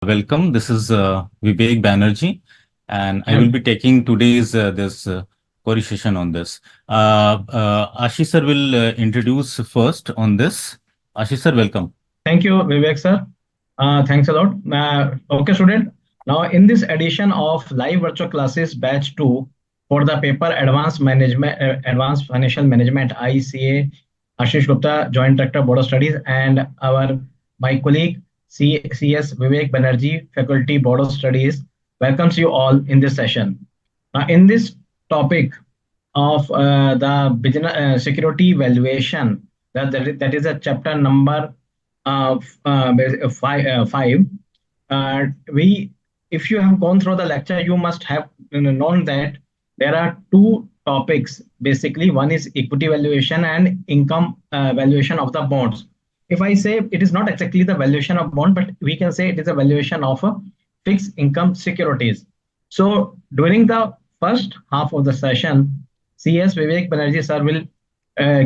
Welcome. This is Vivek Banerjee, and I will Hmm. be taking today's this query session on this. Ashish sir will introduce first on this. Ashish sir, welcome. Thank you, Vivek sir. Thanks a lot. Okay, student. Now, in this edition of live virtual classes batch 2 for the paper Advanced Financial Management ICA, Ashish Gupta, Joint Director, Board of Studies, and my colleague CS Vivek Banerjee, Faculty, Board of Studies, welcomes you all in this session. In this topic of the business security valuation, that is a chapter number five. We, if you have gone through the lecture, you must have known that there are two topics. Basically, one is equity valuation and income valuation of the bonds. If I say it is not exactly the valuation of bond, but we can say it is a valuation of fixed income securities. So during the first half of the session, CS Vivek Banerjee sir will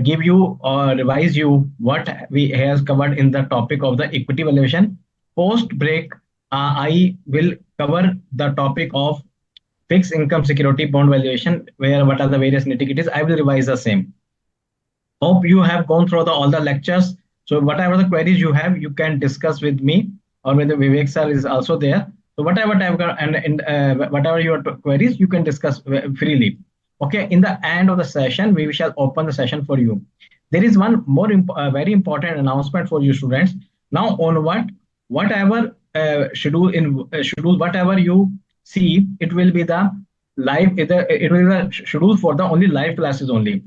give you or revise you what we has covered in the topic of the equity valuation. Post break, I will cover the topic of fixed income security bond valuation, where what are the various nitty-gritties. I will revise the same. Hope you have gone through all the lectures. So whatever the queries you have, you can discuss with me or with the Vivek sir is also there. So whatever I've got and whatever your queries, you can discuss freely. Okay, in the end of the session, we shall open the session for you. There is one more very important announcement for you students. Now onward, whatever schedule, whatever you see, it will be the live. It will be the schedule for the only live classes only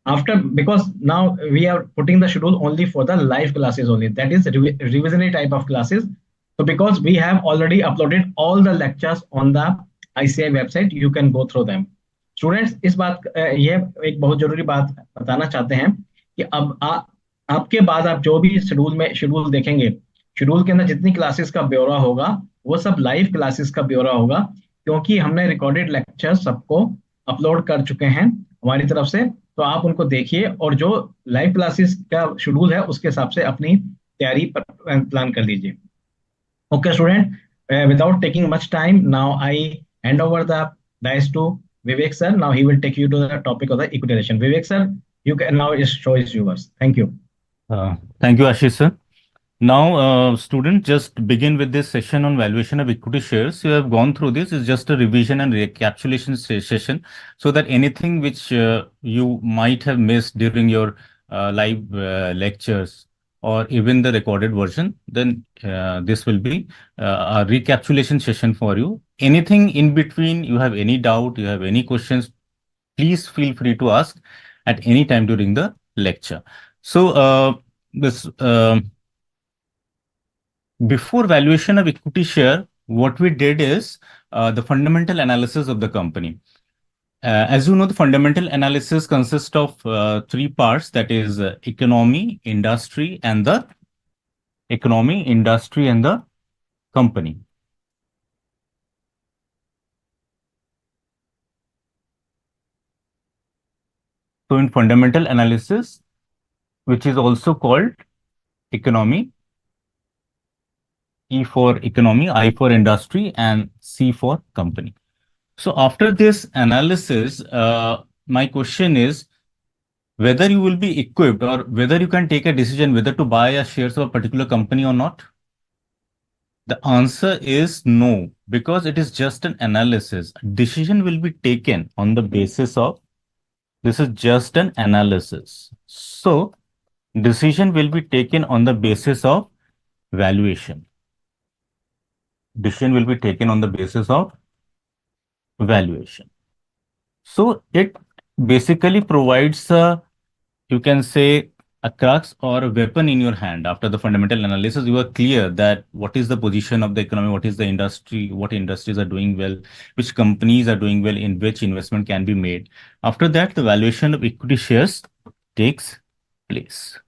after, because now we are putting the schedule only for the live classes only, that is revisionary type of classes. So because we have already uploaded all the lectures on the ICAI website, you can go through them. Students इस बात ये एक बहुत जरूरी बात बताना चाहते हैं कि अब आपके बाद आप जो भी शेड्यूल देखेंगे, शेड्यूल के अंदर जितनी क्लासेस का ब्यौरा होगा वो सब लाइव क्लासेस का ब्यौरा होगा, क्योंकि हमने रिकॉर्डेड लेक्चर सबको अपलोड कर चुके हैं हमारी तरफ से। तो आप उनको देखिए और जो लाइव क्लासेस का शेड्यूल है उसके हिसाब से अपनी तैयारी प्लान कर लीजिए। Okay, student, without taking much time, now I hand over the dice to Vivek sir. Now he will take you to the topic of the equitization. Vivek sir, you can now is show is yours. Thank you. Thank you, Ashish sir. Now, student, just begin with this session on valuation of equity shares. You have gone through this. It's just a revision and recapitulation session, so that anything which you might have missed during your live lectures or even the recorded version, then this will be a recapitulation session for you. Anything in between, you have any doubt, you have any questions, please feel free to ask at any time during the lecture. So, this before valuation of equity share, what we did is the fundamental analysis of the company. As you know, the fundamental analysis consists of three parts, that is economy, industry, and the company. So in fundamental analysis, which is also called economy, E for economy, I for industry, and C for company. So after this analysis, my question is whether you will be equipped or whether you can take a decision whether to buy a shares of a particular company or not. The answer is no, because it is just an analysis. Decision will be taken on the basis of, this is just an analysis. So decision will be taken on the basis of valuation. Decision will be taken on the basis of valuation. So it basically provides a, you can say, a crux or a weapon in your hand. After the fundamental analysis, you are clear that what is the position of the economy, what is the industry, what industries are doing well, which companies are doing well, in which investment can be made. After that, the valuation of equity shares takes place.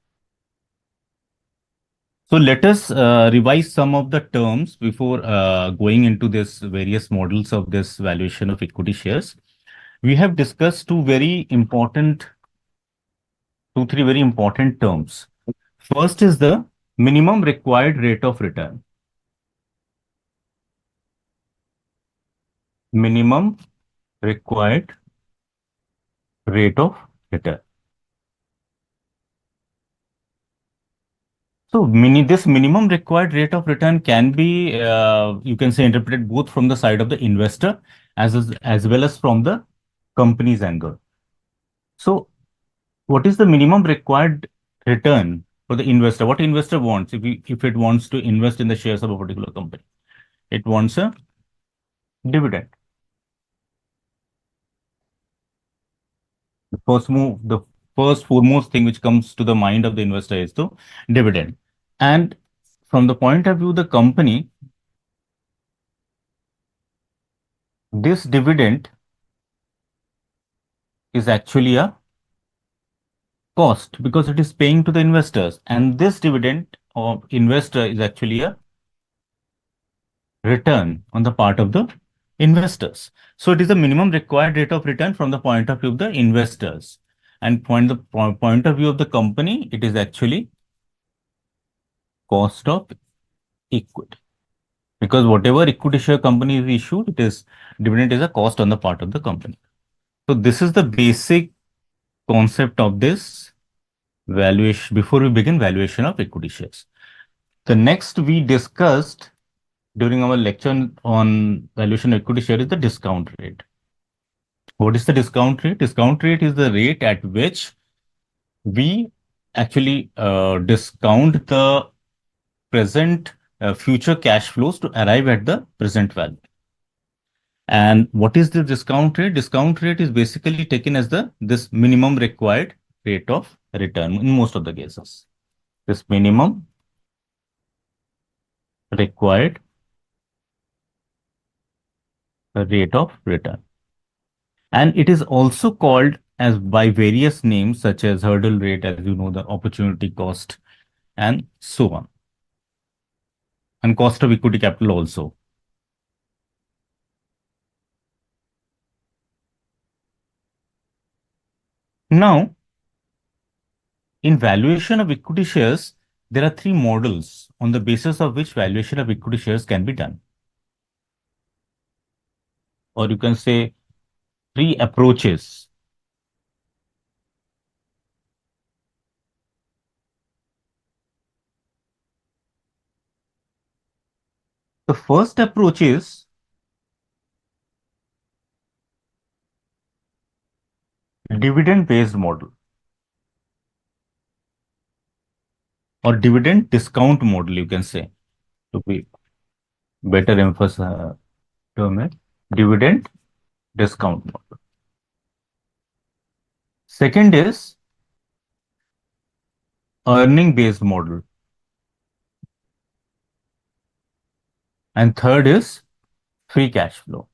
So let us revise some of the terms before going into this various models of this valuation of equity shares. We have discussed two, three very important terms. First is the minimum required rate of return. minimum required rate of return. So this minimum required rate of return can be, you can say, interpreted both from the side of the investor as well as from the company's angle. So what is the minimum required return for the investor? What investor wants if it wants to invest in the shares of a particular company? It wants a dividend. The first foremost thing which comes to the mind of the investor is the dividend. And from the point of view, the company, this dividend is actually a cost because it is paying to the investors. And this dividend of investor is actually a return on the part of the investors. So it is a minimum required rate of return from the point of view of the investors. And point of view of the company, it is actually cost of equity. Because whatever equity share company is issued, it is dividend is a cost on the part of the company. So this is the basic concept of this valuation before we begin valuation of equity shares. The next we discussed during our lecture on valuation of equity share is the discount rate. What is the discount rate? Discount rate is the rate at which we actually discount the present future cash flows to arrive at the present value. And what is the discount rate? Discount rate is basically taken as this minimum required rate of return in most of the cases. This minimum required rate of return. And it is also called as by various names such as hurdle rate, as you know, the opportunity cost, and so on. And cost of equity capital also. Now, in valuation of equity shares, there are three models on the basis of which valuation of equity shares can be done. Or you can say three approaches. The first approach is dividend-based model or dividend discount model, you can say, to be better emphasize term it, dividend discount model. Second is earning-based model. And third is free cash flow.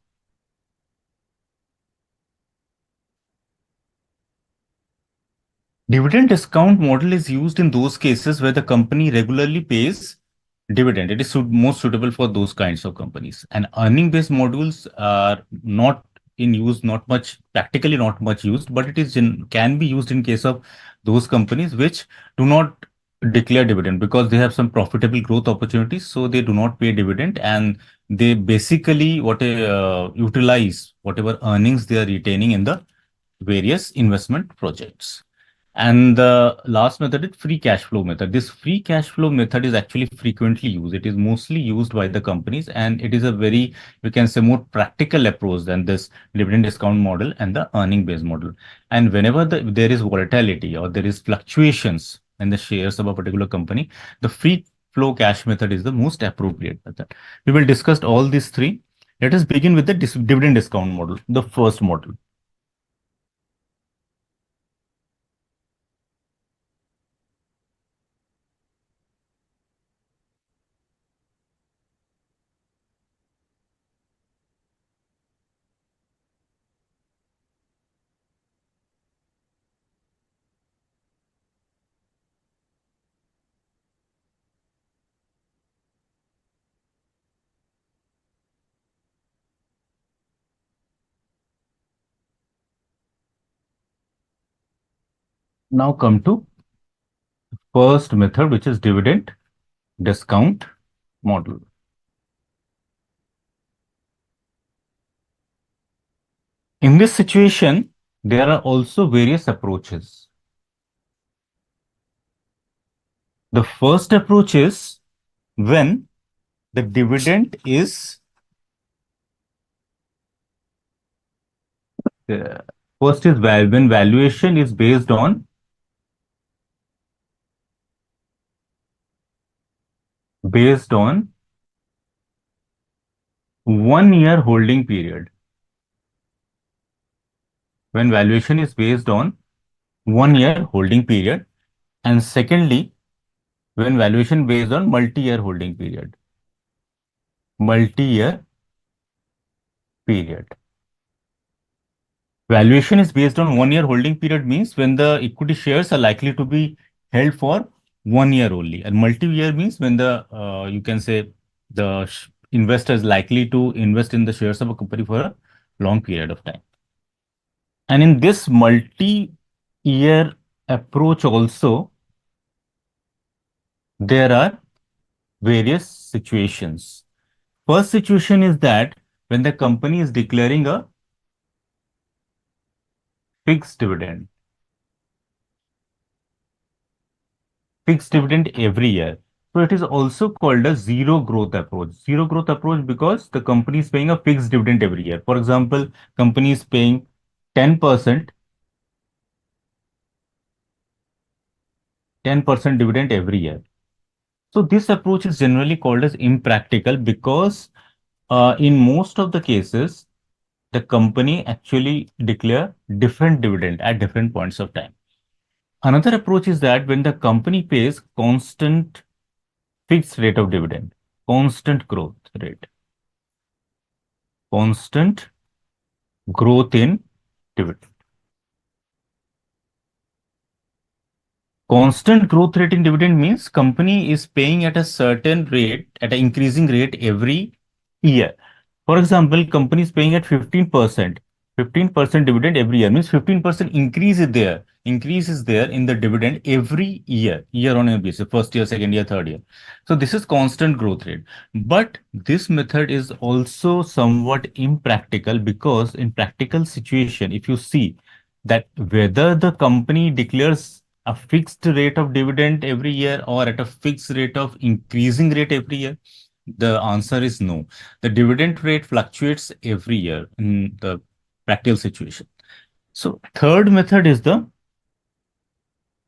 Dividend discount model is used in those cases where the company regularly pays dividend. It is most suitable for those kinds of companies. And earning-based models are not in use, not much, practically not much used, but it is can be used in case of those companies which do not declare dividend because they have some profitable growth opportunities, so they do not pay dividend and they basically utilize whatever earnings they are retaining in the various investment projects. And the last method is free cash flow method. This free cash flow method is actually frequently used. It is mostly used by the companies, and it is a very, we can say, more practical approach than this dividend discount model and the earning based model. And whenever there is volatility or there is fluctuations in the shares of a particular company, the free flow cash method is the most appropriate method. We will discuss all these three. Let us begin with the dividend discount model, the first model. Now come to first method, which is dividend discount model. In this situation, there are also various approaches. The first approach is when the dividend is uh, first is when valuation is based on 1 year holding period. When valuation is based on 1 year holding period, and secondly, when valuation based on multi-year holding period. Multi-year period. Valuation is based on 1 year holding period means when the equity shares are likely to be held for 1 year only. And multi-year means when the, you can say, the investor is likely to invest in the shares of a company for a long period of time. And in this multi-year approach also, there are various situations. First situation is that when the company is declaring a fixed dividend, every year. So it is also called a zero growth approach. Zero growth approach because the company is paying a fixed dividend every year. For example, company is paying 10%, 10% dividend every year. So this approach is generally called as impractical because in most of the cases, the company actually declare different dividend at different points of time. Another approach is that when the company pays constant fixed rate of dividend, constant growth rate, constant growth in dividend. Constant growth rate in dividend means company is paying at a certain rate, at an increasing rate every year. For example, company is paying at 15%. 15% dividend every year means 15% increase is there in the dividend every year on a basis, first year, second year, third year. So this is constant growth rate. But this method is also somewhat impractical because in practical situation, if you see that whether the company declares a fixed rate of dividend every year or at a fixed rate of increasing rate every year, the answer is no. The dividend rate fluctuates every year in the practical situation. So third method is the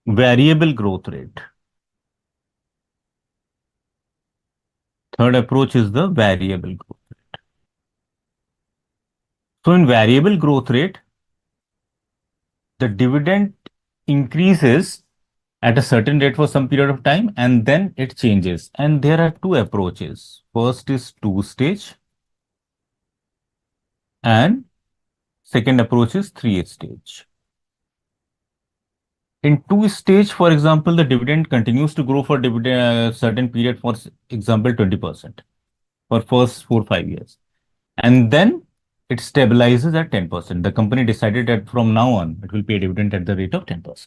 variable growth rate. Third approach is the variable growth. So in variable growth rate, the dividend increases at a certain rate for some period of time and then it changes. And there are two approaches. First is two-stage and second approach is three-stage. In two-stage, for example, the dividend continues to grow for dividend certain period, for example, 20% for first 4 5 years. And then it stabilizes at 10%. The company decided that from now on, it will pay dividend at the rate of 10%.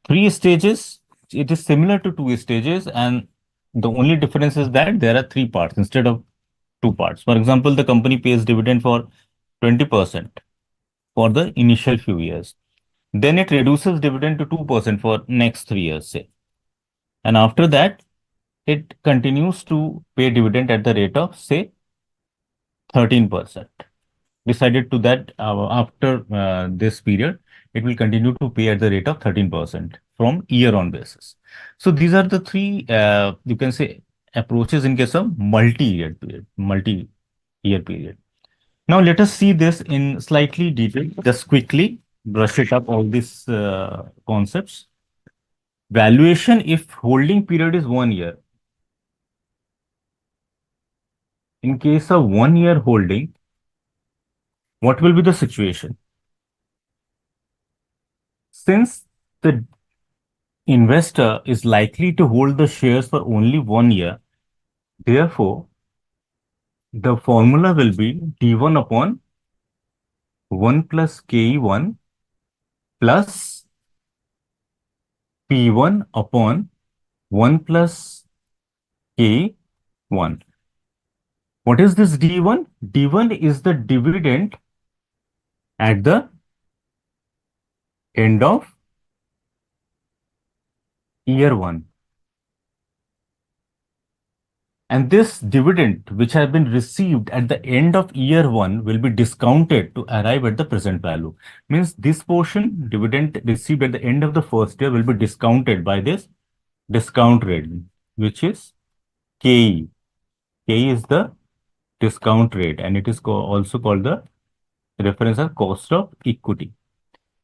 Three stages, it is similar to two stages, and the only difference is that there are three parts instead of two parts. For example, the company pays dividend for 20% for the initial few years. Then it reduces dividend to 2% for next 3 years, say. And after that, it continues to pay dividend at the rate of, say, 13%. Decided to that after this period, it will continue to pay at the rate of 13% from year on basis. So these are the three, you can say, approaches in case of multi-year period. Now let us see this in slightly detail, just quickly brush it up all these concepts. Valuation if holding period is 1 year. In case of 1 year holding, what will be the situation? Since the investor is likely to hold the shares for only 1 year, therefore, the formula will be D1 upon 1 plus KE1 plus P1 upon 1 plus K1. What is this D1? D1 is the dividend at the end of year one. And this dividend, which has been received at the end of year one, will be discounted to arrive at the present value. Means this portion, dividend received at the end of the first year, will be discounted by this discount rate, which is KE. KE is the discount rate, and it is also called the reference as cost of equity.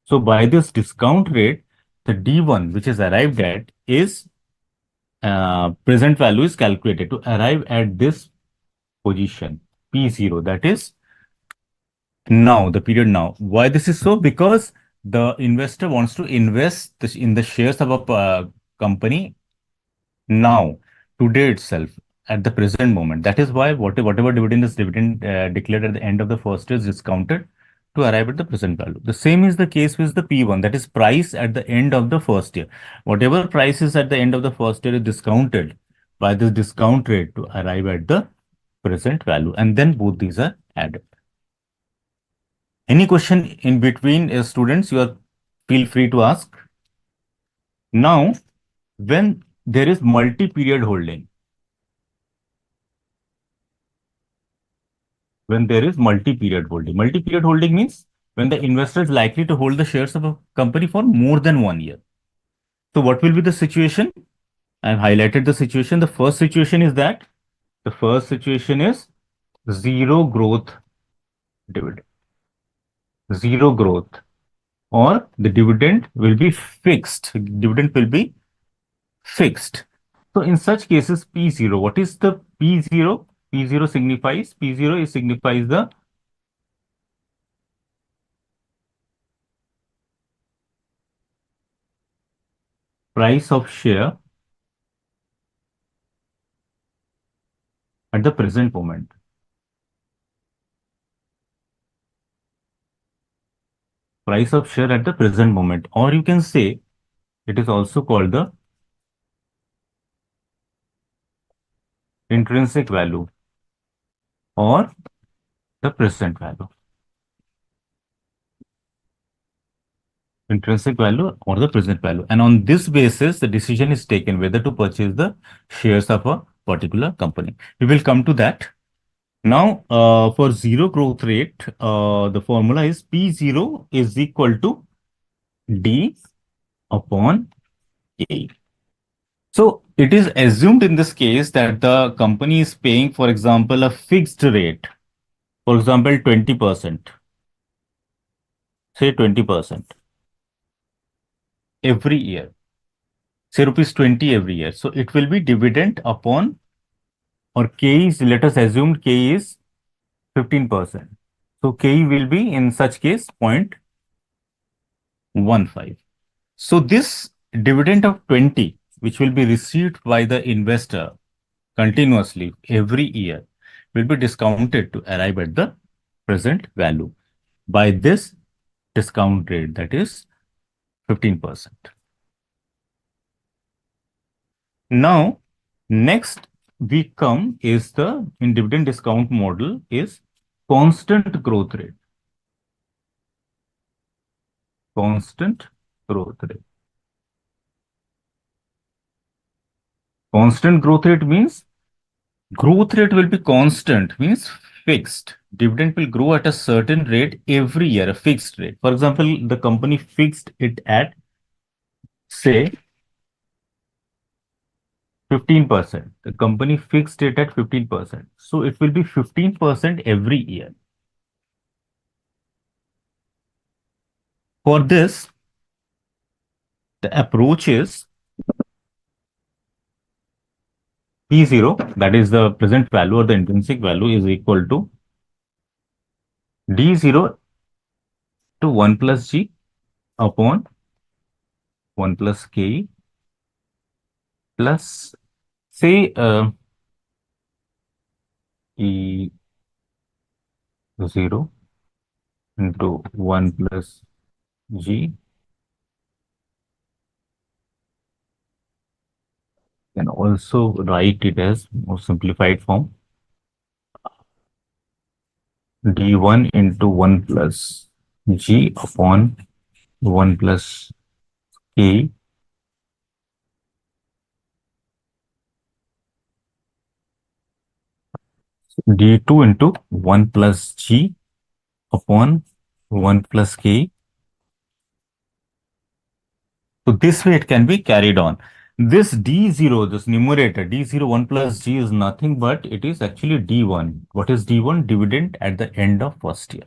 So by this discount rate, the D1, which is arrived at, is present value is calculated to arrive at this position P0, that is now, the period now. Why this is so? Because the investor wants to invest in the shares of a company now, today itself, at the present moment. That is why whatever dividend is declared at the end of the first year is discounted to arrive at the present value. The same is the case with the P1, that is price at the end of the first year. Whatever price is at the end of the first year is discounted by this discount rate to arrive at the present value, and then both these are added. Any question in between, students, you are feel free to ask. Now, when there is multi-period holding, multi-period holding means when the investor is likely to hold the shares of a company for more than 1 year. So what will be the situation? I have highlighted the situation. The first situation is zero growth dividend. Zero growth, or the dividend will be fixed. Dividend will be fixed. So in such cases, P0, what is the P0? P0 signifies the price of share at the present moment. Price of share at the present moment, or you can say it is also called the intrinsic value or the present value. Intrinsic value or the present value. And on this basis, the decision is taken whether to purchase the shares of a particular company. We will come to that. Now, for zero growth rate, the formula is P0 is equal to D upon A. So it is assumed in this case that the company is paying, for example, a fixed rate, for example, 20%, say 20% every year, say rupees 20 every year. So it will be dividend upon, or K is, let us assume K is 15%. So K will be in such case 0.15. So this dividend of 20, which will be received by the investor continuously every year, will be discounted to arrive at the present value by this discount rate, that is 15%. Now, next we come is in dividend discount model is constant growth rate. Constant growth rate. Constant growth rate means growth rate will be constant, means fixed. Dividend will grow at a certain rate every year, a fixed rate. For example, the company fixed it at, say, 15%. The company fixed it at 15%. So it will be 15% every year. For this, the approach is P0, that is the present value or the intrinsic value, is equal to D0 to 1 plus G upon 1 plus K plus, say, E0 into 1 plus G. Can also write it as more simplified form, D1 into 1 plus G upon 1 plus K D2 into 1 plus G upon 1 plus K. So this way it can be carried on. This D0, this numerator, D0 1 plus G is nothing but it is actually D1. What is D1? Dividend at the end of first year.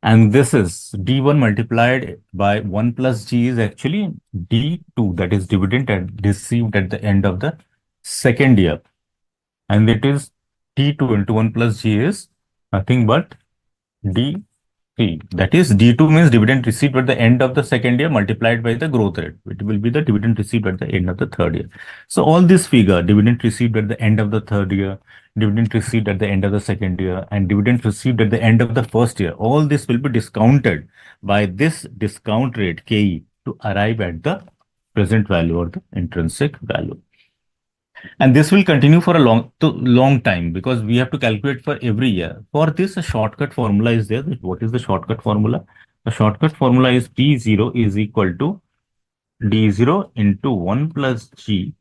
And this is D1 multiplied by 1 plus G is actually D2, that is dividend received at the end of the second year. And it is D2 into 1 plus G is nothing but D3. That is D2 means dividend received at the end of the second year multiplied by the growth rate. It will be the dividend received at the end of the third year. So all this figure, dividend received at the end of the third year, dividend received at the end of the second year, and dividend received at the end of the first year, all this will be discounted by this discount rate KE to arrive at the present value or the intrinsic value. And this will continue for a long time because we have to calculate for every year. For this, a shortcut formula is there. What is the shortcut formula? The shortcut formula is P0 is equal to D0 into 1 plus G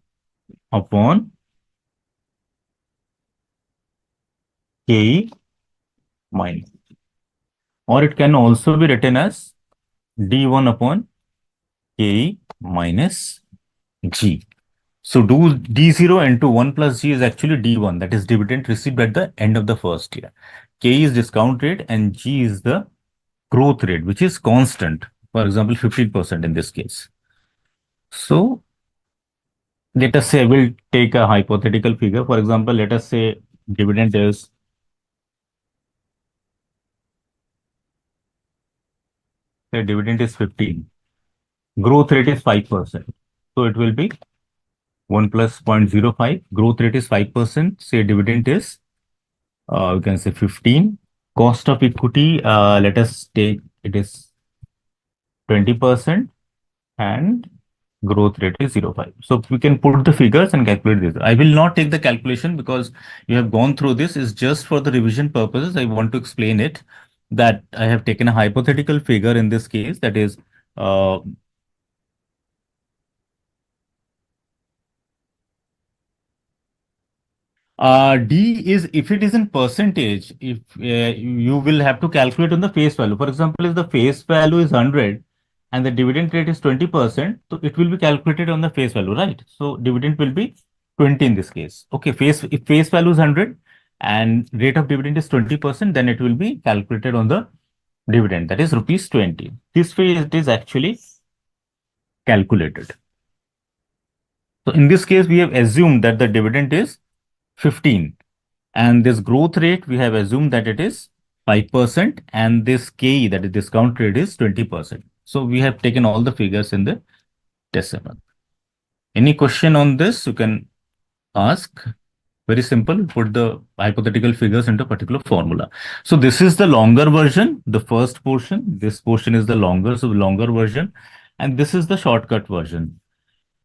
upon K minus. Or it can also be written as D1 upon K minus G. So do D0 into 1 plus G is actually D1, that is dividend received at the end of the first year. K is discount rate and G is the growth rate, which is constant. For example, 15% in this case. So let us say I will take a hypothetical figure. For example, let us say dividend is say dividend is 15. Growth rate is 5%. So it will be 1 plus 0.05. Growth rate is 5%. Say dividend is we can say 15. Cost of equity, let us take it is 20% and growth rate is 0.5. So we can put the figures and calculate this. I will not take the calculation because you have gone through this. Is just for the revision purposes. I want to explain it that I have taken a hypothetical figure in this case, that is D is if it is in percentage, if you will have to calculate on the face value. For example, if the face value is 100 and the dividend rate is 20%, so it will be calculated on the face value, right? So dividend will be 20 in this case. Okay, if face value is 100 and rate of dividend is 20%, then it will be calculated on the dividend, that is rupees 20. This way it is actually calculated. So in this case, we have assumed that the dividend is 15. And this growth rate, we have assumed that it is 5% and this KE, that is discount rate, is 20%. So we have taken all the figures in the decimal. Any question on this, you can ask. Very simple, put the hypothetical figures into a particular formula. So this is the longer version, the first portion. This portion is the longer, so the longer version. And this is the shortcut version.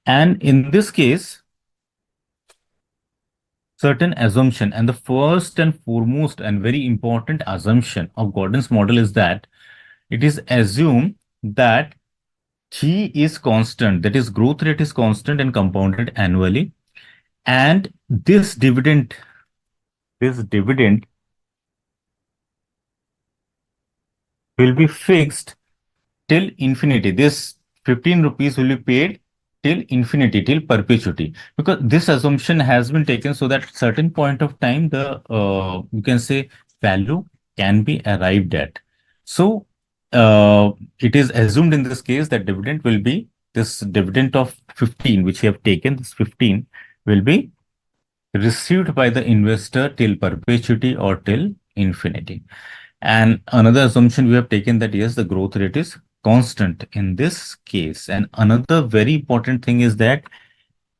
And in this case, certain assumption, and the first and foremost and very important assumption of Gordon's model is that it is assumed that G is constant, that is growth rate is constant and compounded annually, and this dividend will be fixed till infinity. This 15 rupees will be paid till infinity, till perpetuity, because this assumption has been taken so that certain point of time the you can say value can be arrived at. So it is assumed in this case that dividend will be this dividend of 15 which we have taken, this 15 will be received by the investor till perpetuity or till infinity. And another assumption we have taken that yes, the growth rate is constant in this case. And another very important thing is that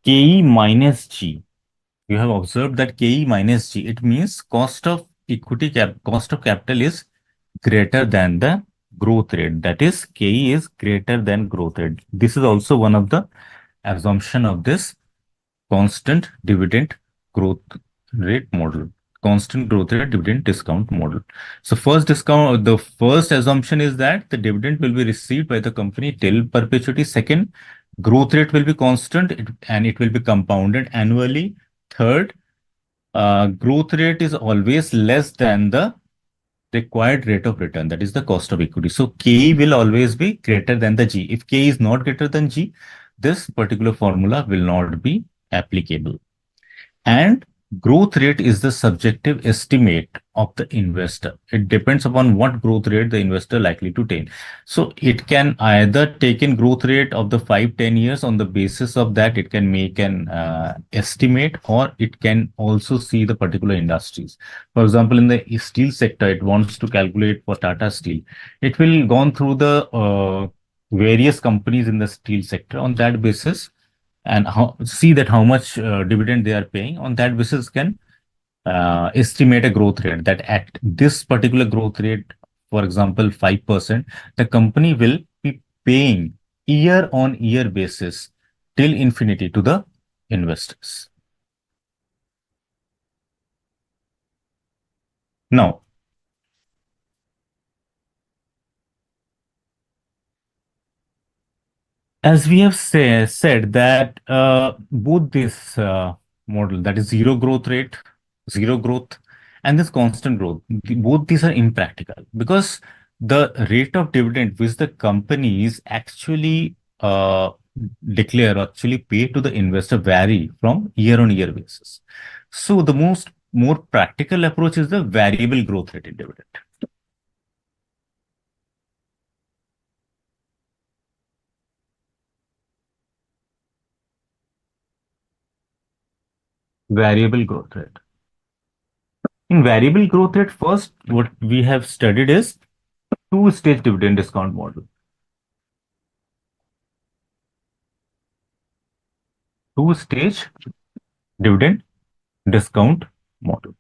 KE minus G. You have observed that KE minus G, it means cost of capital is greater than the growth rate. That is, KE is greater than growth rate. This is also one of the assumption of this constant dividend growth rate model. constant growth rate dividend discount model. So the first assumption is that the dividend will be received by the company till perpetuity. Second, growth rate will be constant and it will be compounded annually. Third, growth rate is always less than the required rate of return, that is the cost of equity. So K will always be greater than the G. If K is not greater than G, this particular formula will not be applicable. And growth rate is the subjective estimate of the investor. It depends upon what growth rate the investor likely to take. So it can either take in growth rate of the 5-10 years. On the basis of that, it can make an estimate, or it can also see the particular industries. For example, in the steel sector, it wants to calculate for Tata Steel. It will gone through the various companies in the steel sector. On that basis, and see that how much dividend they are paying. On that basis, can estimate a growth rate that at this particular growth rate, for example, 5%, the company will be paying year on year basis till infinity to the investors. Now, as we have said that both this model, that is zero growth, and this constant growth, both these are impractical, because the rate of dividend which the companies actually declare, or actually pay to the investor, vary from year on year basis. So the more practical approach is the variable growth rate in dividend. Variable growth rate. In variable growth rate, first, what we have studied is two-stage dividend discount model. Two-stage dividend discount model.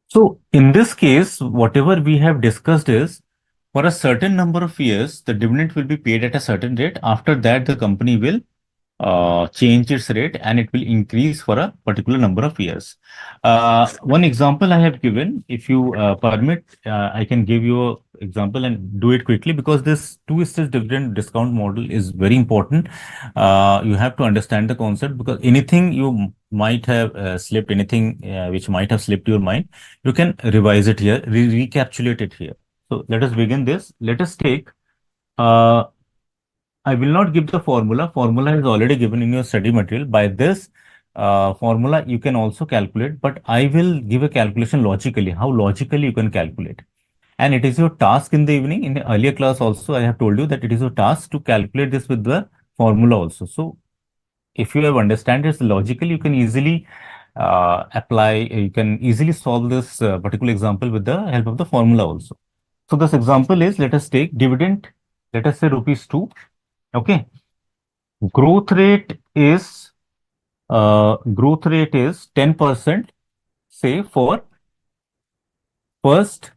So in this case, whatever we have discussed is, for a certain number of years, the dividend will be paid at a certain rate. After that, the company will change its rate, and it will increase for a particular number of years. One example I have given, if you permit, I can give you an example and do it quickly, because this two-stage dividend discount model is very important. You have to understand the concept, because anything you might have slipped, anything which might have slipped your mind, you can revise it here, recapitulate it here. So let us begin this. Let us take uh, I will not give the formula. Formula is already given in your study material. By this formula, you can also calculate, but I will give a calculation logically, how logically you can calculate. And it is your task in the evening. In the earlier class also, I have told you that it is your task to calculate this with the formula also. So if you have understand this logically, you can easily apply, you can easily solve this particular example with the help of the formula also. So this example is, let us take dividend, let us say rupees 2. Okay. Growth rate is 10%, say, for first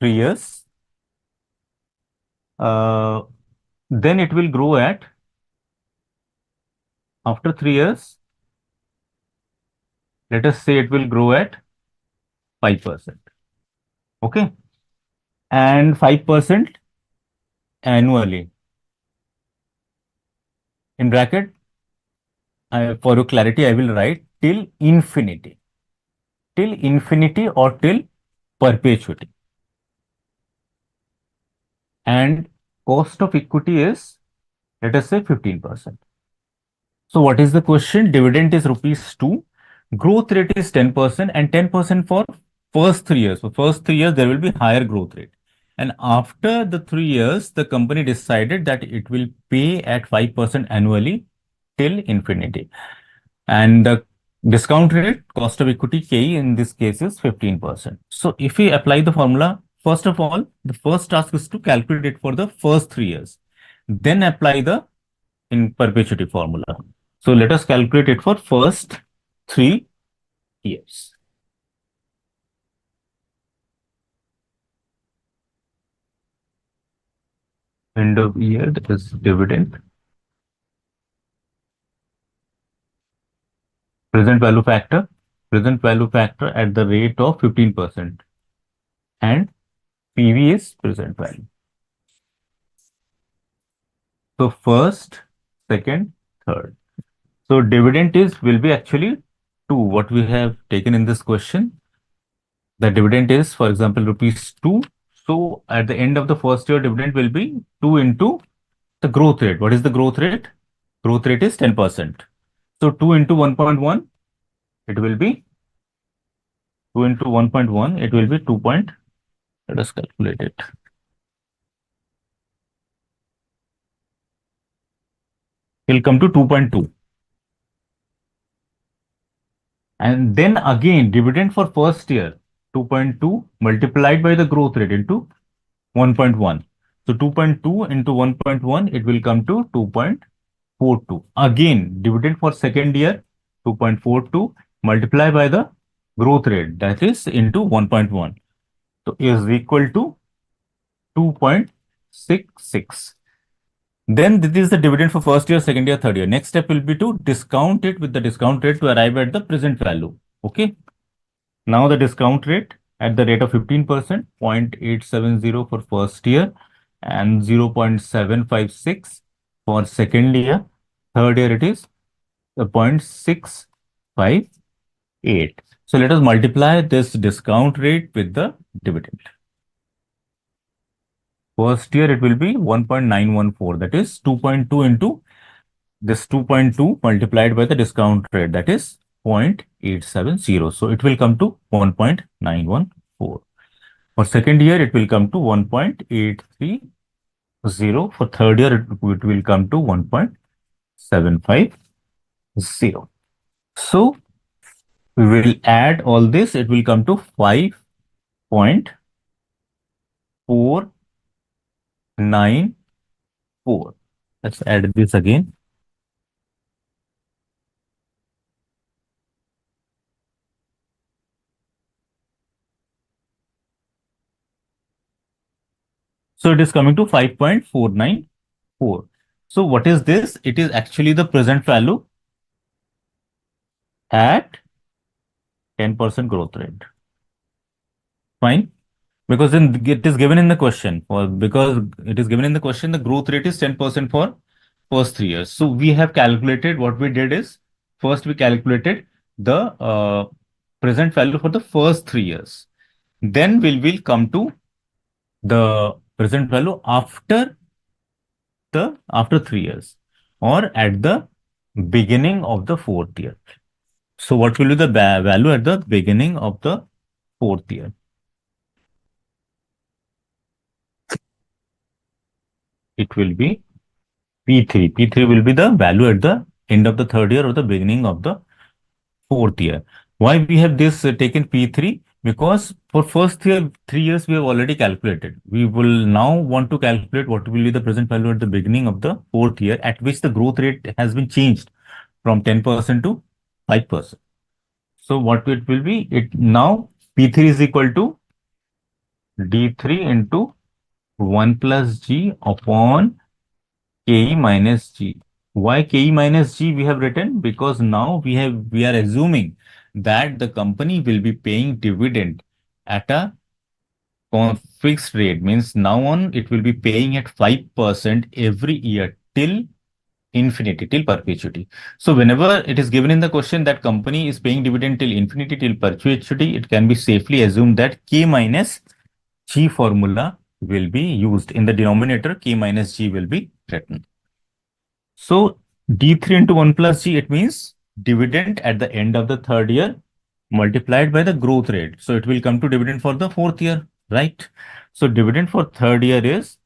3 years. Uh, then it will grow at, after 3 years, let us say it will grow at 5%. Okay. And 5% annually. In bracket, for your clarity, I will write till infinity. Till infinity or till perpetuity. And cost of equity is, let us say, 15%. So what is the question? Dividend is rupees 2. Growth rate is 10% and 10% for first 3 years. For first 3 years, there will be higher growth rate. And after the 3 years, the company decided that it will pay at 5% annually till infinity. And the discount rate, cost of equity, K, in this case is 15%. So if we apply the formula, first of all, the first task is to calculate it for the first 3 years. Then apply the in perpetuity formula. So let us calculate it for first 3 years. End of year, that is dividend. present value factor, at the rate of 15%, and PV is present value. So first, second, third. So dividend will be actually 2, what we have taken in this question. The dividend is, for example, rupees 2. So at the end of the first year, dividend will be 2 into the growth rate. What is the growth rate? Growth rate is 10%. So 2 into 1.1, it will be 2 into 1.1, it will be 2 point. Let us calculate it. It will come to 2.2. And then again, dividend for first year, 2.2 multiplied by the growth rate into 1.1. So 2.2 into 1.1, it will come to 2.42. Again, dividend for second year, 2.42 multiplied by the growth rate, that is into 1.1. So is equal to 2.66. Then this is the dividend for first year, second year, third year. Next step will be to discount it with the discount rate to arrive at the present value. Okay. Now the discount rate at the rate of 15%, 0.870 for first year and 0.756 for second year. Third year it is 0.658. So let us multiply this discount rate with the dividend. First year it will be 1.914, that is 2.2 into this 2.2 multiplied by the discount rate, that is 0.870. So it will come to 1.914. For second year, it will come to 1.830. For third year, it will come to 1.750. So we will add all this. It will come to 5.494. Let's add this again. So it is coming to 5.494. So what is this? It is actually the present value at 10% growth rate. Fine. Because it is given in the question, or because it is given in the question, the growth rate is 10% for first 3 years. So we have calculated, what we did is, first we calculated the present value for the first 3 years. Then we will come to the present value after 3 years, or at the beginning of the fourth year. So what will be the value at the beginning of the fourth year? It will be P3. P3 will be the value at the end of the third year or the beginning of the fourth year. Why we have this taken P3? Because for first year, 3 years, we have already calculated. We will now want to calculate what will be the present value at the beginning of the fourth year, at which the growth rate has been changed from 10% to 5%. So what it will be? It now P3 is equal to D3 into 1 plus G upon KE minus G. Why KE minus G we have written? Because now we are assuming that the company will be paying dividend at a fixed rate. Means now on it will be paying at 5% every year till infinity, till perpetuity. So whenever it is given in the question that company is paying dividend till infinity, till perpetuity, it can be safely assumed that K minus G formula will be used. In the denominator, K minus G will be written. So D3 into 1 plus G, it means dividend at the end of the third year multiplied by the growth rate. So it will come to dividend for the fourth year, right? So dividend for third year is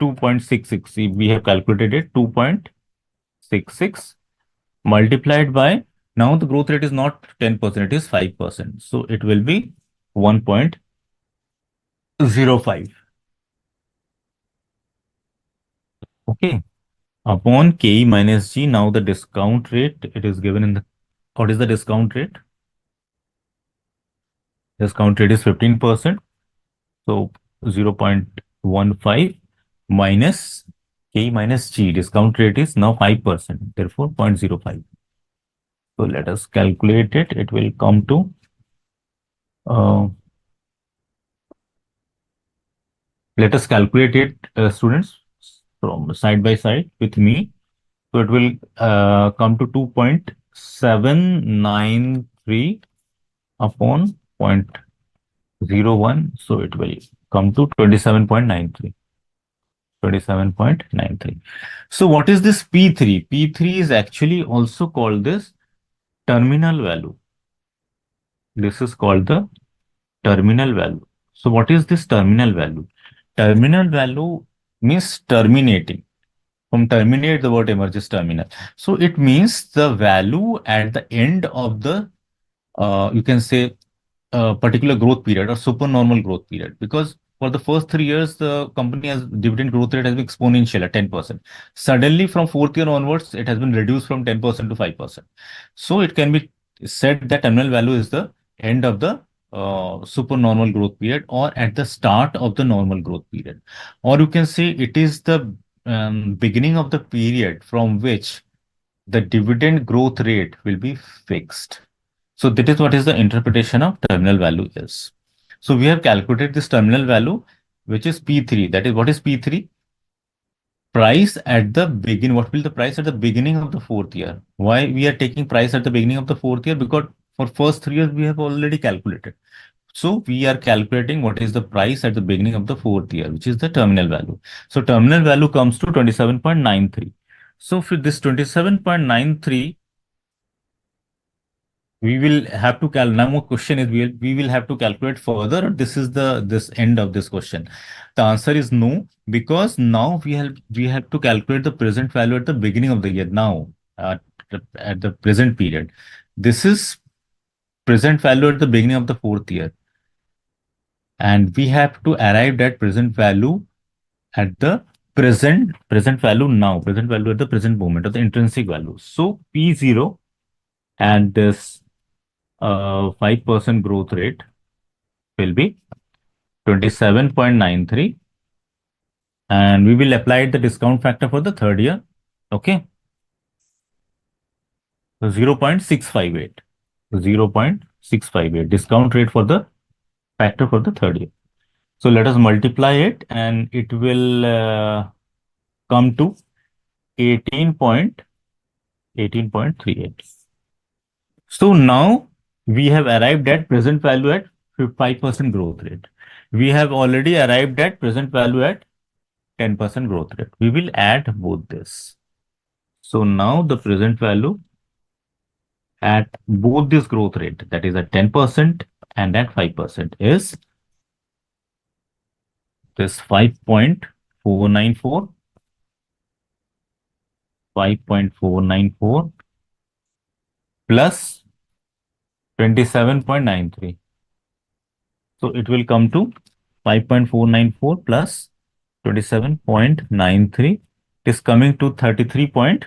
2.66. See, we have calculated it, 2.66 multiplied by, now the growth rate is not 10%, it is 5%. So it will be 1.05. Okay. Upon KE minus G, now the discount rate, it is given in the, what is the discount rate? Discount rate is 15%. So 0.15 minus K minus G, discount rate is now 5%, therefore 0.05. So let us calculate it. It will come to, let us calculate it, students, from side by side with me. So it will come to 2.793 upon 0.01. So it will come to 27.93. 27.93. So what is this P3? P3 is actually also called this terminal value. This is called the terminal value. So what is this terminal value? Terminal value means terminating. From terminate, the word emerges terminal. So it means the value at the end of the, you can say, particular growth period or supernormal growth period, because for the first 3 years the company has dividend growth rate has been exponential at 10%. Suddenly from fourth year onwards it has been reduced from 10% to 5%. So it can be said that terminal value is the end of the supernormal growth period or at the start of the normal growth period, or you can say it is the beginning of the period from which the dividend growth rate will be fixed. So that is what is the interpretation of terminal value is. So we have calculated this terminal value, which is P3. That is, what is P3? Price at the beginning. What will the price at the beginning of the fourth year? Why we are taking price at the beginning of the fourth year? Because for first 3 years we have already calculated. So we are calculating what is the price at the beginning of the fourth year, which is the terminal value. So terminal value comes to 27.93. So for this 27.93, we will have to now more question is we will have to calculate further, or this is this end of this question. The answer is no, because now we have to calculate the present value at the beginning of the year now, at the present period. This is present value at the beginning of the fourth year, and we have to arrive at present value at the present value now, present value at the present moment of the intrinsic value. So P0 and this 5% growth rate will be 27.93, and we will apply the discount factor for the third year. Okay. So 0.658. 0.658 discount rate for the factor for the third year. So let us multiply it, and it will come to 18.38. So now we have arrived at present value at 5% growth rate. We have already arrived at present value at 10% growth rate. We will add both this. So now the present value at both this growth rate, that is at 10% and at 5%, is this 5.494, 5.494 plus 27.93. So it will come to 5.494 plus 27.93. It is coming to 33 point.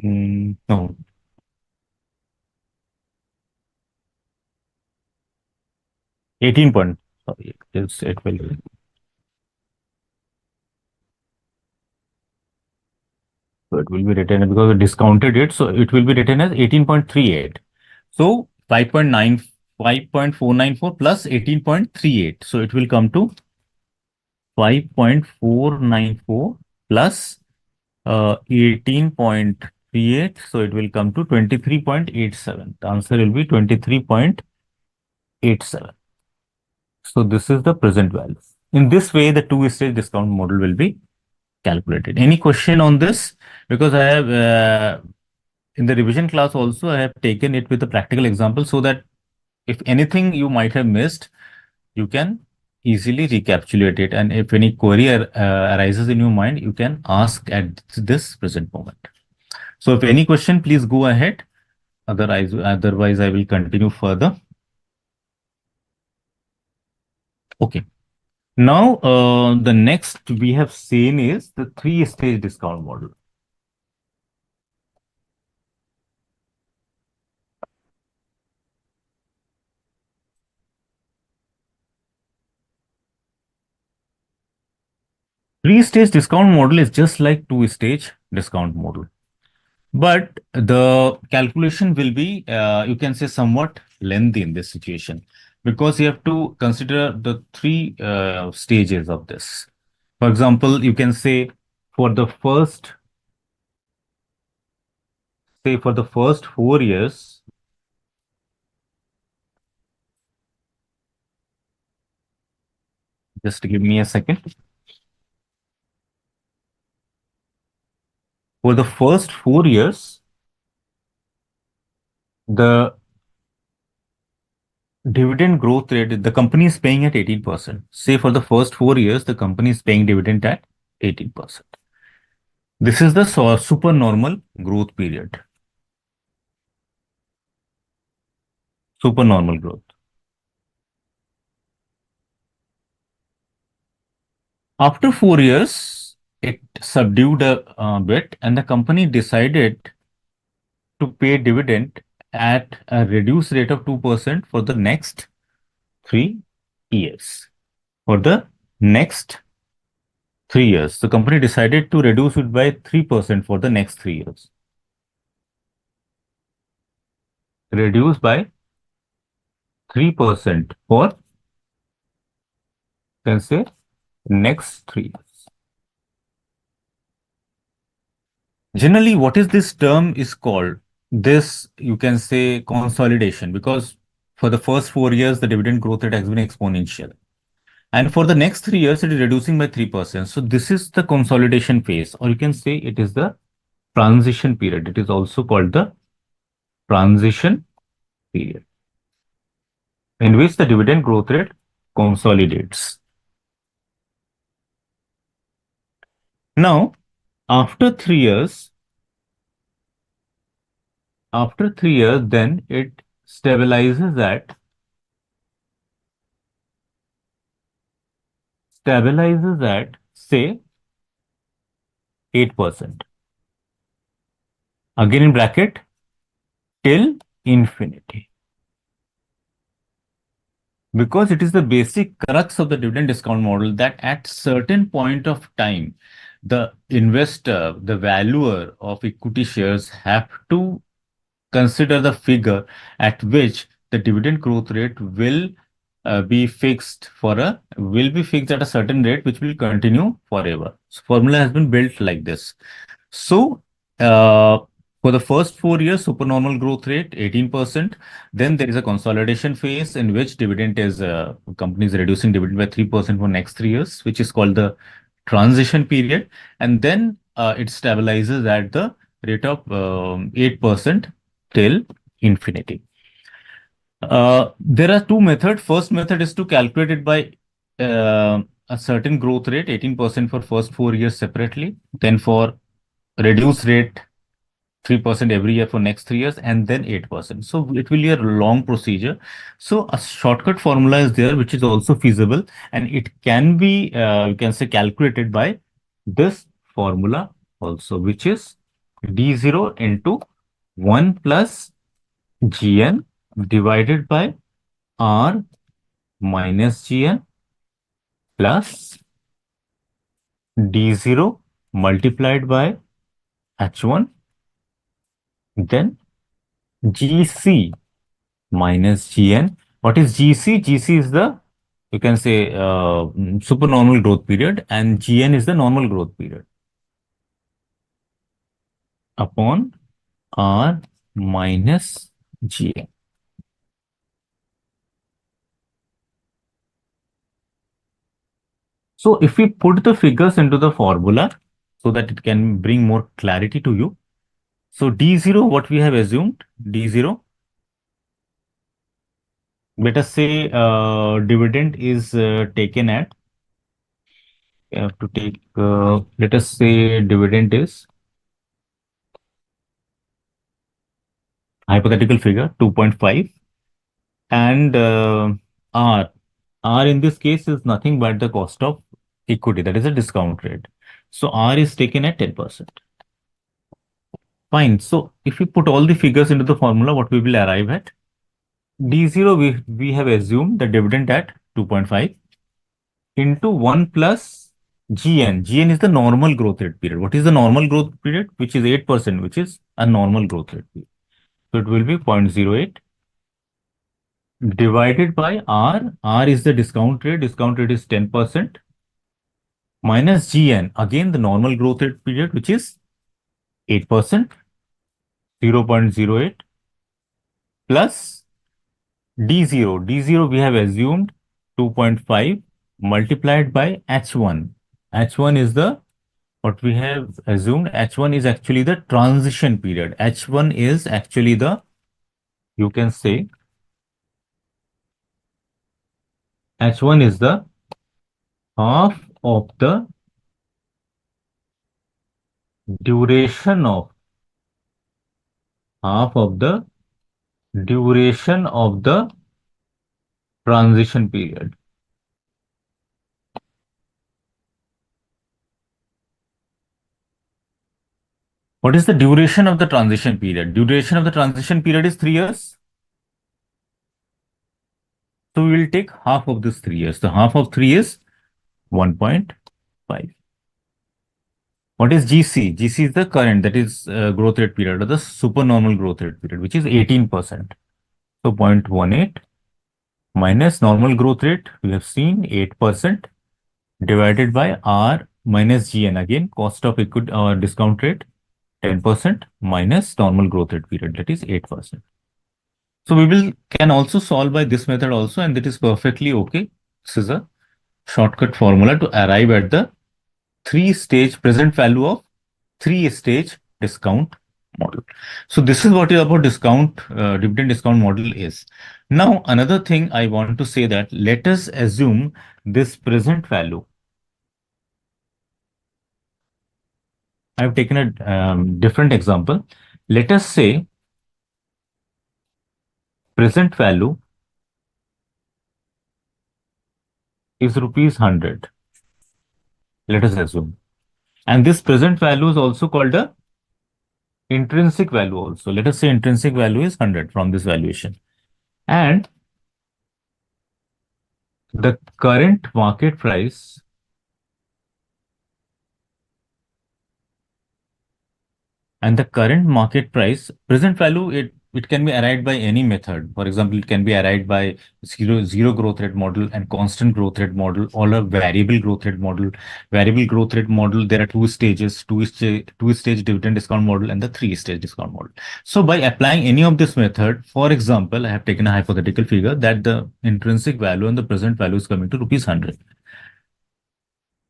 No. 18 point. Sorry, it will. So it will be written because we discounted it. So it will be written as 18.38. So 5.494 plus 18.38. So it will come to 5.494 plus 18.38. So it will come to 23.87. The answer will be 23.87. So this is the present value. In this way, the two-stage discount model will be calculated. Any question on this? Because I have in the revision class also, I have taken it with a practical example so that if anything you might have missed, you can easily recapitulate it. And if any query arises in your mind, you can ask at this present moment. So if any question, please go ahead. Otherwise, I will continue further. Okay. Now, the next we have seen is the three-stage discount model. Three-stage discount model is just like two-stage discount model. But the calculation will be, you can say, somewhat lengthy in this situation because you have to consider the three stages of this. For example, you can say for the first, say for the first 4 years, just give me a second. For the first 4 years, the dividend growth rate, the company is paying at 18%. Say for the first 4 years, the company is paying dividend at 18%. This is the supernormal growth period. Supernormal growth. After 4 years, it subdued a bit, and the company decided to pay dividend at a reduced rate of 2% for the next 3 years. For the next 3 years, the company decided to reduce it by 3% for the next 3 years. Reduce by 3% for, can say, next 3 years. Generally, what is this term is called? This, you can say, consolidation, because for the first 4 years, the dividend growth rate has been exponential. And for the next 3 years, it is reducing by 3%. So this is the consolidation phase, or you can say it is the transition period. It is also called the transition period, in which the dividend growth rate consolidates. Now, after 3 years, then it stabilizes at say 8%. Again in bracket, till infinity. Because it is the basic crux of the dividend discount model that at certain point of time, the investor, the valuer of equity shares have to consider the figure at which the dividend growth rate will be fixed at a certain rate which will continue forever. So formula has been built like this. So for the first 4 years, supernormal growth rate 18%. Then there is a consolidation phase in which dividend is company is reducing dividend by 3% for next 3 years, which is called the transition period, and then it stabilizes at the rate of 8% till infinity. There are two methods. First method is to calculate it by a certain growth rate, 18% for first 4 years separately, then for reduced rate 3% every year for next 3 years, and then 8%. So it will be a long procedure. So a shortcut formula is there, which is also feasible, and it can be, you can say, calculated by this formula also, which is D0 into 1 plus Gn divided by R minus Gn plus D0 multiplied by H1, then GC minus Gn. What is GC? GC is the, you can say, supernormal growth period, and Gn is the normal growth period, upon R minus Gn. So if we put the figures into the formula so that it can bring more clarity to you. So D0, what we have assumed, D0, let us say dividend is taken at, you have to take, let us say dividend is, hypothetical figure, 2.5, and R in this case is nothing but the cost of equity, that is a discount rate. So R is taken at 10%. Fine. So if we put all the figures into the formula, what we will arrive at? D0, we have assumed the dividend at 2.5 into 1 plus GN is the normal growth rate period. What is the normal growth period? Which is 8%, which is a normal growth rate period. So it will be 0.08 divided by R. R is the discount rate. Discount rate is 10% minus GN. Again, the normal growth rate period, which is 8%, 0.08 plus D0. D0 we have assumed 2.5 multiplied by H1. H1 is the, what we have assumed, H1 is actually the transition period. H1 is actually the, you can say, H1 is the half of the duration of, half of the duration of the transition period. What is the duration of the transition period? Duration of the transition period is 3 years. So we will take half of this 3 years. So half of 3 is 1.5. What is GC? GC is the current, that is growth rate period, or the supernormal growth rate period, which is 18%. So 0.18 minus normal growth rate, we have seen 8% divided by R minus GN, again cost of equity or discount rate 10% minus normal growth rate period, that is 8%. So we can also solve by this method also, and that is perfectly okay. This is a shortcut formula to arrive at the 3-stage present value of 3-stage discount model. So this is what is about discount, dividend discount model is. Now, another thing I want to say that let us assume this present value. I have taken a different example. Let us say present value is rupees 100. Let us assume. And this present value is also called a intrinsic value also. Let us say intrinsic value is 100 from this valuation. And the current market price present value, it can be arrived by any method. For example, it can be arrived by zero growth rate model and constant growth rate model, or a variable growth rate model. Variable growth rate model, there are 2 stages, two-stage dividend discount model and the 3-stage discount model. So by applying any of this method, for example, I have taken a hypothetical figure that the intrinsic value and the present value is coming to rupees 100.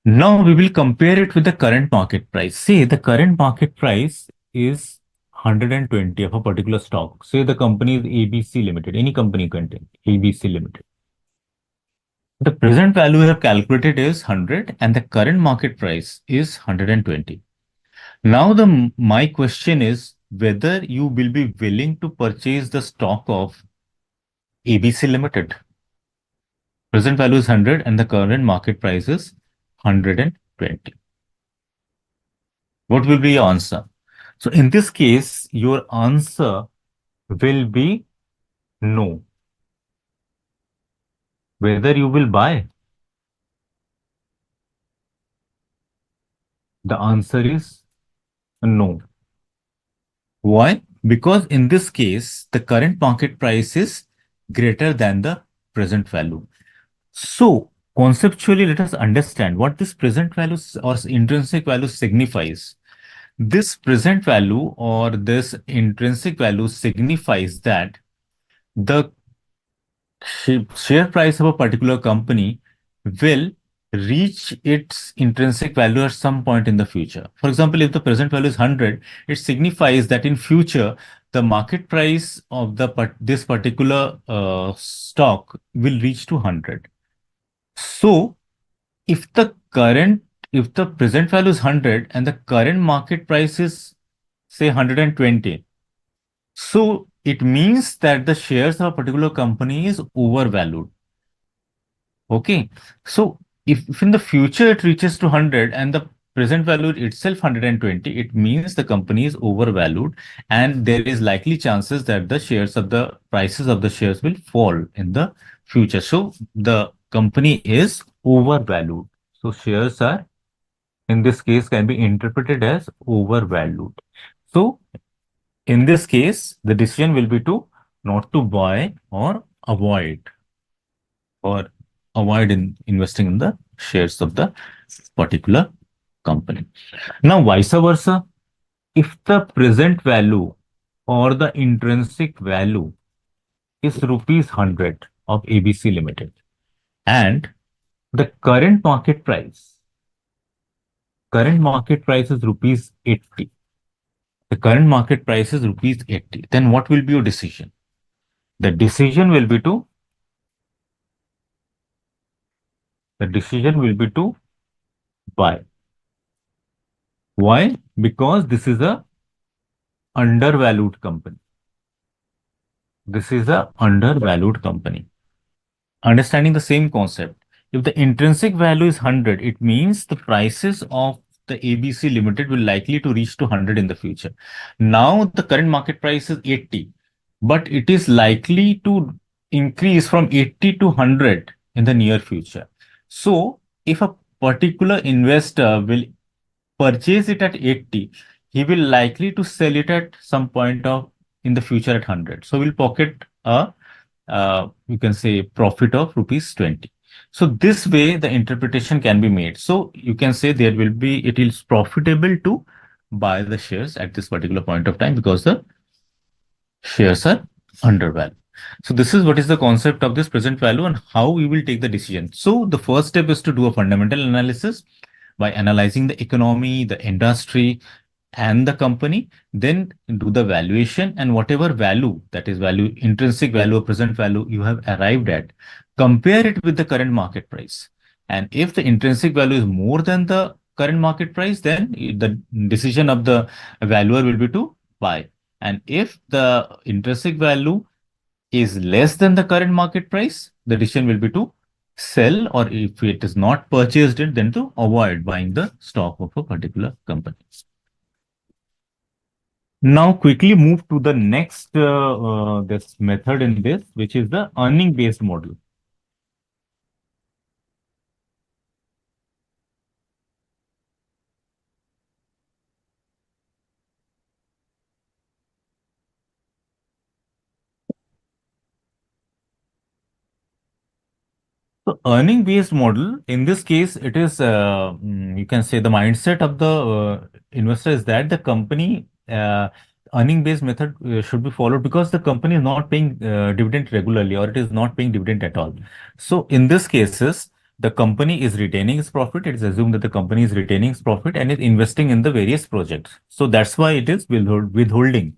Now we will compare it with the current market price. Say the current market price is 120 of a particular stock. Say the company is ABC Limited, any company contain ABC Limited. The present value we have calculated is 100 and the current market price is 120. Now my question is whether you will be willing to purchase the stock of ABC Limited. Present value is 100 and the current market price is 120. What will be your answer? So in this case, your answer will be no. Whether you will buy? The answer is no. Why? Because in this case, the current market price is greater than the present value. So conceptually, let us understand what this present value or intrinsic value signifies. This present value or this intrinsic value signifies that the share price of a particular company will reach its intrinsic value at some point in the future. For example, if the present value is 100, it signifies that in future, the market price of this particular stock will reach to 100. So if the present value is 100 and the current market price is say 120, so it means that the shares of a particular company is overvalued. Okay, so if in the future it reaches to 100 and the present value itself 120, it means the company is overvalued and there is likely chances that the prices of the shares will fall in the future. So the company is overvalued. So shares are in this case can be interpreted as overvalued. So in this case, the decision will be to not to buy or avoid investing in the shares of the particular company. Now, vice versa, if the present value or the intrinsic value is rupees 100 of ABC Limited and the current market price is rupees 80. The current market price is rupees 80. Then what will be your decision? The decision will be to buy. Why? Because this is a undervalued company. This is a undervalued company. Understanding the same concept. If the intrinsic value is 100, it means the prices of the ABC Limited will likely to reach to 100 in the future. Now the current market price is 80, but it is likely to increase from 80 to 100 in the near future. So if a particular investor will purchase it at 80, he will likely to sell it at some point of in the future at 100. So we'll pocket a you can say profit of rupees 20. So this way the interpretation can be made. So you can say it is profitable to buy the shares at this particular point of time because the shares are undervalued. So this is what is the concept of this present value and how we will take the decision. So the first step is to do a fundamental analysis by analyzing the economy, the industry, and the company, then do the valuation and whatever value, that is value, intrinsic value or present value you have arrived at, compare it with the current market price. And if the intrinsic value is more than the current market price, then the decision of the valuer will be to buy. And if the intrinsic value is less than the current market price, the decision will be to sell, or if it is not purchased it, then to avoid buying the stock of a particular company. Now quickly move to the next this method in this, which is the earning based model. So earning based model, in this case, it is, you can say the mindset of the investor is that the company earning based method should be followed because the company is not paying dividend regularly or it is not paying dividend at all. So in this cases, the company is retaining its profit. It is assumed that the company is retaining its profit and is investing in the various projects. So that's why it is withholding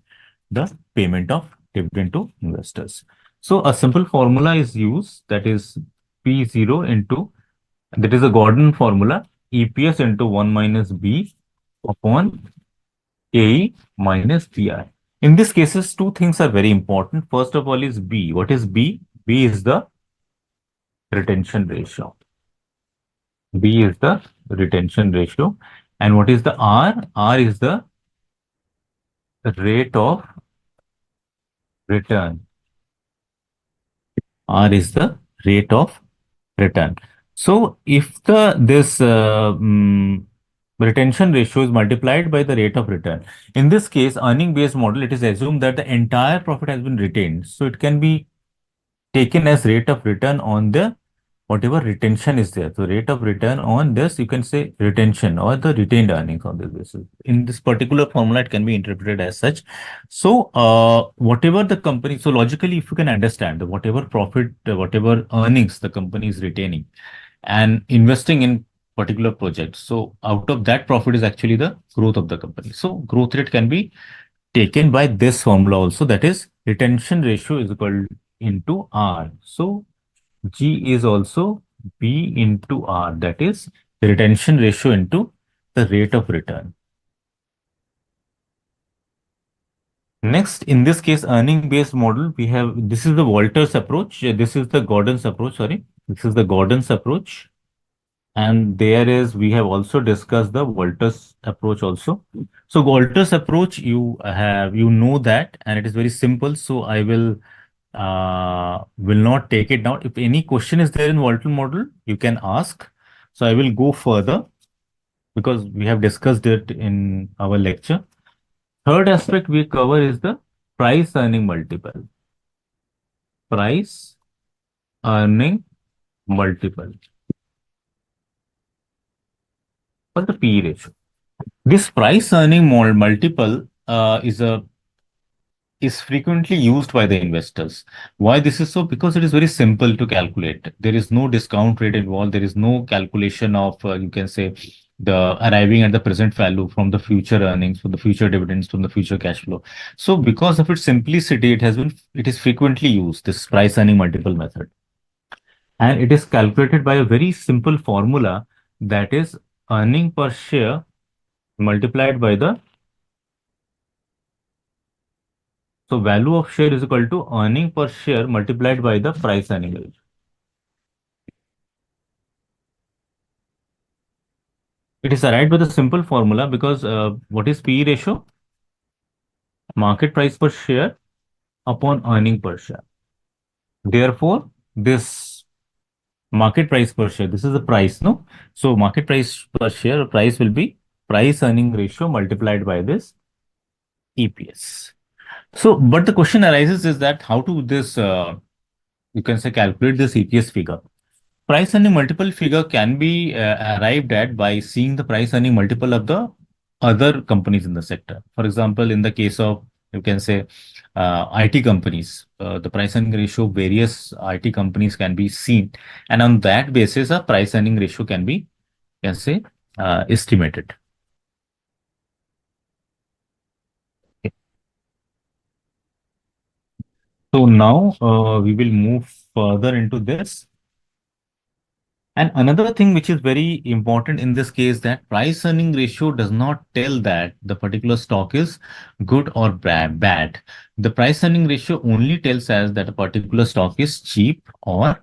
the payment of dividend to investors. So a simple formula is used, that is P0 into, that is a Gordon formula, EPS into 1 minus B upon A minus BI. In this cases, two things are very important. First of all is B. What is B? B is the retention ratio. B is the retention ratio. And what is the R? R is the rate of return. R is the rate of return. So if this retention ratio is multiplied by the rate of return, in this case, earning based model, it is assumed that the entire profit has been retained. So it can be taken as rate of return on the whatever retention is there. So rate of return on this, you can say retention or the retained earnings on this basis. In this particular formula, it can be interpreted as such. So whatever the company, so logically, if you can understand that whatever profit, whatever earnings the company is retaining and investing in particular projects. So out of that profit is actually the growth of the company. So growth rate can be taken by this formula also, that is retention ratio is equal into R. So G is also B into R, that is the retention ratio into the rate of return. Next, in this case, earning based model, we have, this is the Walters approach. This is the Gordon's approach, sorry. This is the Gordon's approach. And there is, we have also discussed the Walters approach also. So Walters approach, you know that, and it is very simple. So I will not take it down. If any question is there in Walton model, you can ask. So I will go further because we have discussed it in our lecture. Third aspect we cover is the price earning multiple. Price earning multiple or the P ratio. This price earning multiple is frequently used by the investors. Why this is so? Because it is very simple to calculate. There is no discount rate involved. There is no calculation of, you can say, the arriving at the present value from the future earnings, from the future dividends, from the future cash flow. So because of its simplicity, it is frequently used, this price earning multiple method. And it is calculated by a very simple formula, that is earning per share multiplied by the, so value of share is equal to earning per share multiplied by the price earning ratio. It is arrived with a simple formula because what is PE ratio? Market price per share upon earning per share. Therefore, this market price per share, this is the price, no? So market price per share, price will be price earning ratio multiplied by this EPS. So, but the question arises is that how to this, you can say, calculate this EPS figure. Price earning multiple figure can be arrived at by seeing the price earning multiple of the other companies in the sector. For example, in the case of, you can say, IT companies, the price earning ratio of various IT companies can be seen, and on that basis, a price earning ratio can be, you can say, estimated. So now we will move further into this. And another thing which is very important in this case, that price earning ratio does not tell that the particular stock is good or bad. The price earning ratio only tells us that a particular stock is cheap or,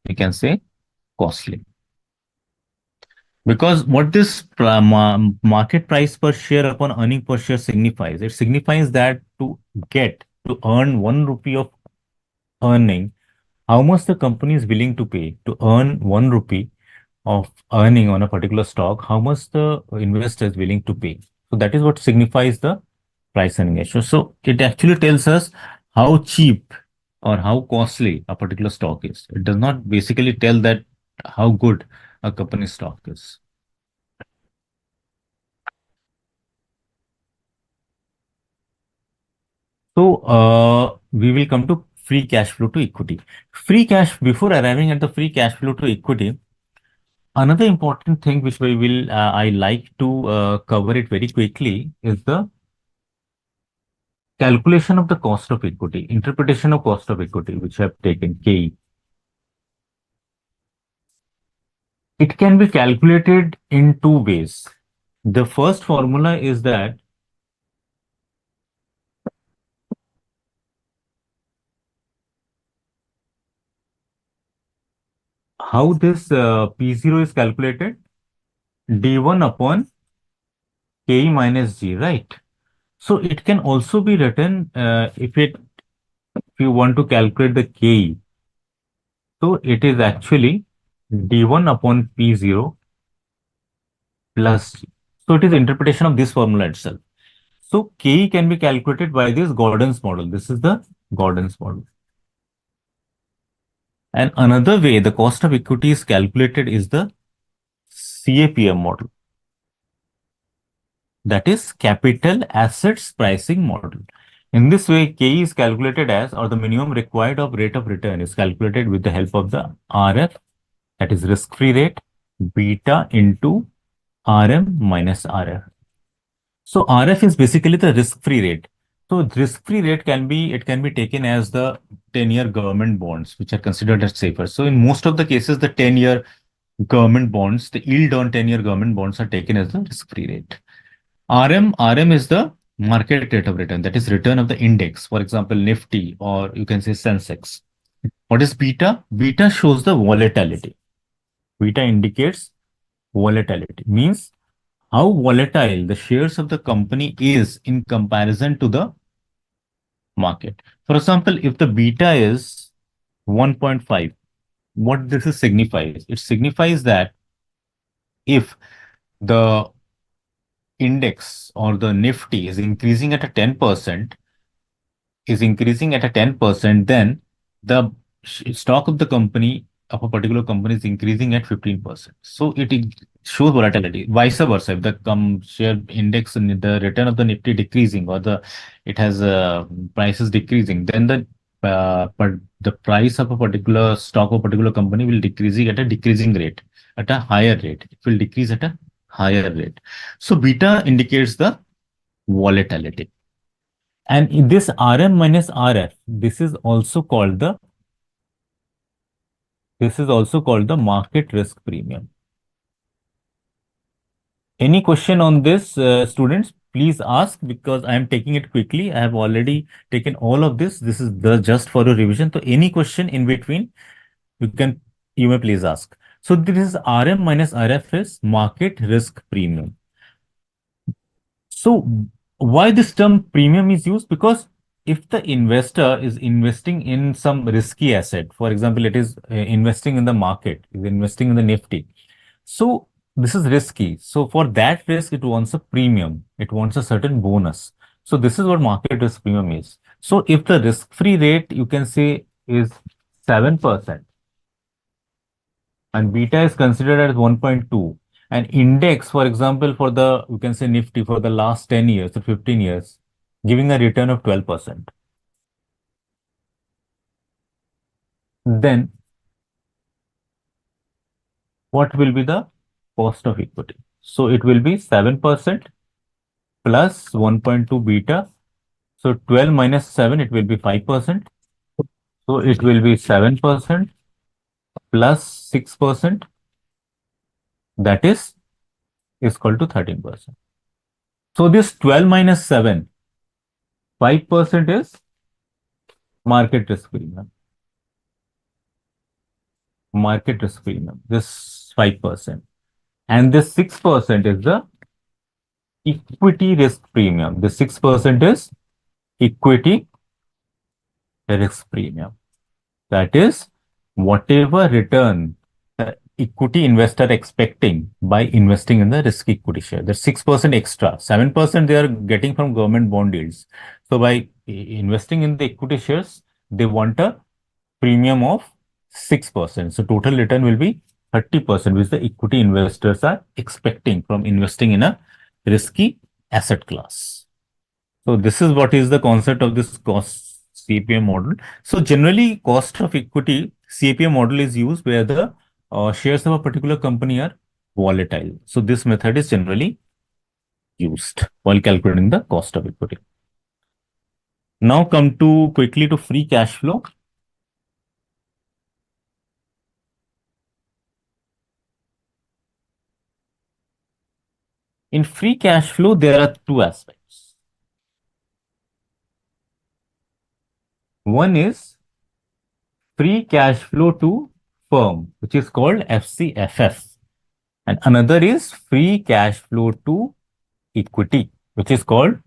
we can say, costly. Because what this market price per share upon earning per share signifies, it signifies that to earn 1 rupee of earning, how much the company is willing to pay to earn 1 rupee of earning on a particular stock, how much the investor is willing to pay. So that is what signifies the price earning ratio. So it actually tells us how cheap or how costly a particular stock is. It does not basically tell that how good a company's stock is. So we will come to free cash flow to equity. Free cash, before arriving at the free cash flow to equity, another important thing which I like to cover it very quickly is the calculation of the cost of equity, interpretation of cost of equity, which I have taken, KE. It can be calculated in two ways. The first formula is that how this P0 is calculated, D1 upon KE minus G, right? So it can also be written if you want to calculate the KE. So it is actually D1 upon P0 plus G. So it is interpretation of this formula itself. So KE can be calculated by this Gordon's model. This is the Gordon's model. And another way the cost of equity is calculated is the CAPM model. That is capital assets pricing model. In this way, KE is calculated as, or the minimum required of rate of return is calculated with the help of the RF, that is risk-free rate, beta into RM minus RF. So RF is basically the risk-free rate. So risk-free rate can be taken as the 10-year government bonds, which are considered as safer. So in most of the cases, the 10-year government bonds, the yield on 10-year government bonds are taken as the risk-free rate. RM is the market rate of return, that is return of the index, for example, Nifty, or you can say Sensex. What is beta? Beta shows the volatility. Beta indicates volatility, means how volatile the shares of the company is in comparison to the market. For example, if the beta is 1.5, what this signifies? It signifies that if the index or the Nifty is increasing at a 10%, then the stock of the company of a particular company is increasing at 15%. So shows volatility. Vice versa, if the share index and the return of the Nifty decreasing, or it has prices decreasing, then but the price of a particular stock of a particular company will decreasing at a decreasing rate, at a higher rate. It will decrease at a higher rate. So beta indicates the volatility. And in this RM minus RF, this is also called the market risk premium. Any question on this, students? Please ask, because I am taking it quickly. I have already taken all of this. This is just for a revision. So any question in between, you may please ask. So this is RM minus RF is market risk premium. So why this term premium is used? Because if the investor is investing in some risky asset, for example, it is investing in the market, is investing in the Nifty. So this is risky. So for that risk, it wants a premium. It wants a certain bonus. So this is what market risk premium is. So if the risk-free rate, you can say, is 7%, and beta is considered as 1.2, and index, for example, for the, you can say Nifty for the last 10 years or 15 years, giving a return of 12%. Then what will be the cost of equity? So it will be 7% plus 1.2 beta. So 12 minus 7, it will be 5%. So it will be 7% plus 6%. That is equal to 13%. So this 12 minus 7, 5% is market risk premium. Market risk premium, this 5%. And this 6% is the equity risk premium. This 6% is equity risk premium. That is whatever return the equity investor expecting by investing in the risk equity share. The 6% extra, 7% they are getting from government bond yields. So by investing in the equity shares, they want a premium of 6%. So total return will be 30%, which the equity investors are expecting from investing in a risky asset class. So this is what is the concept of this cost CPM model. So generally, cost of equity CPM model is used where the shares of a particular company are volatile. So this method is generally used while calculating the cost of equity. Now come to quickly to free cash flow. In free cash flow, there are two aspects. One is free cash flow to firm, which is called FCFF. And another is free cash flow to equity, which is called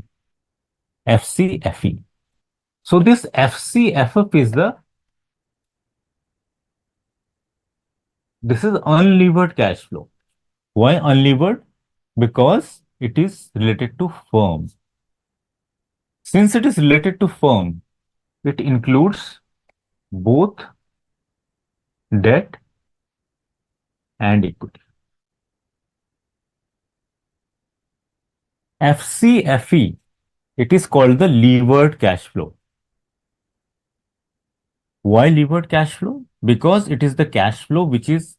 FCFE. So this FCFF is this is unlevered cash flow. Why unlevered? Because it is related to firm. Since it is related to firm, it includes both debt and equity. FCFE, it is called the levered cash flow. Why levered cash flow? Because it is the cash flow which is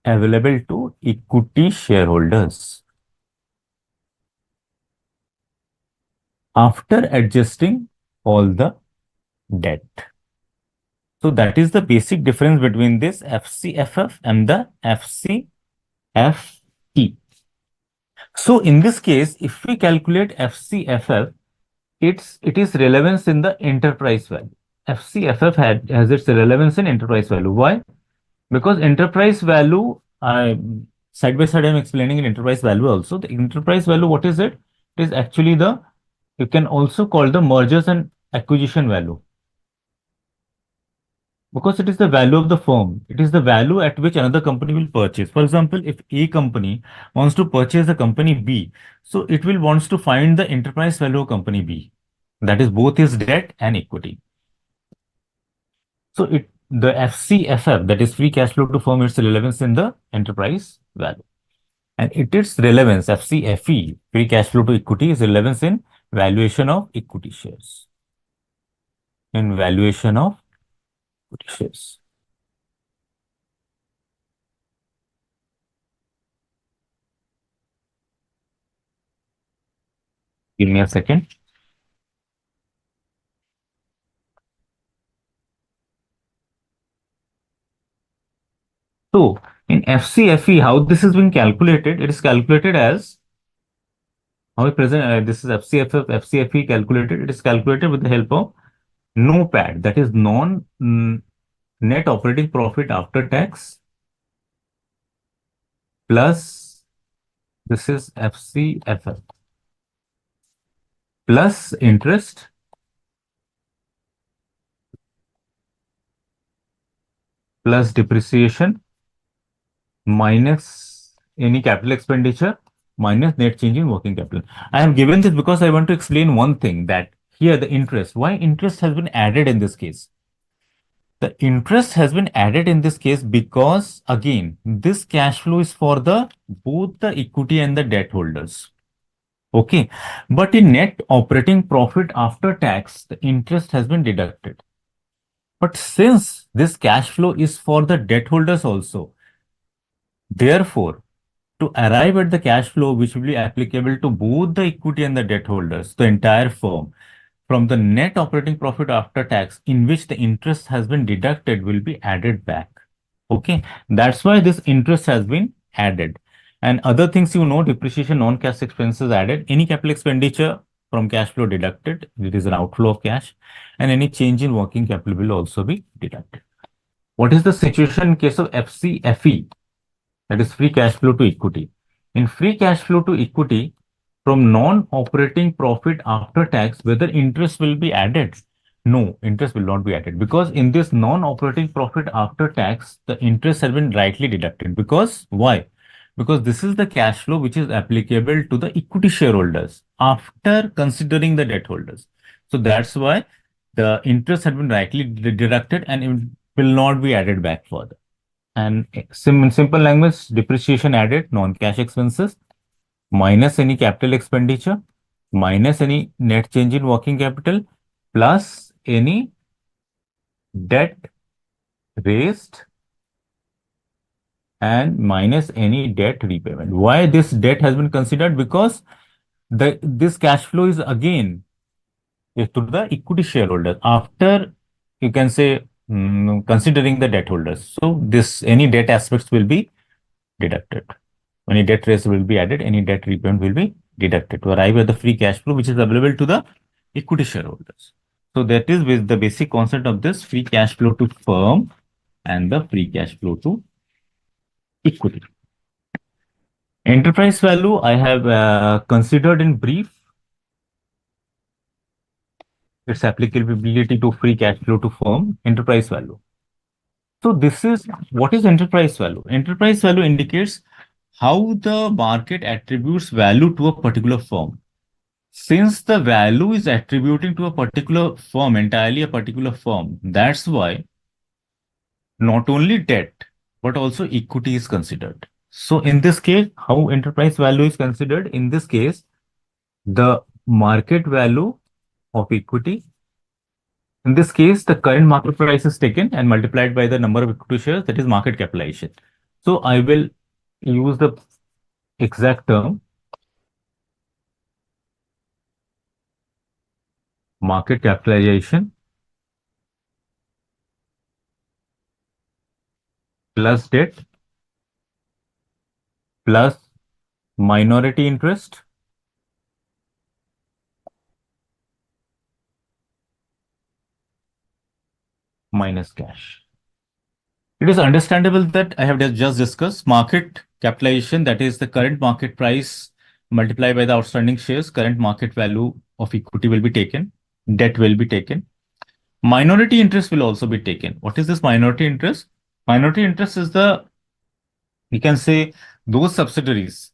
available to equity shareholders after adjusting all the debt. So that is the basic difference between this FCFF and the FCFE. So in this case, if we calculate FCFF, it is relevance in the enterprise value. FCFF has its relevance in enterprise value. Why? Because enterprise value, side by side, I'm explaining in enterprise value also. The enterprise value, what is it? It is actually you can also call the mergers and acquisition value. Because it is the value of the firm. It is the value at which another company will purchase. For example, if A company wants to purchase the company B, so it will wants to find the enterprise value of company B. That is both his debt and equity. So the FCFF, that is free cash flow to firm, its relevance in the enterprise value. And its relevance, FCFE, free cash flow to equity, is relevance in valuation of equity shares. In valuation of equity shares. Give me a second. So in FCFE, how this is being calculated? It is calculated as how we present. This is FCFE calculated. It is calculated with the help of NOPAT, that is net operating profit after tax, plus this is FCFF plus interest plus depreciation minus any capital expenditure minus net change in working capital. I have given this because I want to explain one thing, that here the interest, why interest has been added in this case. The interest has been added in this case because again, this cash flow is for both the equity and the debt holders. Okay. But in net operating profit after tax, the interest has been deducted. But since this cash flow is for the debt holders also, therefore, to arrive at the cash flow which will be applicable to both the equity and the debt holders, the entire firm, from the net operating profit after tax in which the interest has been deducted will be added back. Okay, that's why this interest has been added. And other things, depreciation, non-cash expenses added, any capital expenditure from cash flow deducted, it is an outflow of cash, and any change in working capital will also be deducted. What is the situation in case of FCFE? That is free cash flow to equity. In free cash flow to equity, from non-operating profit after tax, whether interest will be added? No, interest will not be added, because in this non-operating profit after tax, the interest has been rightly deducted. Because why? Because this is the cash flow which is applicable to the equity shareholders after considering the debt holders. So that's why the interest has been rightly deducted and it will not be added back further. And in simple language, depreciation added, non-cash expenses, minus any capital expenditure, minus any net change in working capital, plus any debt raised, and minus any debt repayment. Why this debt has been considered? Because this cash flow is again to the equity shareholders after, you can say, considering the debt holders. So any debt aspects will be deducted. Any debt raise will be added, any debt repayment will be deducted to arrive at the free cash flow which is available to the equity shareholders. So that is with the basic concept of this free cash flow to firm and the free cash flow to equity. Enterprise value I have considered in brief. Its applicability to free cash flow to firm, enterprise value. So this is what is enterprise value. Enterprise value indicates how the market attributes value to a particular firm. Since the value is attributing to a particular firm, entirely a particular firm, that's why not only debt, but also equity is considered. So in this case, how enterprise value is considered? In this case, the market value of equity. In this case, the current market price is taken and multiplied by the number of equity shares, that is market capitalization. So I will use the exact term, market capitalization plus debt plus minority interest minus cash. It is understandable that I have just discussed market capitalization, that is the current market price multiplied by the outstanding shares, current market value of equity will be taken, debt will be taken. Minority interest will also be taken. What is this minority interest? Minority interest is the, you can say, those subsidiaries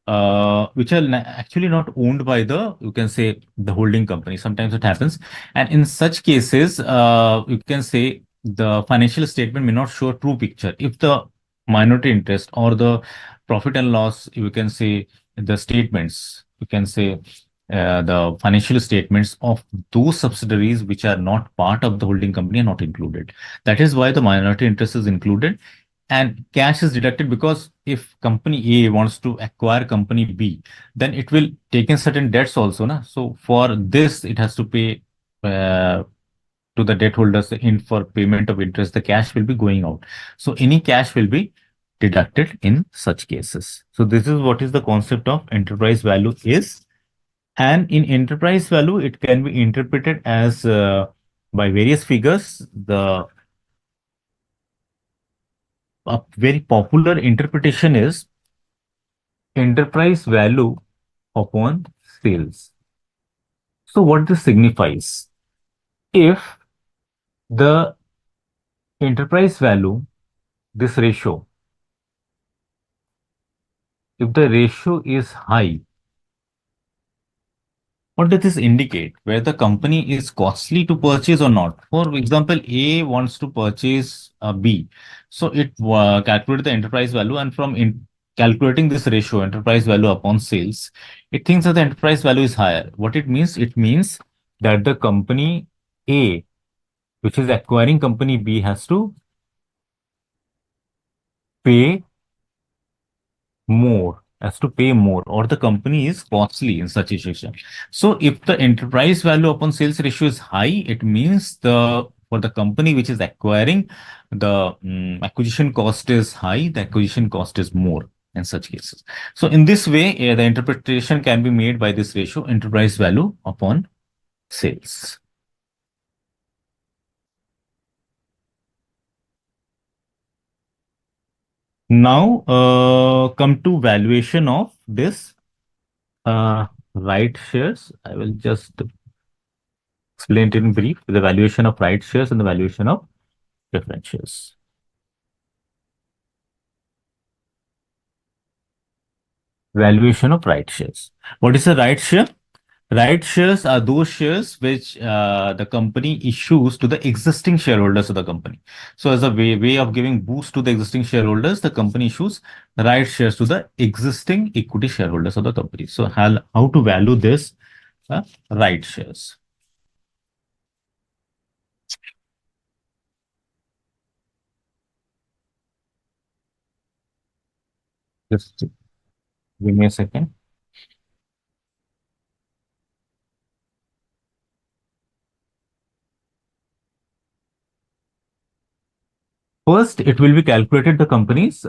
which are actually not owned by the, you can say, the holding company. Sometimes it happens. And in such cases, you can say the financial statement may not show a true picture. If the minority interest or the profit and loss, you can say the statements, you can say the financial statements of those subsidiaries which are not part of the holding company are not included. That is why the minority interest is included and cash is deducted, because if company A wants to acquire company B, then it will take in certain debts also, na? So for this, it has to pay to the debt holders in for payment of interest. The cash will be going out. So any cash will be deducted in such cases. So this is what is the concept of enterprise value is. And in enterprise value, it can be interpreted as by various figures. The a very popular interpretation is enterprise value upon sales. So what this signifies? If the enterprise value, this ratio, if the ratio is high, what does this indicate? Whether the company is costly to purchase or not. For example, A wants to purchase B. So it calculated the enterprise value, and from calculating this ratio, enterprise value upon sales, it thinks that the enterprise value is higher. What it means? It means that the company A, which is acquiring company B, has to pay more, or the company is costly in such a situation. So if the enterprise value upon sales ratio is high, it means the for the company which is acquiring, the acquisition cost is high, the acquisition cost is more in such cases. So in this way, the interpretation can be made by this ratio, enterprise value upon sales. Now, come to valuation of this right shares. I will just explain it in brief. The valuation of right shares and the valuation of preference shares. Valuation of right shares. What is a right share? Right shares are those shares which the company issues to the existing shareholders of the company. So as a way of giving boost to the existing shareholders, the company issues right shares to the existing equity shareholders of the company. So how to value this right shares? Just give me a second. First, it will be calculated the company's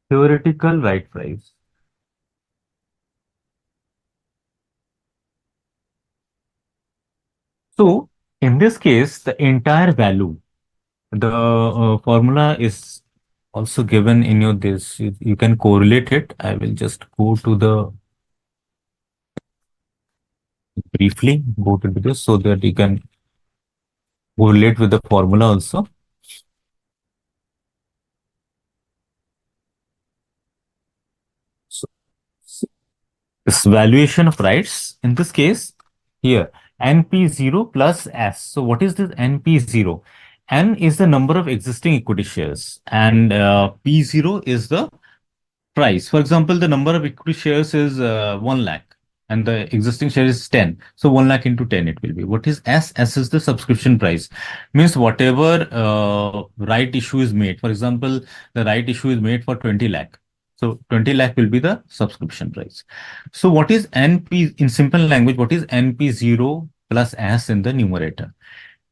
theoretical right price. So in this case, the entire value, the formula is also given in your this. You can correlate it. I will just go to the briefly go to this so that you can correlate with the formula also. So, this valuation of rights in this case here NP0 plus S. So what is this NP0? N is the number of existing equity shares and P0 is the price. For example, the number of equity shares is 1 lakh and the existing share is 10. So 1 lakh into 10 it will be. What is S? S is the subscription price. Means whatever right issue is made. For example, the right issue is made for 20 lakh. So 20 lakh will be the subscription price. So what is NP in simple language? What is NP0 plus S in the numerator?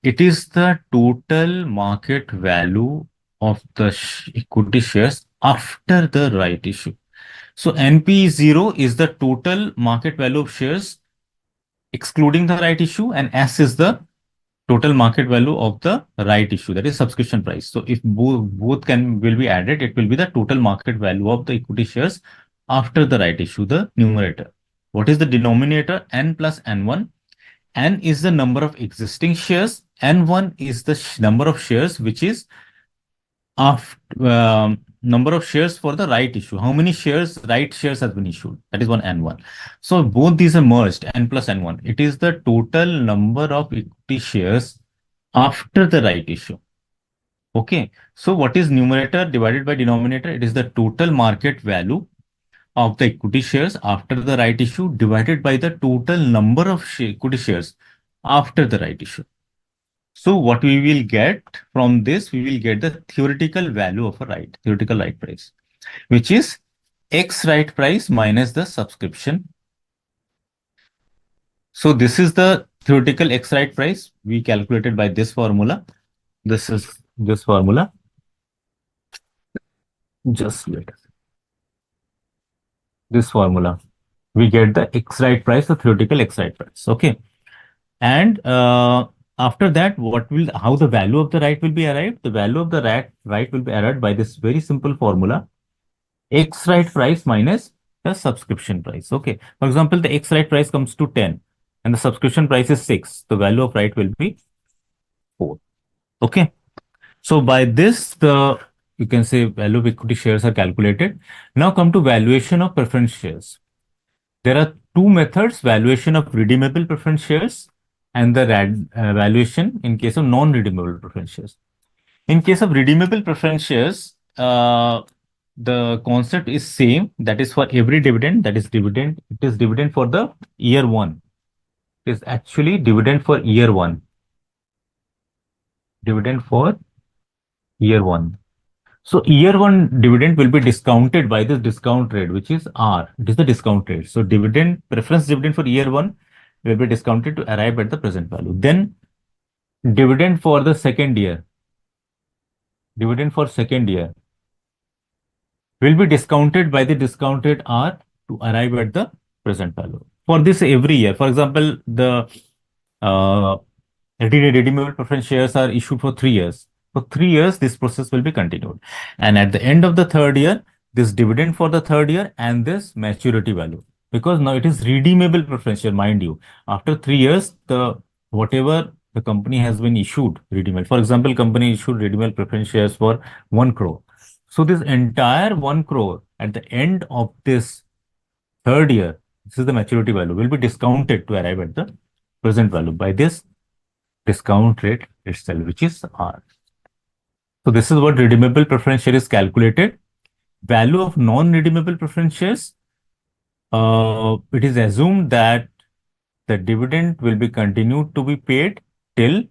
It is the total market value of the equity shares after the right issue. So NP0 is the total market value of shares excluding the right issue, and S is the total market value of the right issue, that is subscription price. So if both will be added, it will be the total market value of the equity shares after the right issue, the numerator. What is the denominator? N plus N1. N is the number of existing shares. N1 is the number of shares which is of number of shares for the right issue. How many shares, right shares has been issued? That is one N1. So both these are merged, N plus N1. It is the total number of equity shares after the right issue. Okay. So what is numerator divided by denominator? It is the total market value of the equity shares after the right issue divided by the total number of equity shares after the right issue. So what we will get from this, we will get the theoretical value of a theoretical right price, which is X right price minus the subscription. So this is the theoretical X right price we calculated by this formula. This is this formula. Just wait. This formula. We get the X right price, the theoretical X right price. Okay. And after that, how the value of the right will be arrived? The value of the right will be arrived by this very simple formula, X right price minus the subscription price. Okay. For example, the X right price comes to 10 and the subscription price is 6. The value of right will be 4. Okay. So by this, you can say value of equity shares are calculated. Now come to valuation of preference shares. There are two methods, valuation of redeemable preference shares and the valuation in case of non-redeemable preference shares. In case of redeemable preference shares, the concept is same. That is for every dividend. That is dividend. It is dividend for the year 1. It is actually dividend for year 1. Dividend for year 1. So year 1 dividend will be discounted by this discount rate, which is R. It is the discount rate. So preference dividend for year 1 will be discounted to arrive at the present value. Then dividend for the second year. Dividend for second year will be discounted by the discount rate R to arrive at the present value. For this every year, for example, the redeemable preference shares are issued for 3 years. For 3 years, this process will be continued. And at the end of the third year, this dividend for the third year and this maturity value. Because now it is redeemable preference share, mind you. After 3 years, whatever the company has been issued redeemable. For example, company issued redeemable preference shares for 1 crore. So this entire 1 crore at the end of this third year, this is the maturity value, will be discounted to arrive at the present value by this discount rate itself, which is R. So this is what redeemable preference share is calculated. Value of non-redeemable preference shares, it is assumed that the dividend will be continued to be paid till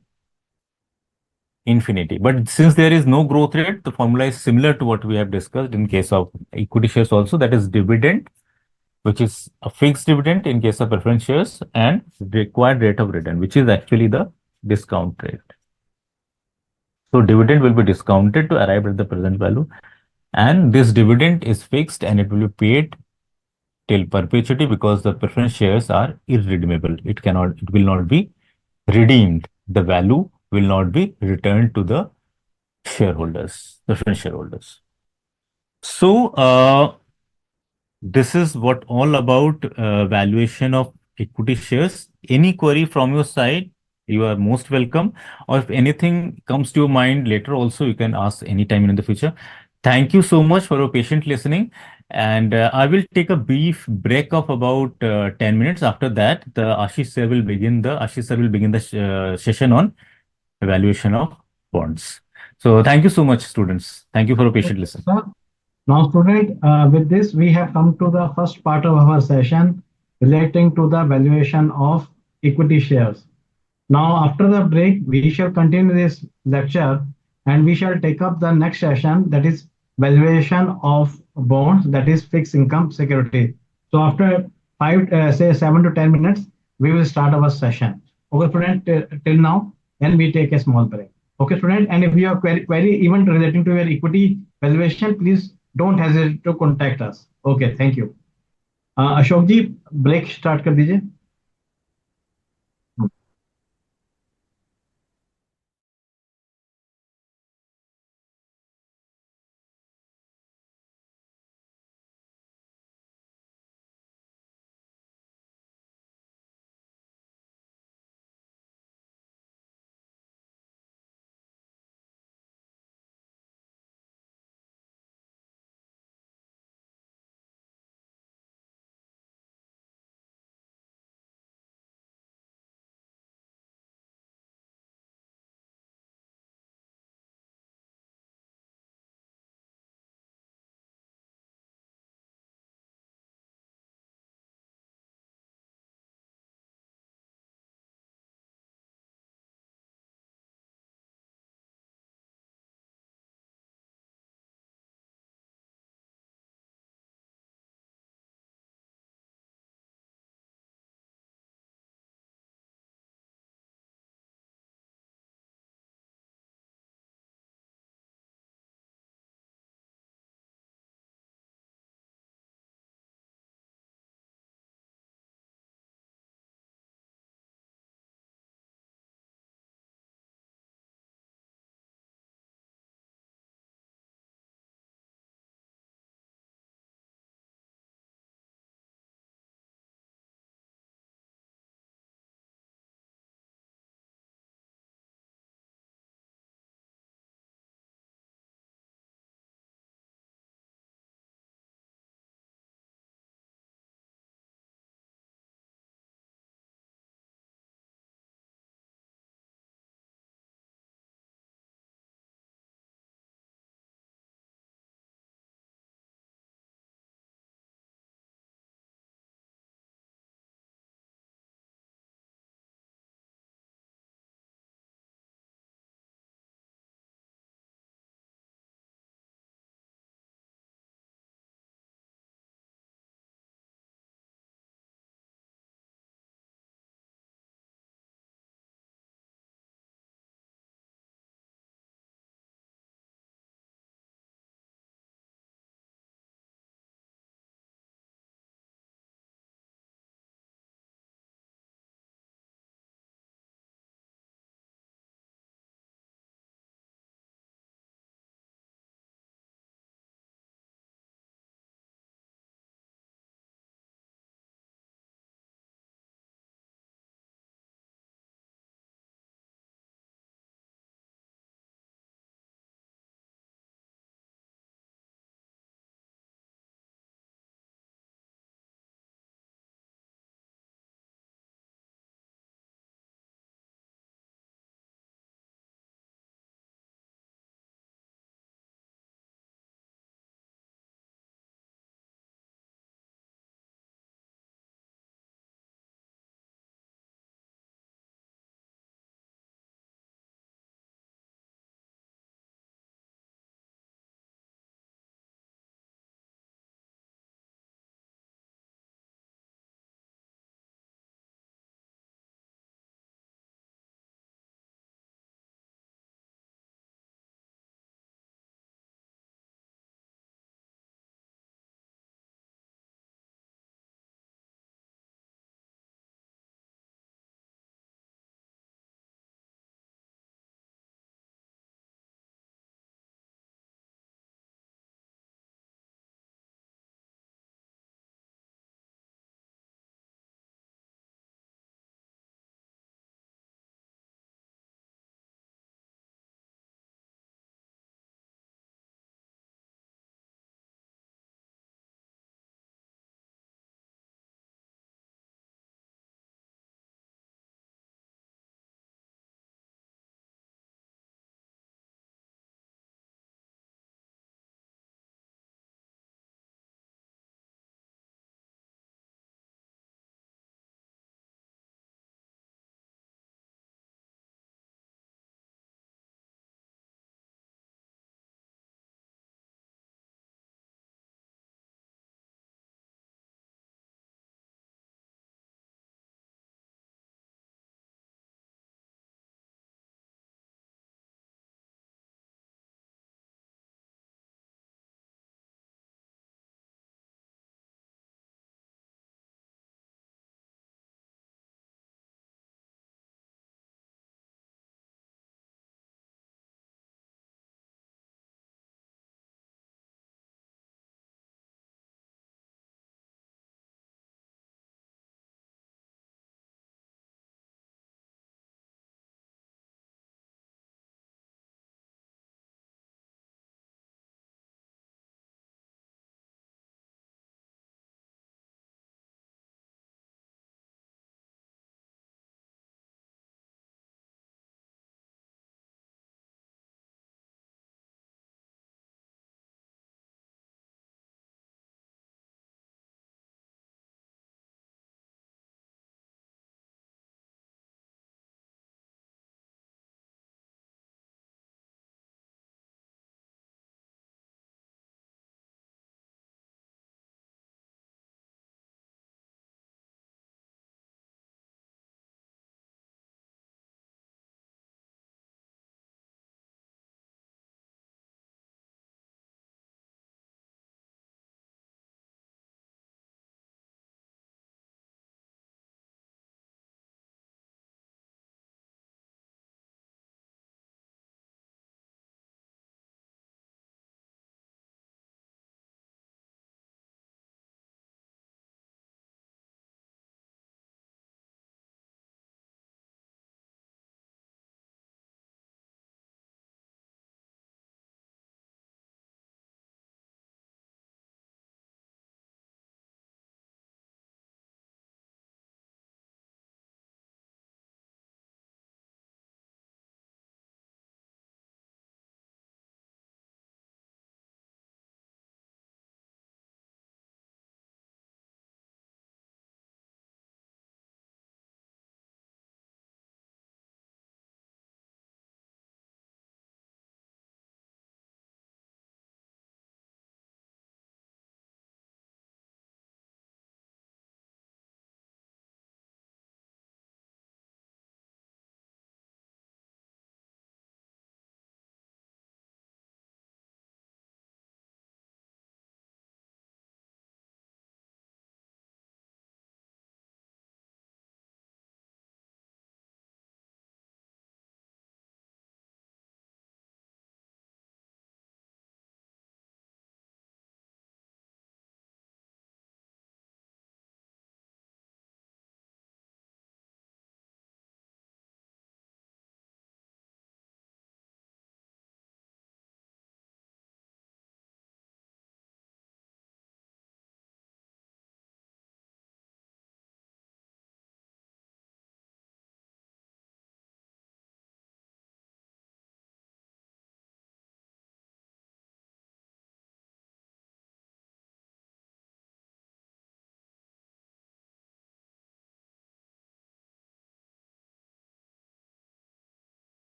infinity. But since there is no growth rate, the formula is similar to what we have discussed in case of equity shares also, that is dividend, which is a fixed dividend in case of preference shares, and required rate of return, which is actually the discount rate. So dividend will be discounted to arrive at the present value, and this dividend is fixed and it will be paid till perpetuity because the preference shares are irredeemable. It will not be redeemed. The value will not be returned to the shareholders, preference shareholders. So this is what all about valuation of equity shares. Any query from your side, you are most welcome. Or if anything comes to your mind later also, you can ask anytime in the future. Thank you so much for your patient listening. And I will take a brief break of about 10 minutes. After that, Ashish sir will begin the session on evaluation of bonds. So thank you so much, students. Thank you for your patient listening. Now, student, with this, we have come to the first part of our session relating to the valuation of equity shares. Now, after the break, we shall continue this lecture and we shall take up the next session, that is valuation of bonds, that is fixed income security. So after 7 to 10 minutes, we will start our session. Okay, student, till now, then we take a small break. Okay, student, and if you have query even relating to your equity valuation, please don't hesitate to contact us. Okay, thank you. Ashok ji break start कर दीजिए.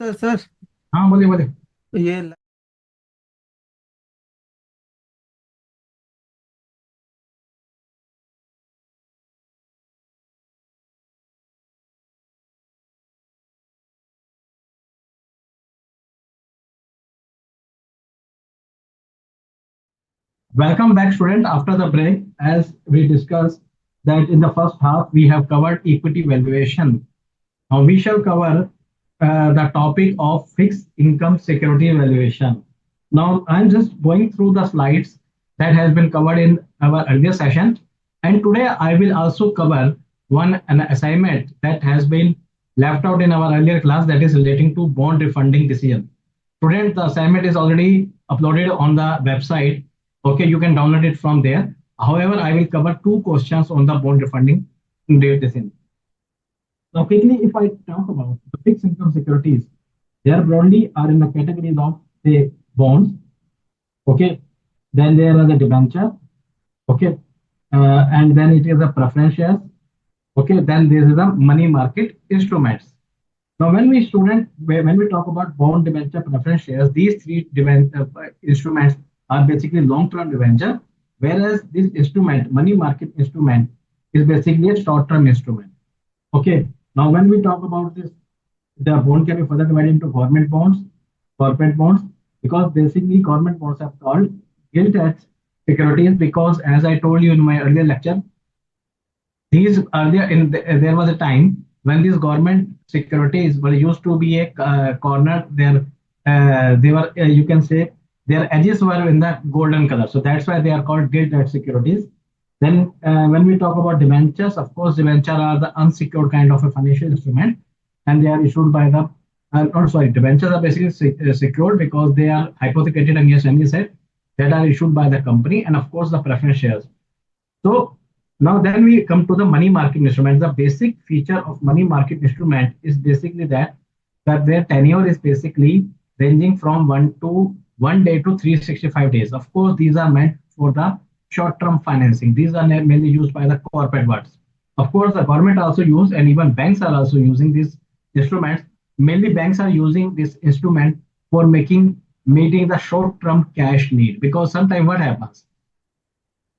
Sir sir हाँ बोलिए बोलिए। ये Welcome back, student. After the break, as we discussed that in the first half, we have covered equity valuation. Now we shall cover the topic of fixed income security valuation. Now I'm just going through the slides that has been covered in our earlier session, and today I will also cover an assignment that has been left out in our earlier class, that is relating to bond refunding decision. Student, the assignment is already uploaded on the website. Okay, you can download it from there. However, I will cover two questions on the bond refunding decision. Now, quickly, if I talk about the fixed income securities, they are broadly are in the categories of say bonds. Okay, then there are the debenture. Okay, and then it is the preference shares. Okay, then there is the money market instruments. Now, when we talk about bond, debenture, preference shares, these instruments are basically long-term debenture, whereas this instrument, money market instrument, is basically a short-term instrument. Okay. Now, when we talk about this, the bond can be further divided into government bonds, corporate bonds, because basically government bonds are called gilt-edged securities because, as I told you in my earlier lecture, these earlier there was a time when these government securities were used to be a corner. They were you can say their edges were in the golden color, so that's why they are called gilt-edged securities. Then when we talk about debentures, of course, debentures are the unsecured kind of a financial instrument, and they are issued by the sorry, debentures are basically secured because they are hypothecated against any asset that are issued by the company, and of course the preference shares. So now then we come to the money market instrument. The basic feature of money market instrument is basically that their tenure is basically ranging from 1 day to 365 days. Of course, these are meant for the short-term financing. These are mainly used by the corporate world. Of course, the government also use and even banks are also using these instruments. Mainly banks are using this instrument for meeting the short-term cash need because sometimes what happens,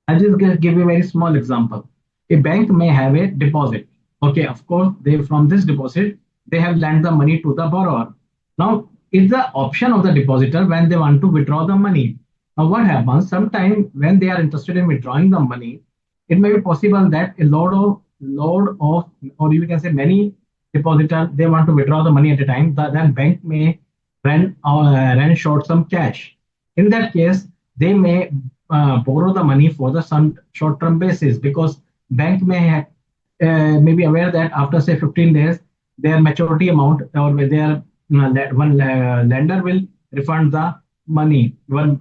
I'll just give you a very small example. A bank may have a deposit. Okay, of course, they from this deposit, they have lent the money to the borrower. Now, it's the option of the depositor when they want to withdraw the money. Now, what happens? Sometimes when they are interested in withdrawing the money, it may be possible that a load of, or you can say many depositors, they want to withdraw the money at a time. Then bank may run short some cash. In that case, they may borrow the money for the some short-term basis because bank may be aware that after say 15 days their maturity amount or their one lender will refund the money. One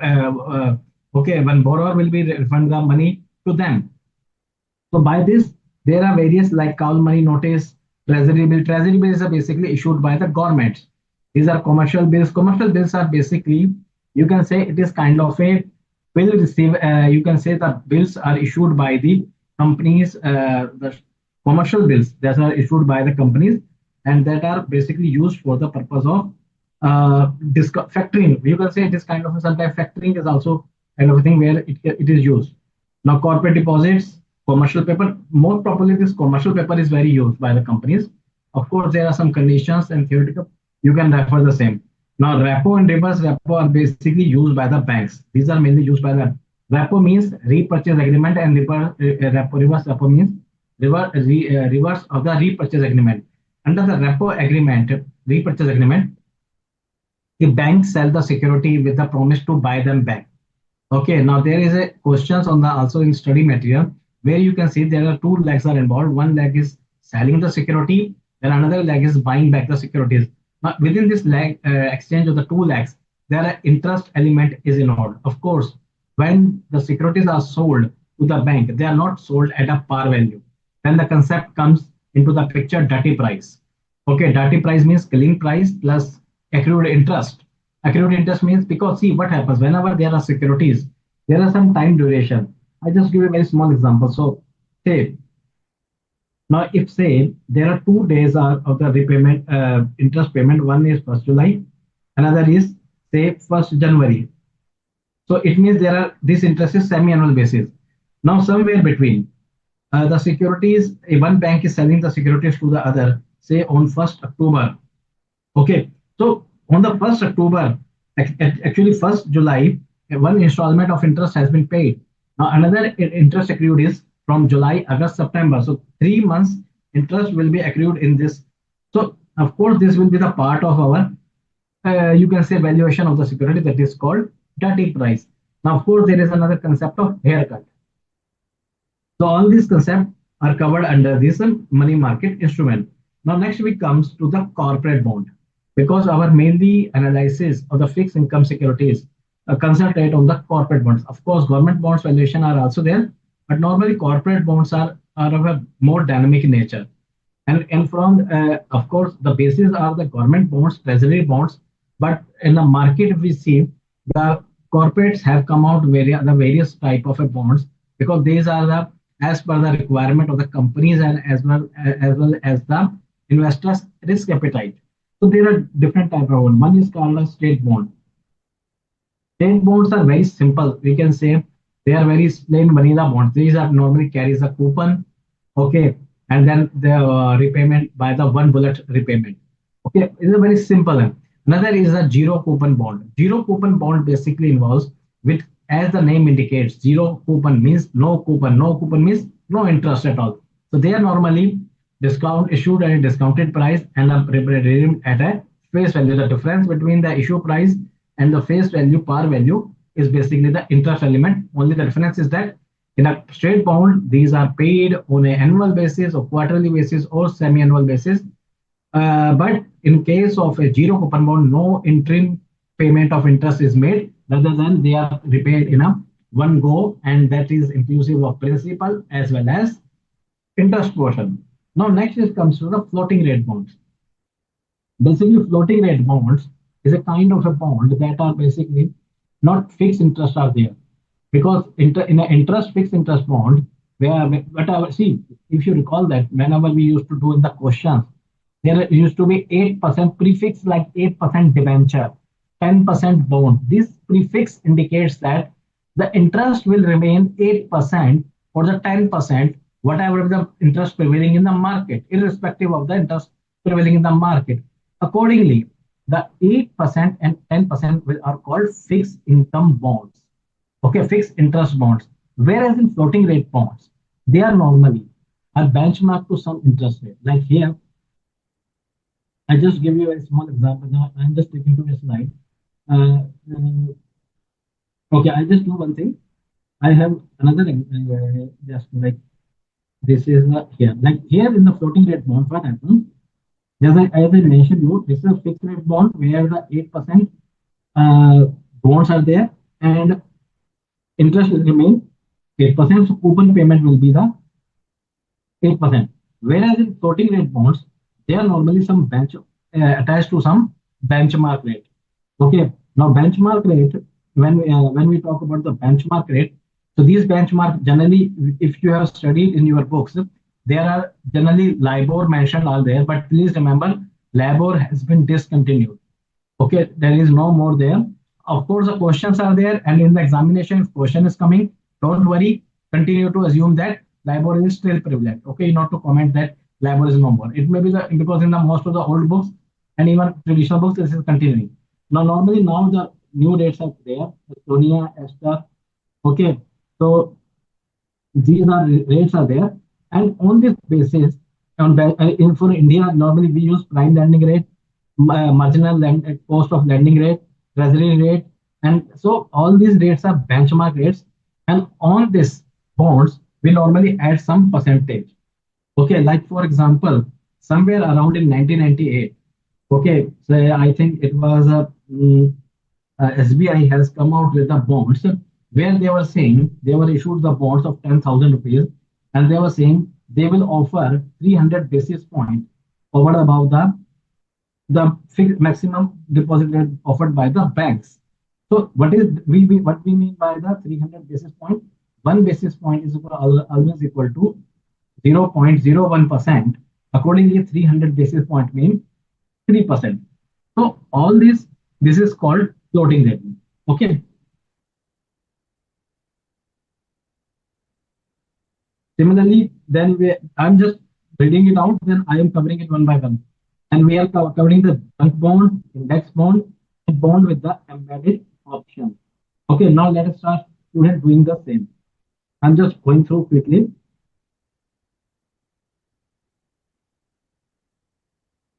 borrower will be refund the money to them. So by this, there are various like call money notice, treasury bill. Treasury bills are basically issued by the government. These are commercial bills. Commercial bills are basically, you can say it is kind of a bill receive. You can say the bills are issued by the companies. The commercial bills that are issued by the companies and that are basically used for the purpose of factoring. You can say it is kind of sometimes factoring is also kind of a thing where it is used. Now, corporate deposits, commercial paper, more properly, this commercial paper is very used by the companies. Of course, there are some conditions and theoretical, you can refer the same. Now, repo and reverse repo are basically used by the banks. These are mainly used by the repo means repurchase agreement and reverse repo means reverse of the repurchase agreement. Under the repo agreement, repurchase agreement, the bank sell the security with the promise to buy them back. Okay, now there is a questions on the also in study material where you can see there are two legs are involved. One leg is selling the security, then another leg is buying back the securities. Now within this leg exchange of the two legs, there are interest element is involved. Of course, when the securities are sold to the bank, they are not sold at a par value. Then the concept comes into the picture dirty price. Okay, dirty price means killing price plus accrued interest. Accrued interest means because see what happens whenever there are securities, there are some time duration. I just give a very small example. So say Now, if say there are 2 days of the repayment interest payment, one is 1st July, another is say 1st January. So it means there are this interest is semi-annual basis. Now somewhere between the securities, one bank is selling the securities to the other, say on 1st October. Okay, so on the 1st October, actually 1st July, one installment of interest has been paid. Now another interest accrued is from July, August, September. So 3 months interest will be accrued in this. So of course this will be the part of our you can say valuation of the security, that is called dirty price. Now of course there is another concept of haircut. So all these concepts are covered under this money market instrument. Now next we comes to the corporate bond, because our mainly analysis of the fixed income securities concentrate on the corporate bonds. Of course, government bonds valuation are also there, but normally corporate bonds are of a more dynamic nature. And from of course the basis are the government bonds, treasury bonds, but in the market we see the corporates have come out the various type of bonds, because these are the as per the requirement of the companies, and as the investors risk appetite. So there are different type of bond. One is called a state bond. State bonds are very simple. We can say they are very plain vanilla bonds. These are normally carries a coupon, okay, and then the repayment by the one bullet repayment. Okay, it's a very simple one. Another is a zero coupon bond. Zero coupon bond basically involves with, as the name indicates, zero coupon means no coupon. No coupon means no interest at all. So they are normally discount issued at a discounted price and are redeemed at a face value. The difference between the issue price and the face value, par value, is basically the interest element. Only the difference is that in a straight bond, these are paid on an annual basis or quarterly basis or semi-annual basis. But in case of a zero coupon bond, no interim payment of interest is made, rather than they are repaid in a one go, and that is inclusive of principal as well as interest portion. Now next is comes to the floating rate bonds. Basically, floating rate bonds is a kind of a bond that are basically not fixed interest are there, because in an interest fixed interest bond, where whatever, see, if you recall that whenever we used to do in the questions, there used to be 8% prefix, like 8% debenture, 10% bond. This prefix indicates that the interest will remain 8% or the 10%, whatever the interest prevailing in the market, irrespective of the interest prevailing in the market. Accordingly, the 8% and 10% are called fixed income bonds. Okay, fixed interest bonds. Whereas in floating rate bonds, they are normally are benchmarked to some interest rate. Like here, I just give you a small example. Now I'm just taking to a slide. Okay, I just do one thing. I have another just like this is here. Like here in the floating rate bond, what happens? As I mentioned you, this is a fixed rate bond where the 8% bonds are there, and interest will remain 8%. So coupon payment will be the 8%. Whereas in floating rate bonds, there are normally some attached to some benchmark rate. Okay. Now benchmark rate, when we talk about the benchmark rate, so these benchmark generally, if you have studied in your books, there are generally LIBOR mentioned are there, but please remember LIBOR has been discontinued. Okay, there is no more there. Of course, the questions are there, and in the examination, if question is coming, don't worry, continue to assume that LIBOR is still prevalent. Okay, not to comment that LIBOR is no more. It may be because in the most of the old books and even traditional books, this is continuing. Now, normally now the new rates are there, Estonia, Esther. Okay, so these are rates are there, and on this basis, for India, normally we use prime lending rate, marginal cost of lending rate, treasury rate, and so all these rates are benchmark rates, and on this bonds we normally add some percentage. Okay, like for example, somewhere around in 1998, okay, so I think it was SBI has come out with the bonds where they were saying they were issued the bonds of 10,000 rupees, and they were saying they will offer 300 basis point over above the fixed maximum deposit rate offered by the banks. So what we mean by the 300 basis point? 1 basis point is always equal to 0.01%. Accordingly, 300 basis point means 3%. So all this is called floating rate. Okay. Similarly, I'm just reading it out, then I am covering it one by one. And we are covering the junk bond, index bond, and bond with the embedded option. Okay, now let us start student doing the same. I'm just going through quickly.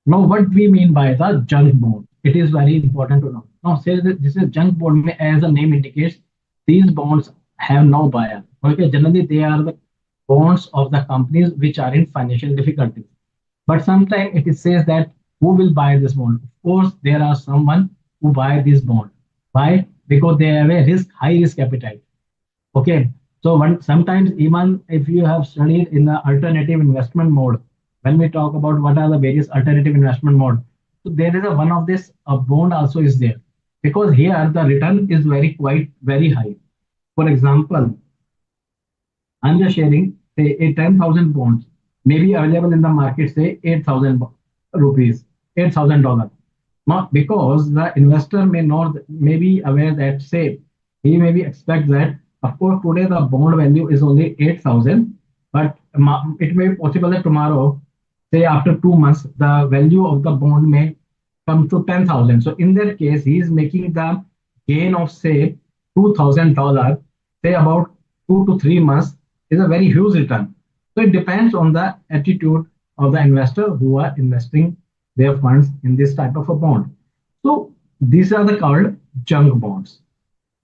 Now, what we mean by the junk bond? It is very important to know. Now, say that this is junk bond, as the name indicates, these bonds have no buyer. Okay, generally they are the bonds of the companies which are in financial difficulties. But sometimes it says that who will buy this bond? Of course, there are someone who buy this bond. Why? Because they have a high risk appetite. Okay, so sometimes even if you have studied in the alternative investment mode, when we talk about what are the various alternative investment mode, so there is one of this a bond also is there, because here the return is quite very high. For example, I'm just sharing say a 10,000 bonds may be available in the market, say 8,000 rupees, $8,000. Not because the investor may be aware that say he may be expect that of course today the bond value is only 8,000, but it may be possible that tomorrow, say after 2 months, the value of the bond may come to 10,000. So in that case, he is making the gain of say $2,000, say about 2 to 3 months is a very huge return. So it depends on the attitude of the investor who are investing their funds in this type of a bond. So these are the called junk bonds.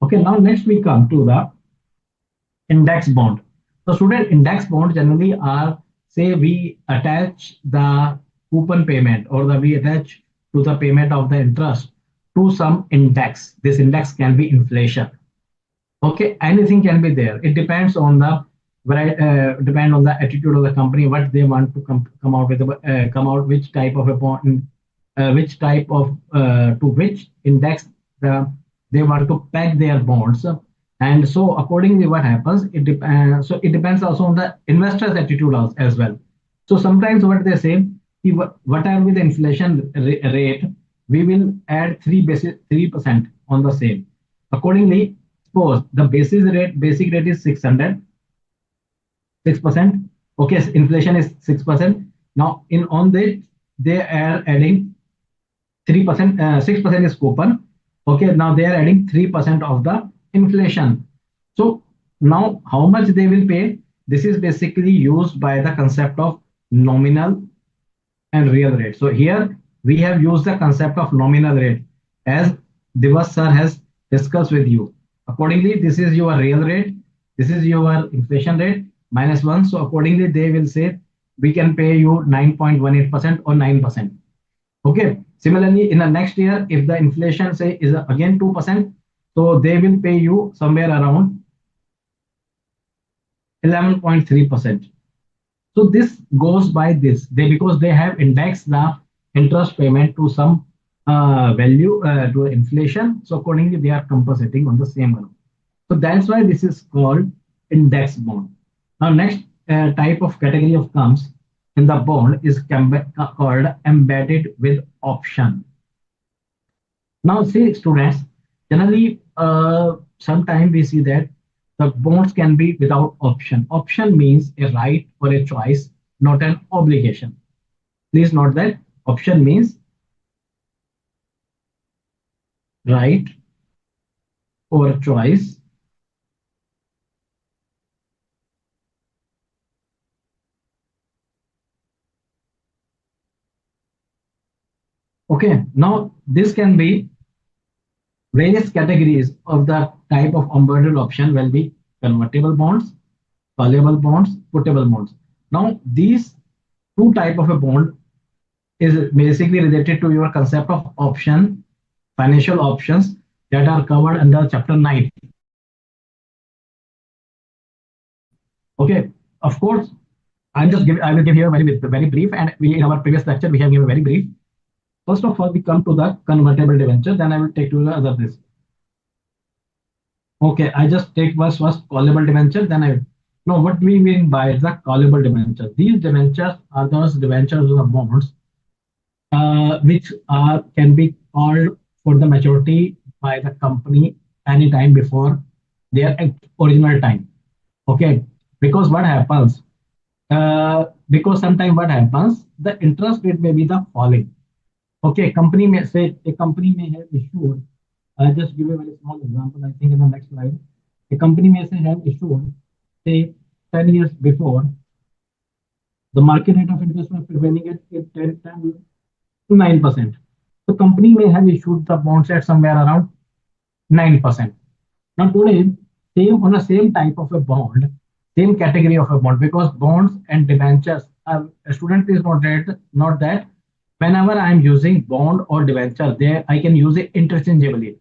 Okay, now next we come to the index bond. So student, index bond generally are, say we attach the coupon payment or we attach to the payment of the interest to some index. This index can be inflation. Okay, anything can be there. It depends on the depend on the attitude of the company, what they want to come out with, come out which type of a bond, which type of to which index they want to peg their bonds. And so accordingly, what happens? So it depends also on the investor's attitude as well. So sometimes what they say, whatever with the inflation rate, we will add 3% on the same. Accordingly, suppose the basic rate is 600, 6%. Okay, so inflation is 6%. Now in on this, they are adding 3%, 6% is coupon. Okay, now they are adding 3% of the inflation. So now how much they will pay? This is basically used by the concept of nominal and real rate. So here we have used the concept of nominal rate as Divas sir has discussed with you. Accordingly, this is your real rate, this is your inflation rate -1. So accordingly, they will say we can pay you 9.18% or 9%. Okay. Similarly, in the next year, if the inflation say is again 2%, so they will pay you somewhere around 11.3%. So this goes by this, because they have indexed the interest payment to some value to inflation. So accordingly, they are compensating on the same amount. So that's why this is called index bond. Now next type of category of comes in the bond is called embedded with option. Now see students, generally sometimes we see that the bonds can be without option. Option means a right or a choice, not an obligation. Please note that option means right or choice. Okay, now this can be various categories of the type of embedded option will be convertible bonds, callable bonds, puttable bonds. Now these two type of a bond is basically related to your concept of option, financial options that are covered under chapter 9. Okay, of course, I will give here very brief, and we in our previous lecture we have given very brief. First of all, we come to the convertible debenture, then I will take to the other this. Okay, I just take first callable debenture, then I No, what we mean by the callable debentures. These debentures are those debentures or the bonds which are can be called for the maturity by the company anytime before their original time. Okay, because what happens? Because sometimes what happens, the interest rate may be the falling. Okay, company may say a company may have issued. I'll just give a very small example. I think in the next slide, a company may say have issued say 10 years before the market rate of interest was prevailing at 10 to 9%. The company may have issued the bonds at somewhere around 9%. Now today, same on the same type of a bond, same category of a bond, because bonds and debentures are a student is not that whenever I am using bond or debenture, there I can use it interchangeably.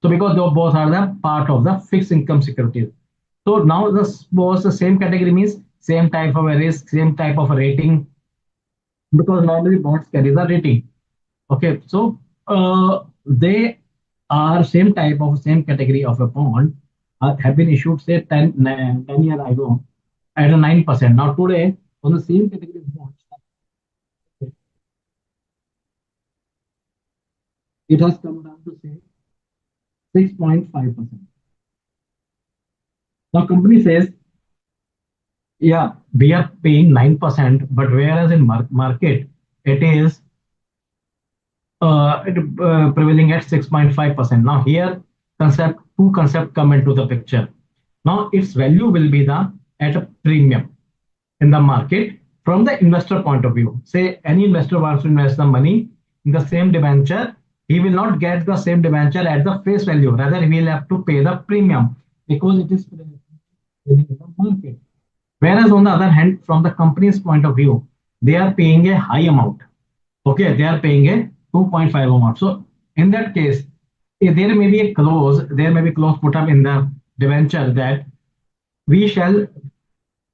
So because they both are the part of the fixed income securities. So now this was the same category means same type of a risk, same type of a rating, because normally bonds carry the rating. Okay, so they are same type of same category of a bond have been issued say 10 years ago at a 9%. Now today on the same category of bonds, it has come down to say 6.5%. Now company says, yeah, we are paying 9%, but whereas in market it is prevailing at 6.5%. Now here two concept come into the picture. Now its value will be the at a premium in the market from the investor point of view. Say any investor wants to invest the money in the same debenture, he will not get the same debenture at the face value. Rather, he will have to pay the premium because it is trading in the market. Whereas on the other hand, from the company's point of view, they are paying a high amount. Okay, they are paying a 2.5 amount. So in that case, if there may be clause put up in the debenture that we shall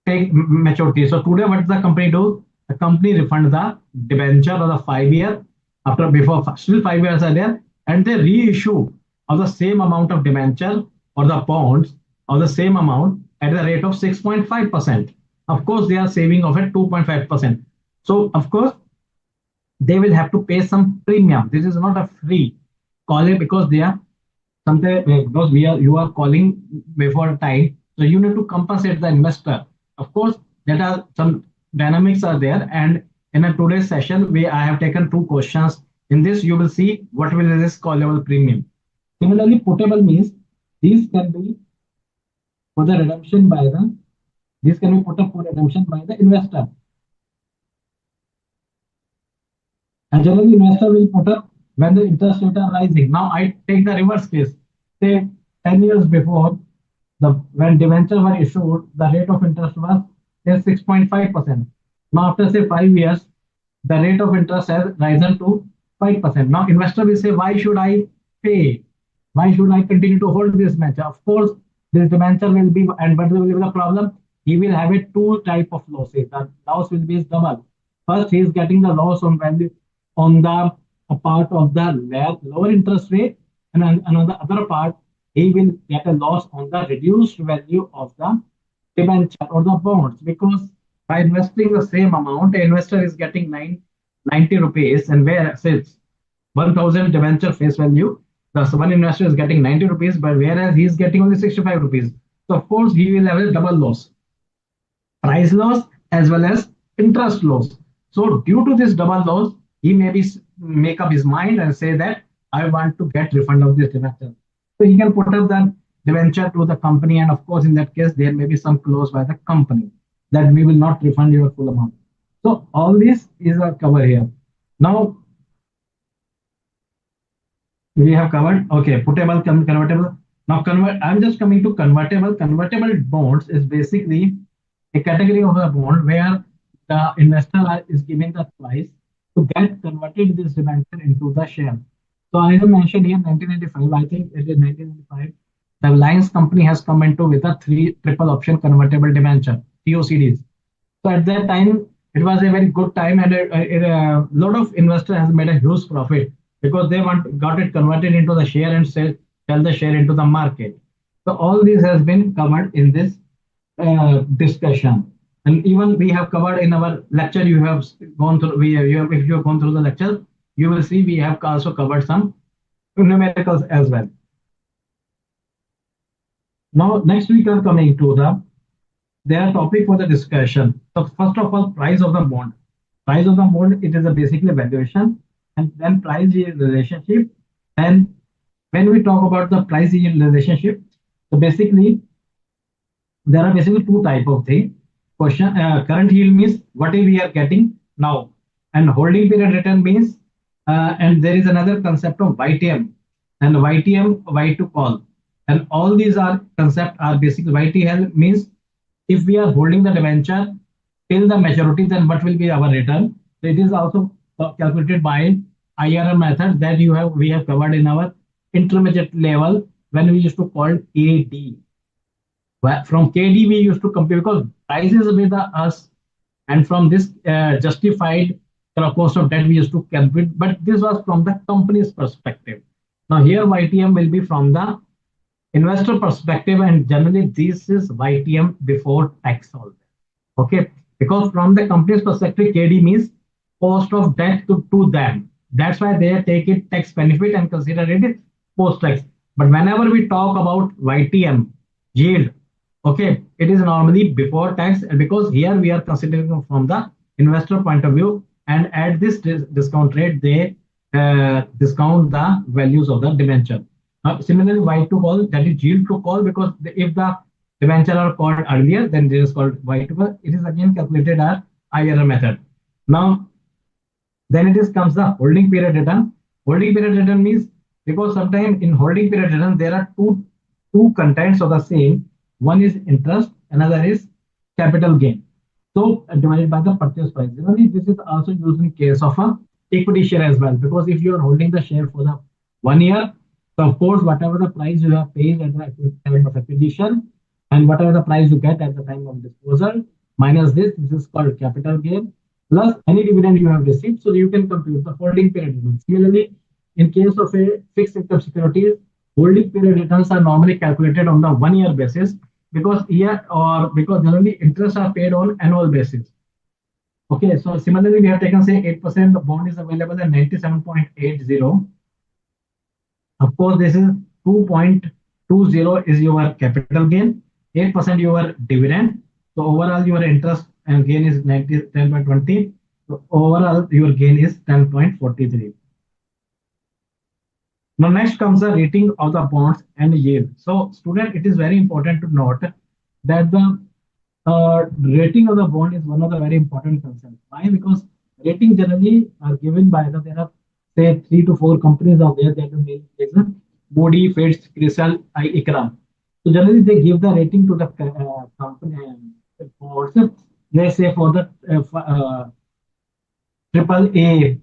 take maturity. So today, what does the company do? The company refund the debenture or the 5 year after before still 5 years are there, and they reissue of the same amount of debenture or the bonds of the same amount at the rate of 6.5%. Of course, they are saving of it 2.5%. So of course, they will have to pay some premium. This is not a free call it because they are something because you are calling before time, so you need to compensate the investor. Of course, there are some dynamics are there, and in a today's session, I have taken two questions. In this, you will see what will this callable premium. Similarly, putable means these can be for the redemption by the this can be put up for redemption by the investor. And generally, investor will put up when the interest rate are rising. Now, I take the reverse case. Say 10 years before, when debentures were issued, the rate of interest was say 6.5%. Now, after say 5 years, the rate of interest has risen to 5%. Now, investor will say, why should I pay? Why should I continue to hold this debenture? Of course, this debenture will be, and what will be the problem? He will have a two type of losses. The loss will be double. First, he is getting the loss on value on the part of the lower interest rate, and on the other part, he will get a loss on the reduced value of the debenture or the bonds, because by investing the same amount, the investor is getting 90 rupees, and where it's 1000 debenture face value, the one investor is getting 90 rupees, but whereas he is getting only 65 rupees. So of course he will have a double loss, price loss as well as interest loss. So due to this double loss, he may be make up his mind and say that I want to get refund of this debenture. So he can put up the debenture to the company, and of course in that case there may be some clause by the company that we will not refund your full amount. So all this is a cover here. Now we have covered okay putable convertible. Now I'm just coming to convertible. Convertible bonds is basically a category of a bond where the investor is given the choice to get converted this debenture into the share. So I have mentioned here 1995. I think it is 1995. The Reliance company has come into with a three triple option convertible debenture (TOCDs). So at that time, it was a very good time, and a lot of investors has made a huge profit because they got it converted into the share and sell the share into the market. So all this has been covered in this discussion. And even we have covered in our lecture, you have gone through, you have, if you have gone through the lecture, you will see we have also covered some numericals as well. Now, next we are coming to their topic for the discussion. So first of all, price of the bond. Price of the bond, it is a basically valuation, and then price yield relationship. And when we talk about the price yield relationship, so basically there are basically two type of thing. Question current yield means what we are getting now, and holding period return means, and there is another concept of YTM, and YTM, Y to call, and all these are concept are basically YTL means if we are holding the debenture till the maturity, then what will be our return? So it is also calculated by IRM method that we have covered in our intermediate level when we used to call KD. From KD we used to compare because prices with us, and from this justified cost of debt we used to calculate, but this was from the company's perspective. Now here YTM will be from the investor perspective, and generally this is YTM before tax also. Okay, because from the company's perspective, KD means cost of debt to them. That's why they take it tax benefit and consider it post tax. But whenever we talk about YTM yield, okay, it is normally before tax, and because here we are considering from the investor point of view, and at this discount rate, they discount the values of the debenture. Similarly, Y to call, that is yield to call, because if the debenture are called earlier, then this is called Y to call. It is again calculated as IRR method. Now, then it is comes the holding period return. Holding period return means because sometimes in holding period return there are two contents of the same. One is interest, another is capital gain. So divided by the purchase price. Generally, this is also used in case of a equity share as well, because if you are holding the share for the 1 year, so of course whatever the price you have paid at the time of acquisition, and whatever the price you get at the time of disposal minus this is called capital gain, plus any dividend you have received, so you can compute the holding period return. Similarly, in case of a fixed income securities, holding period returns are normally calculated on the 1 year basis, because generally interests are paid on annual basis. Okay, so similarly we have taken say 8%, the bond is available at 97.80. Of course, this is 2.20 is your capital gain, 8% your dividend. So overall your interest and gain is 10.20. So overall your gain is 10.43. Now next comes the rating of the bonds and yield. So student, it is very important to note that the rating of the bond is one of the very important concerns. Why? Because rating generally are given by there are say 3 to 4 companies out there that will make Moody, Fitch, Crystal, ICRA. So generally they give the rating to the company bonds. Let's say for the triple A.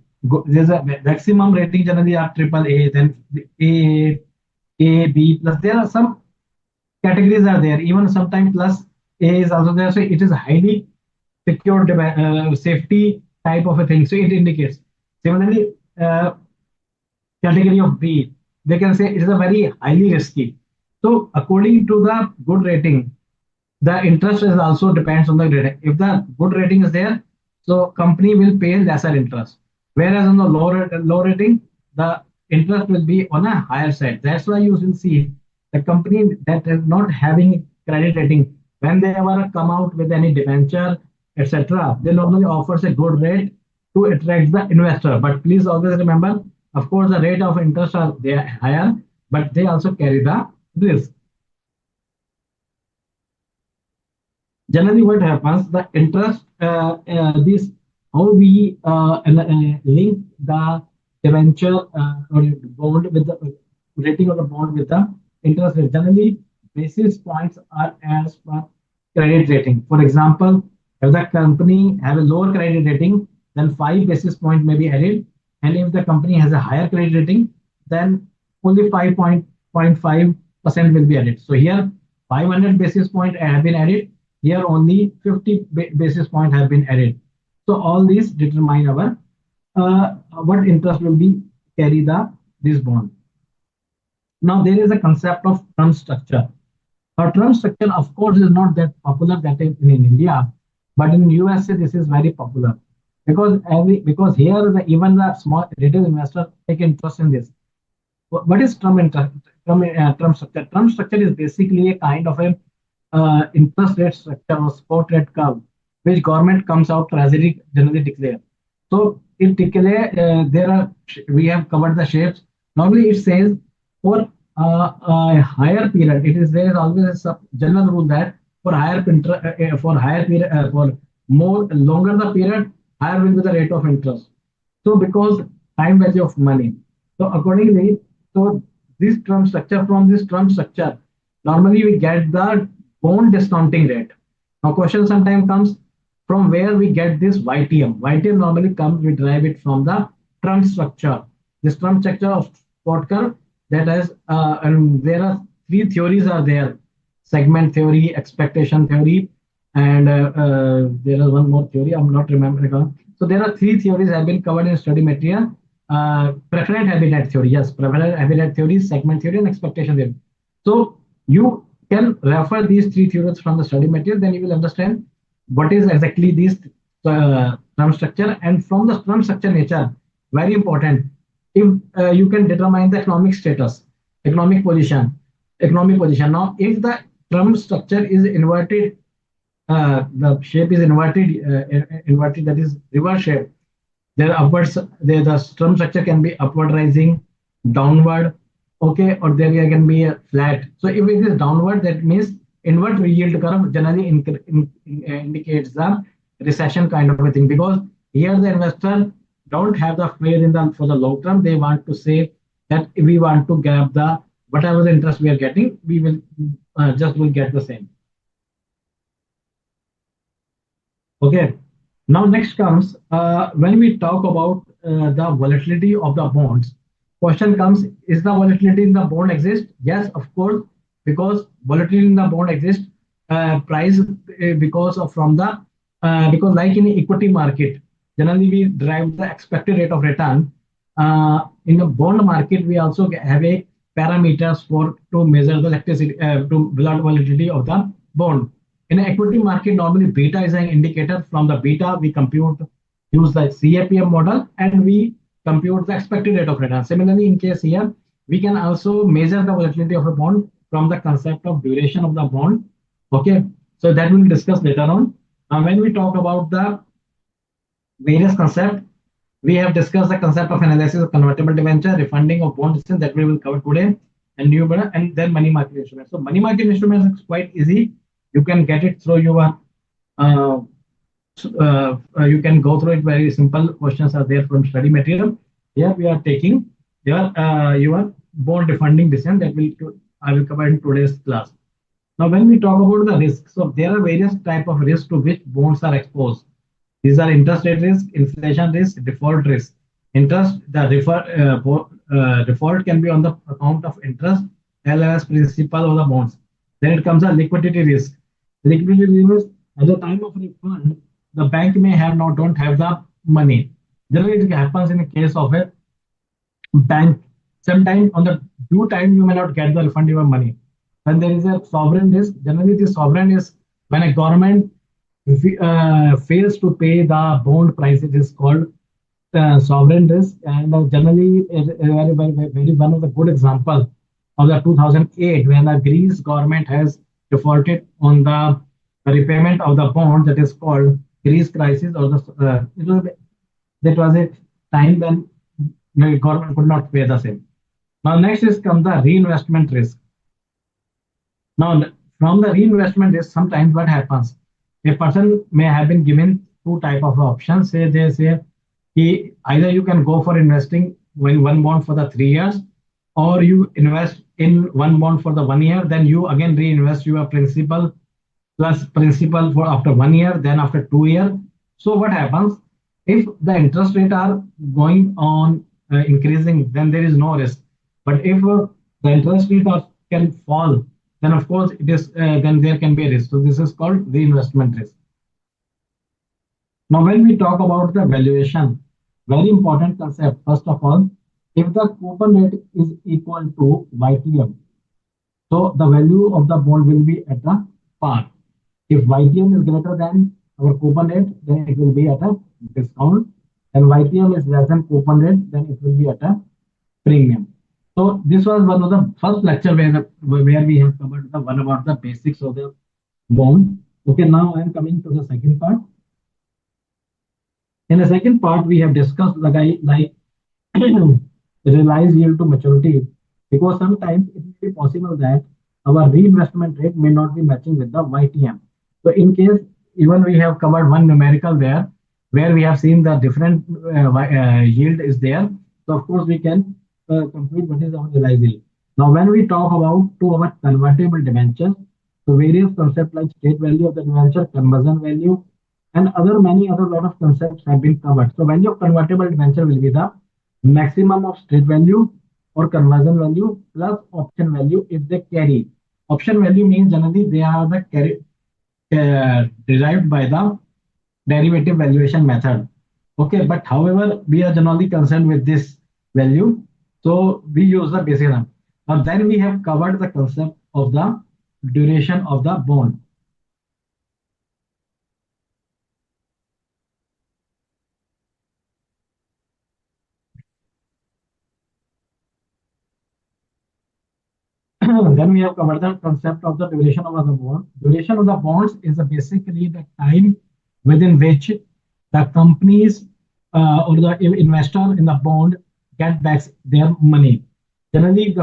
There's a maximum rating generally are triple A, then A, A, B plus. There are some categories are there. Even sometimes plus A is also there. So it is highly secured safety type of a thing. So it indicates. Similarly, category of B, they can say it is a very highly risky. So according to the good rating, the interest is also depends on the rating. If the good rating is there, so company will pay lesser interest. Whereas on the low rating, the interest will be on a higher side. That's why you will see the company that is not having credit rating, when they ever come out with any debenture, etc., they normally offers a good rate to attract the investor. But please always remember, of course, the rate of interest are they are higher, but they also carry the risk. Generally what happens, the interest this how we link the debenture or bond with the rating of the bond with the interest rate. Generally basis points are as per credit rating. For example, if the company have a lower credit rating, then 5 basis point may be added, and if the company has a higher credit rating, then only 5.5% will be added. So here 500 basis point have been added, here only 50 basis point have been added. So all these determine our what interest will be carry this bond. Now there is a concept of term structure. Term structure, of course, is not that popular that in India, but in USA this is very popular because here even the small retail investor take interest in this. What is term structure? Term structure is basically a kind of a interest rate structure or spot rate curve, which government comes out treasury generally declare. So it declare there are we have covered the shapes. Normally it says for a higher period, it is there is always a general rule that for higher period for more longer the period, higher will be the rate of interest. So because time value of money. So accordingly, so this term structure from this term structure, normally we get the bond discounting rate. Now question sometimes comes from where we get this YTM. YTM normally comes, we derive it from the term structure. This term structure of spot curve that has, and there are three theories are there: segment theory, expectation theory, and there is one more theory I'm not remembering. So there are three theories have been covered in study material. Preferred habitat theory, yes, preferred habitat theory, segment theory, and expectation theory. So you can refer these three theories from the study material, then you will understand what is exactly this term structure. And from the term structure nature, very important, if you can determine the economic status, economic position, economic position. Now, if the term structure is inverted, the shape is inverted, that is reverse shape. There upwards, there the term structure can be upward rising, downward, okay, or there can be a flat. So if it is downward, that means invert yield curve generally indicates the recession kind of a thing, because here the investor don't have the faith in the for the long term. They want to say that if we want to grab the whatever the interest we are getting, we will just will get the same. Okay. Now next comes when we talk about the volatility of the bonds. Question comes: is the volatility in the bond exist? Yes, of course, because volatility in the bond exists. Price because of from the because like in equity market, generally we derive the expected rate of return. In the bond market, we also have a parameters for to measure the electricity to volatility of the bond. In an equity market, normally beta is an indicator. From the beta, we use the CAPM model, and we compute the expected rate of return. Similarly, in case here, we can also measure the volatility of a bond from the concept of duration of the bond. Okay, so that we'll discuss later on. When we talk about the various concepts, we have discussed the concept of analysis of convertible debenture, refunding of bond distance that we will cover today, and and then money market instruments. So money market instruments is quite easy. You can get it through your you can go through it. Very simple questions are there from study material. Here we are taking your bond refunding decision that I will cover in today's class. Now, when we talk about the risks, so there are various type of risks to which bonds are exposed. These are interest rate risk, inflation risk, default risk. Interest, the default can be on the account of interest as well as principal of the bonds. Then it comes a liquidity risk. Liquidity risk, at the time of refund, the bank may have don't have the money. Generally, it happens in the case of a bank. Sometimes on the due time, you may not get the refund your money. When there is a sovereign risk, generally the sovereign is when a government fails to pay the bond price, it is called sovereign risk. And generally, very one of the good example of the 2008 when the Greece government has defaulted on the repayment of the bond, that is called Greece crisis, or that was a time when the government could not pay the same. Now next is comes the reinvestment risk. Now from the reinvestment risk, sometimes what happens, a person may have been given two type of options. Say they say either you can go for investing in one bond for the 3 years, or you invest in one bond for the 1 year, then you again reinvest your principal plus principal for after 1 year, then after 2 years. So what happens if the interest rate are going on increasing, then there is no risk. But if the interest rate can fall, then of course it is then there can be a risk. So this is called reinvestment risk. Now when we talk about the valuation, very important concept. First of all, if the coupon rate is equal to YTM, So the value of the bond will be at the par. If YTM is greater than our coupon rate, then it will be at a discount. And YTM is less than coupon rate, then it will be at a premium. So this was one of the first lecture where we have covered the one about the basics of the bond. Okay, now I am coming to the second part. In the second part, we have discussed like realized yield to maturity, because sometimes it may be possible that our reinvestment rate may not be matching with the YTM. So in case even we have covered one numerical there, where we have seen the different yield is there. So of course we can compute what is our realized yield. Now when we talk about to our convertible debentures, so various concepts like state value of the debenture, conversion value, and other many other lot of concepts have been covered. So value of convertible debenture will be the maximum of straight value or conversion value plus option value if they carry. Option value means generally they are the derived by the derivative valuation method. Okay, but however, we are generally concerned with this value. So we use the basic sum. Now then we have covered the concept of the duration of the bond. Then we have covered the concept of the duration of the bond. Duration of the bonds is basically the time within which the companies or the investor in the bond get back their money. Generally,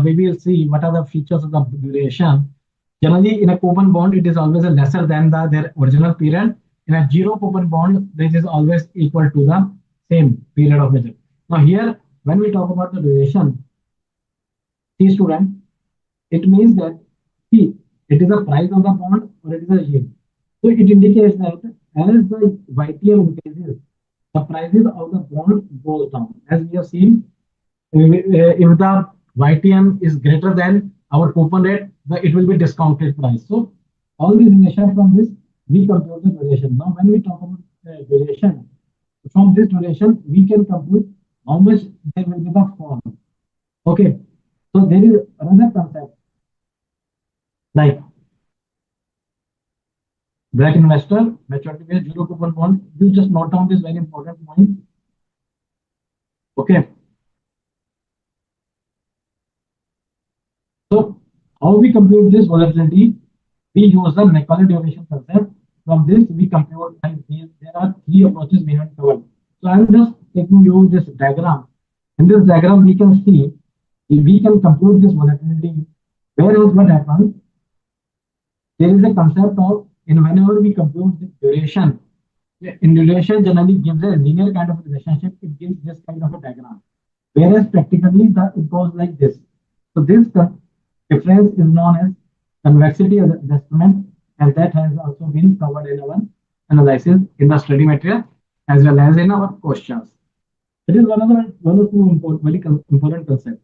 we will see what are the features of the duration. Generally, in a coupon bond, it is always lesser than their original period. In a zero coupon bond, this is always equal to the same period of measure. Now here, when we talk about the duration, see student, it means that see, it is the price of the bond or it is a yield. So it indicates that as the YTM increases, the prices of the bond goes down. As we have seen, if the YTM is greater than our coupon rate, it will be discounted price. So all the relation from this, we compute the duration. Now when we talk about duration, from this duration, we can compute how much there will be the form. Okay, so there is another concept like black investor, maturity based zero coupon bond. You just note down this very important point. Okay. So how we compute this volatility? We use the Macaulay duration concept. From this, we compute, and there are three approaches we have covered. So I'm just taking you this diagram. In this diagram, we can see if we can compute this volatility. Whereas what happens? There is a concept of whenever we compute the duration, in duration generally gives a linear kind of relationship. It gives this kind of a diagram. Whereas practically it goes like this. So this difference is known as convexity adjustment, and that has also been covered in our analysis in the study material as well as in our questions. It is one or two very important concepts.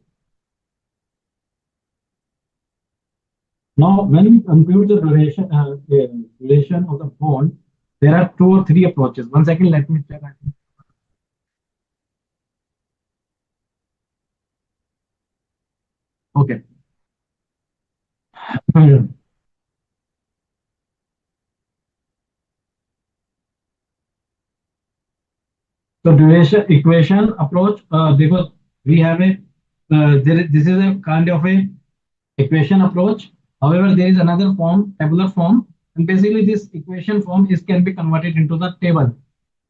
Now, when we compute the duration of the bond, there are two or three approaches. 1 second, let me check. Okay. So duration equation approach, because we have this is a kind of a equation approach. However, there is another form, tabular form, and basically this equation form can be converted into the table.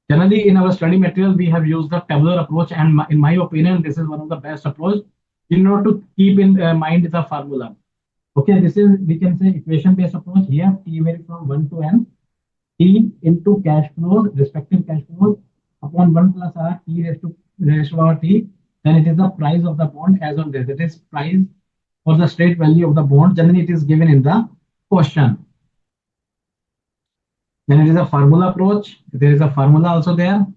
Generally, in our study material, we have used the tabular approach, and in my opinion, this is one of the best approach. In order to keep in mind the formula. Okay, this is, we can say, equation-based approach. Here, T vary from 1 to n. T into cash flows, respective cash flows, upon 1 plus R, T raised to power T. Then it is the price of the bond as on this. It is price or the straight value of the bond. Generally, it is given in the question. Then it is a formula approach. There is a formula also there.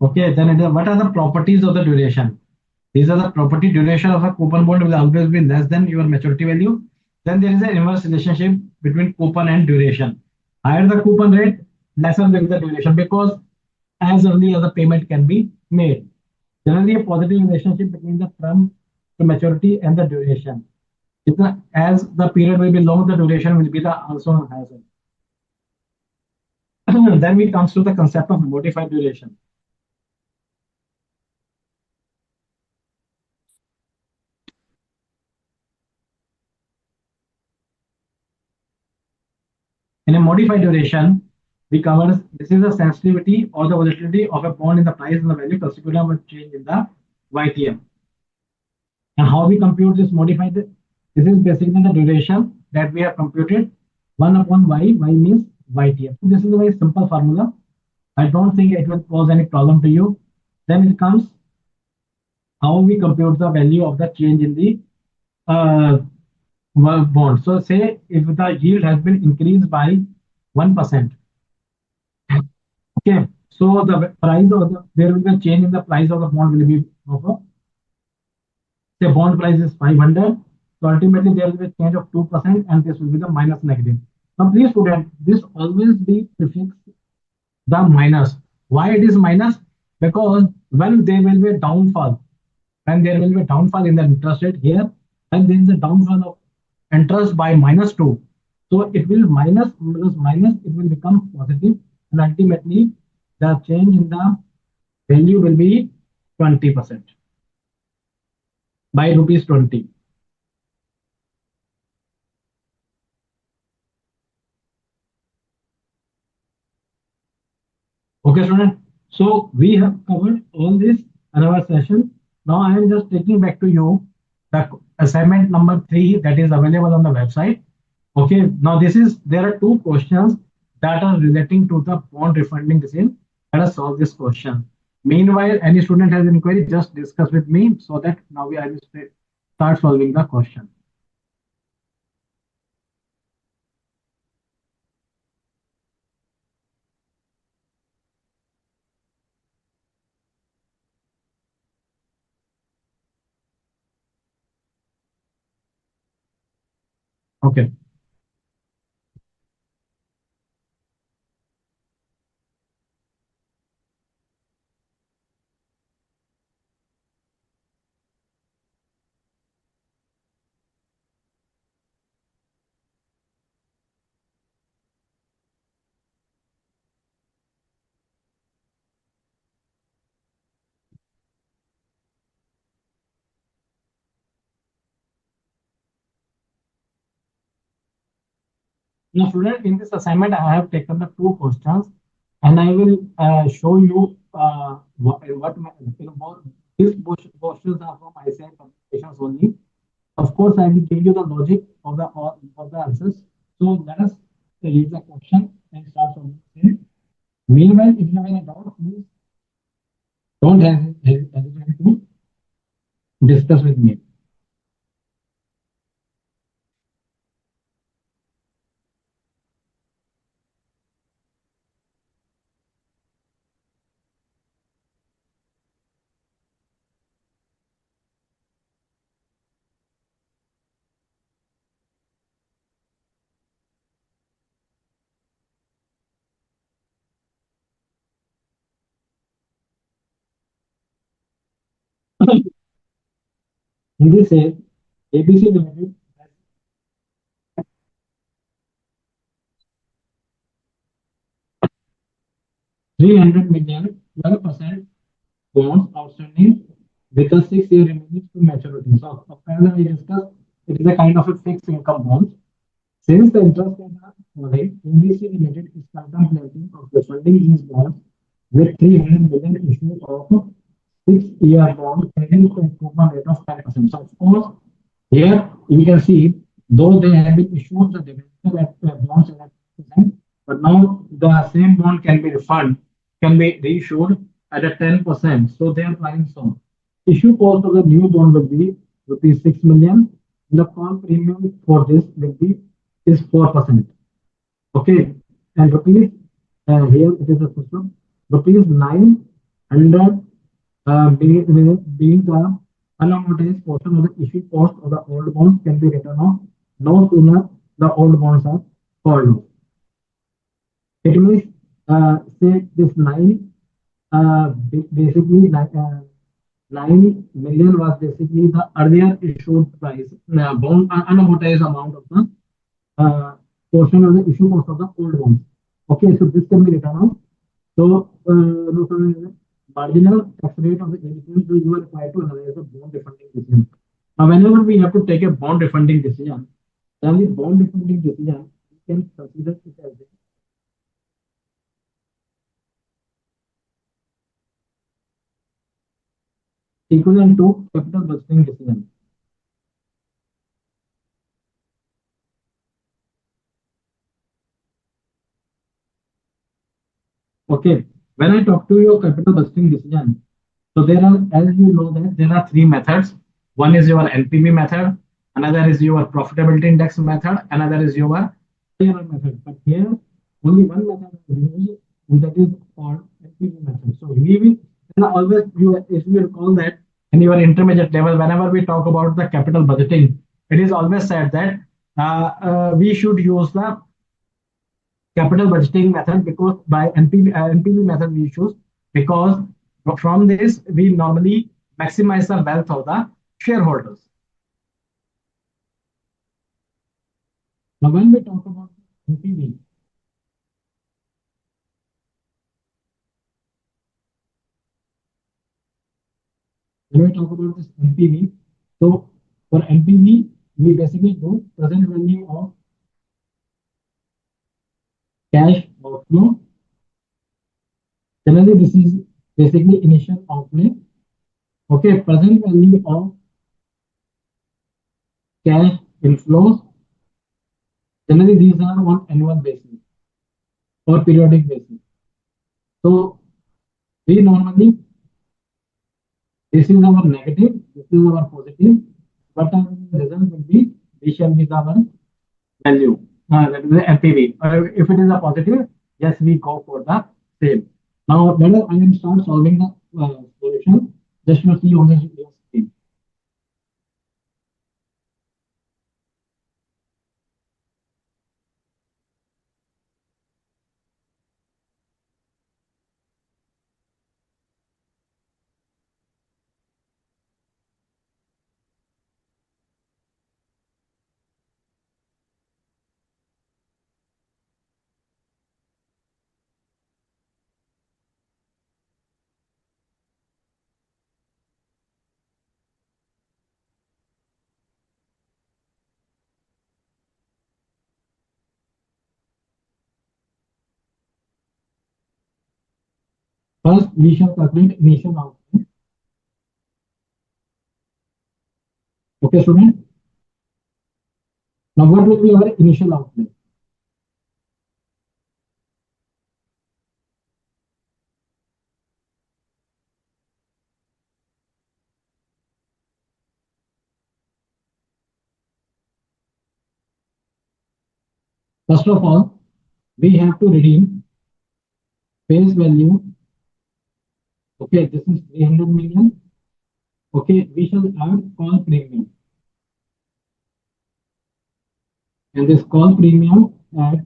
Okay, then it is, what are the properties of the duration? These are the property. Duration of a coupon bond will always be less than your maturity value. Then there is an inverse relationship between coupon and duration. Higher the coupon rate, lesser will be the duration, because as early as the payment can be made. Generally, a positive relationship between the term to maturity and the duration. as the period will be long, the duration will be the also on higher side. Then we comes to the concept of modified duration. In a modified duration, we cover this is the sensitivity or the volatility of a bond in the price and the value consequently of a change in the YTM. And how we compute this modified? This is basically the duration that we have computed 1 upon y. Y means YTM. So this is a very simple formula. I don't think it will pose any problem to you. Then it comes how we compute the value of the change in the bond. So say if the yield has been increased by 1%. Okay, so the price of there will be a change in the price of the bond will be of say bond price is 500. So ultimately there will be a change of 2% and this will be the minus negative. Now please student, this always be prefix the minus. Why it is minus? Because when there will be a downfall, when there will be a downfall in the interest rate here, and there is a downfall of interest by -2. So it will minus, it will become positive, and ultimately the change in the value will be 20% by rupees 20. Okay, student. So we have covered all this in our session. Now I am just taking back to you the assignment number 3 that is available on the website. Okay, now there are 2 questions that are relating to the bond refunding decision. Let us solve this question. Meanwhile, any student has any query, just discuss with me so that now I will start solving the question. Okay. Now, student, in this assignment, I have taken the 2 questions, and I will show you these questions are from ICAI publications only. Of course, I will give you the logic of the answers. So let us read the question and start from it. Meanwhile, if you have any doubt, please don't hesitate to discuss with me. In this case, ABC Limited has 300 million 12% bonds outstanding with a 6-year remaining to maturity. So, as we discussed, it is a kind of a fixed income bond. Since the interest rates are falling, ABC Limited is contemplating of refunding these bonds with 300 million issue of 6-year bond carrying a coupon rate of 10%. So, of course, here you can see, though they have been issued the debenture at bonds at 10%, but now the same bond can be refunded, can be reissued at a 10%. So they are planning so. Issue cost of the new bond will be rupees 6 million. The call premium for this will be is 4%. Okay, and rupees here it is a system. Rupees 900 being the unamortized portion of the issue cost of the old bonds can be written off no sooner the old bonds are called off. It means say this 9 basically 9 million was basically the earlier issued price, bond unamortized amount of the portion of the issue cost of the old bonds. Okay, so this can be written out. So, marginal tax rate of the initial, so you are required to analyze the bond refunding decision. Now, whenever we have to take a bond refunding decision, then the bond refunding decision, we can consider it as equivalent to capital budgeting decision. Okay, when I talk to your capital budgeting decision, so there are, as you know, that there are three methods. One is your NPV method, another is your profitability index method, another is your IRR method. But here, only one method is used, and that is called NPV method. So we will, and always you, if you recall that in your intermediate level, whenever we talk about the capital budgeting, it is always said that we should use the capital budgeting method because by NPV method we choose because from this we normally maximize the wealth of the shareholders. Now when we talk about NPV, when we talk about this NPV, so for NPV we basically do present value of cash outflow. Generally, this is basically initial outlay. Okay, present value of cash inflows. Generally, these are on annual basis or periodic basis. So we normally, this is our negative, this is our positive, but our result will be, this shall be our value, that is the NPV. If it is a positive, yes, we go for the same. Now, let us I am start solving the solution just to see on the screen. First, we shall calculate initial outlay. Okay, student. Now, what will be our initial outlay? First of all, we have to redeem face value. Okay, this is 300 million. Okay, we shall add call premium. And this call premium at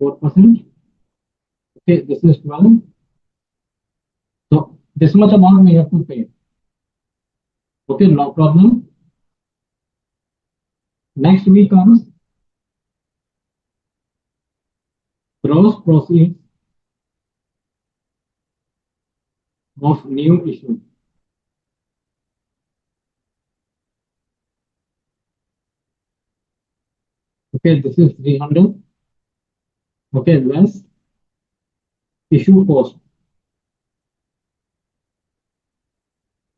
4%. Okay, this is 12. So this much amount we have to pay. Okay, no problem. Next week comes gross proceeds of new issue. Okay, this is 300. Okay, less issue cost.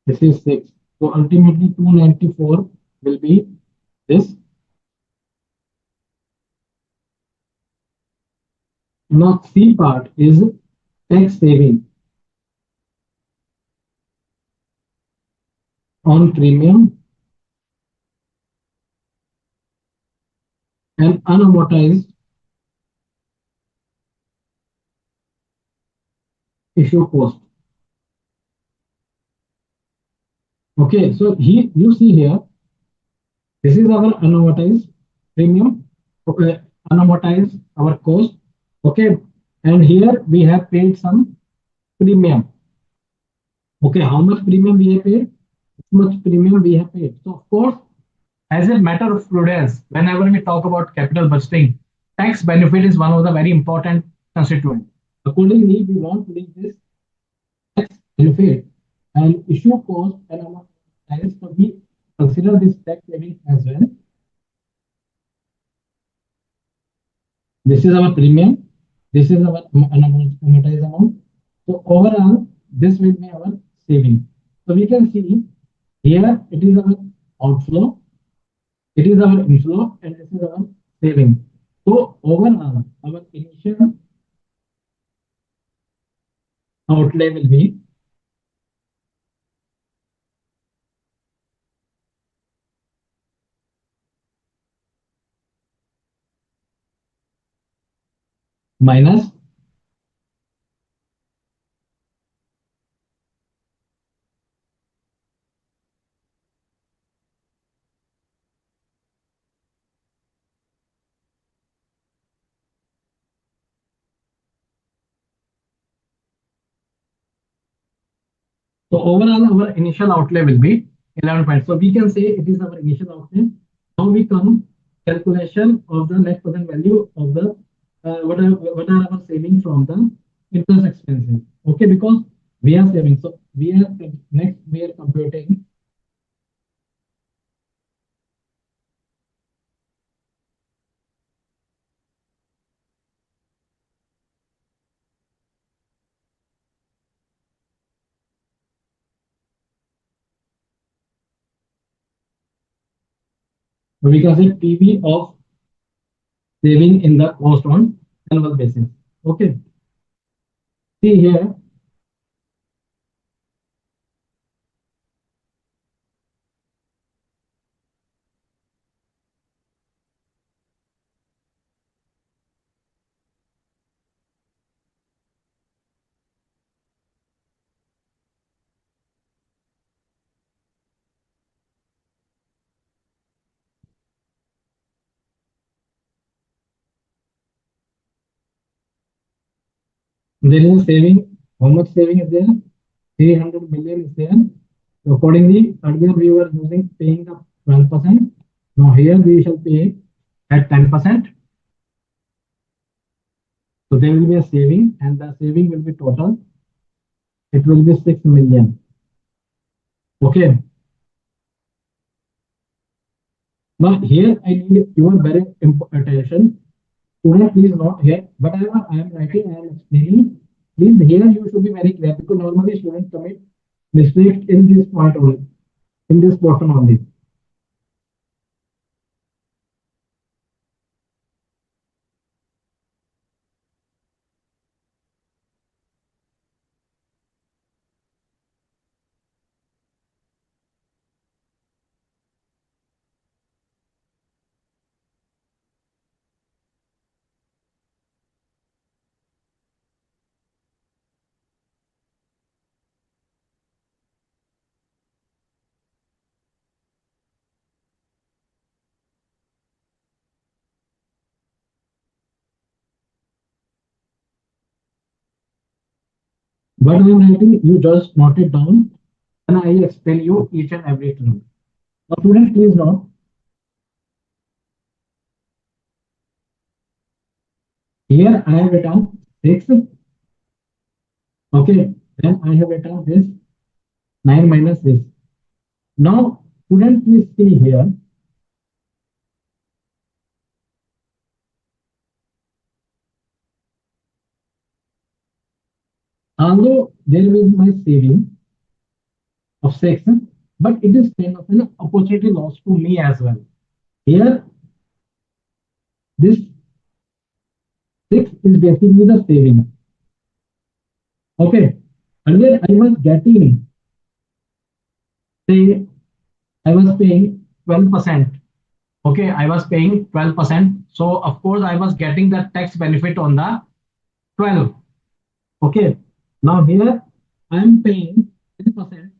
This is 6. So ultimately 294 will be this. Now C part is tax saving on premium and unamortized issue cost. Okay, so here you see here, this is our unamortized premium, okay, unamortized our cost. Okay, and here we have paid some premium. Okay, how much premium we have paid? How much premium we have paid. So of course, as a matter of prudence, whenever we talk about capital budgeting, tax benefit is one of the very important constituent. Accordingly, we want to link this tax benefit and issue cost and amount of tax, so we consider this tax saving as well. This is our premium. This is our amortized amount. So overall, this will be our saving. So we can see here it is our outflow, it is our inflow, and this is our saving. So overall, our initial outlay will be minus so overall, our initial outlay will be 11 points. So we can say it is our initial outlay. Now we come calculation of the net present value of the what are our saving from the interest expenses. Okay, because we are saving. So we are next we are computing so we can say PV of saving in the cost on annual basis. Okay, see here. There is a saving. How much saving is there? 300 million is there. So accordingly, earlier we were using paying the 12%. Now here we shall pay at 10%. So there will be a saving, and the saving will be total. It will be 6 million. Okay. Now here I need your very attention. Student, please note here. Whatever I am writing, I am explaining. Please here you should be very clear, because normally students commit mistakes in this point only, in this portion only. What I am writing, you just note it down, and I explain you each and every term. Now, student, please note. Here I have written 6. Okay, then I have written this 9 minus this. Now, student, please see here. Although there will be my saving of 6, but it is kind of an opportunity loss to me as well. Here, this 6 is basically the saving. Okay, earlier I was getting, say, I was paying 12%. Okay, I was paying 12%. So, of course, I was getting the tax benefit on the 12. Okay, now here I am paying 10%.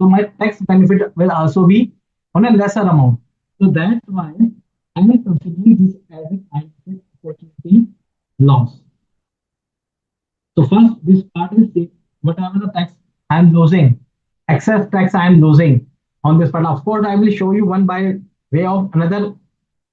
So, my tax benefit will also be on a lesser amount. So, that's why I am considering this as an opportunity loss. So, first, this part is whatever the tax I am losing, excess tax I am losing on this part. Of course, I will show you one by way of another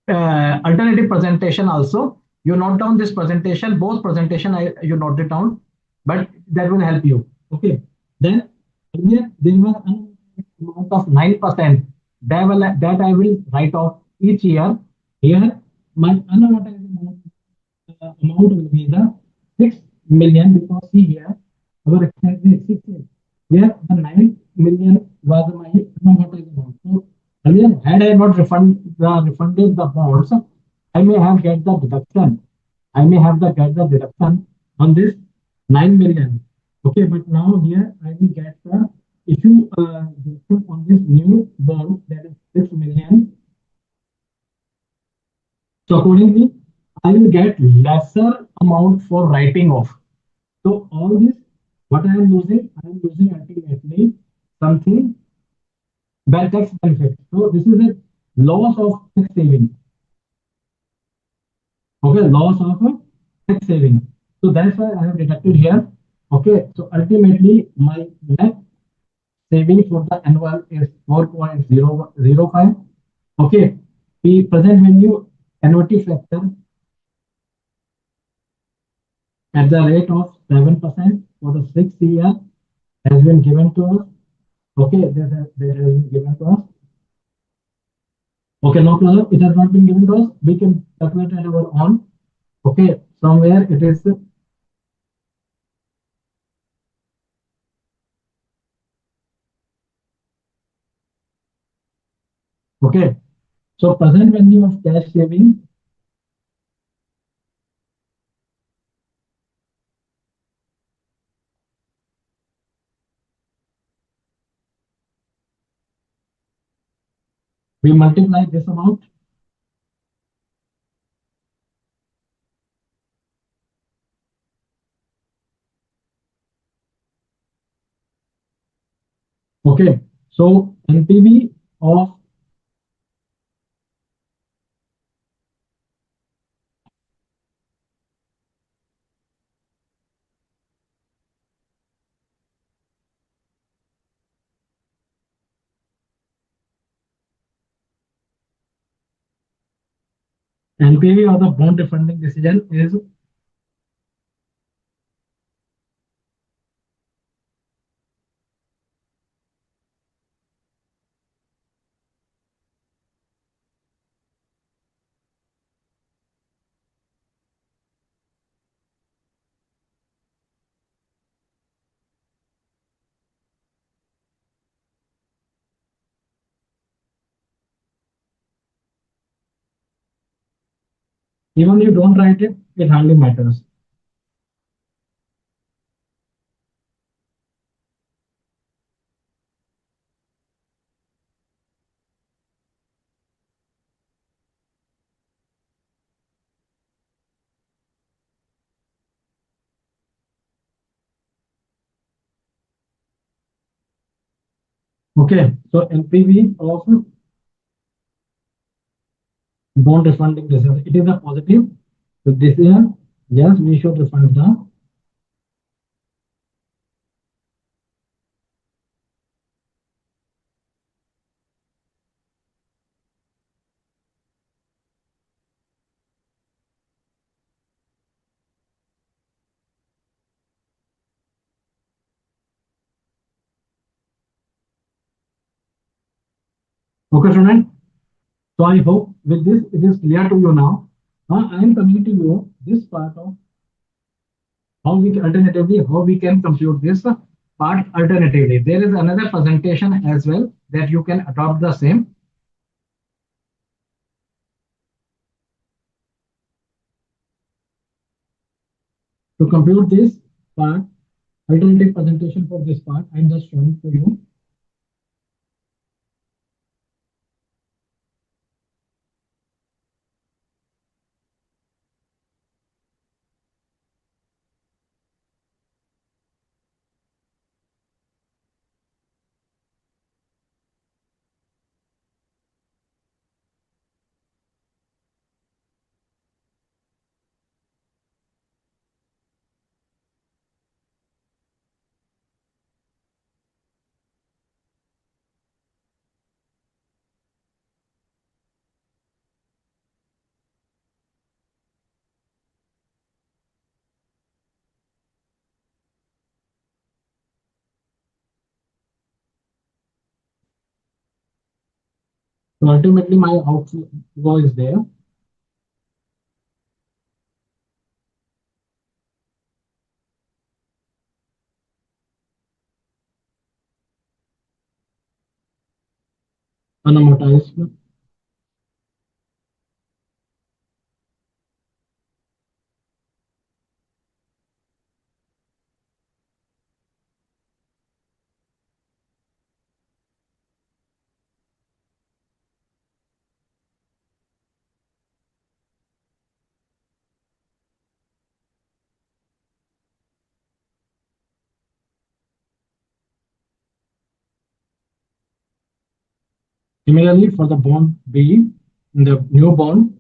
alternative presentation also. You note down this presentation, both presentation you note it down, but that will help you. Okay. Then here there was an amount of 9% that I will write off each year. Here my unamortized amount will be the 6 million, because see here our expense is 6 years. Here the 9 million was my unamortized amount. So earlier, had I not refunded the bonds, I may have get the deduction. I may have the get the deduction on this 9 million. Okay, but now here I will get the issue deduction on this new bond, that is 6 million. So accordingly, I will get lesser amount for writing off. So all this, what I am losing ultimately something bad tax benefit. So this is a loss of tax saving. Okay, loss of tax saving. So that's why I have deducted here. Okay, so ultimately my net saving for the annual is 4.005. Okay, the present value annuity factor at the rate of 7% for the 6th year has been given to us. Okay, that has been given to us. Okay, no problem. It has not been given to us. We can calculate it our own. Okay, somewhere it is. Okay, so present value of cash saving. We multiply this amount. Okay, so NPV of NPV of the bond refunding decision is even you don't write it, it hardly matters. Okay, so NPV of bond refunding decision, it is a positive. So this year, yes, we should refund the. Okay, student. So I hope with this it is clear to you now. Now I am coming to you this part of how we can alternatively how we can compute this part alternatively. There is another presentation as well that you can adopt the same. To compute this part, alternative presentation for this part, I am just showing to you. So ultimately, my outflow is there. Unamortized. Similarly, for the bond B, in the new bond,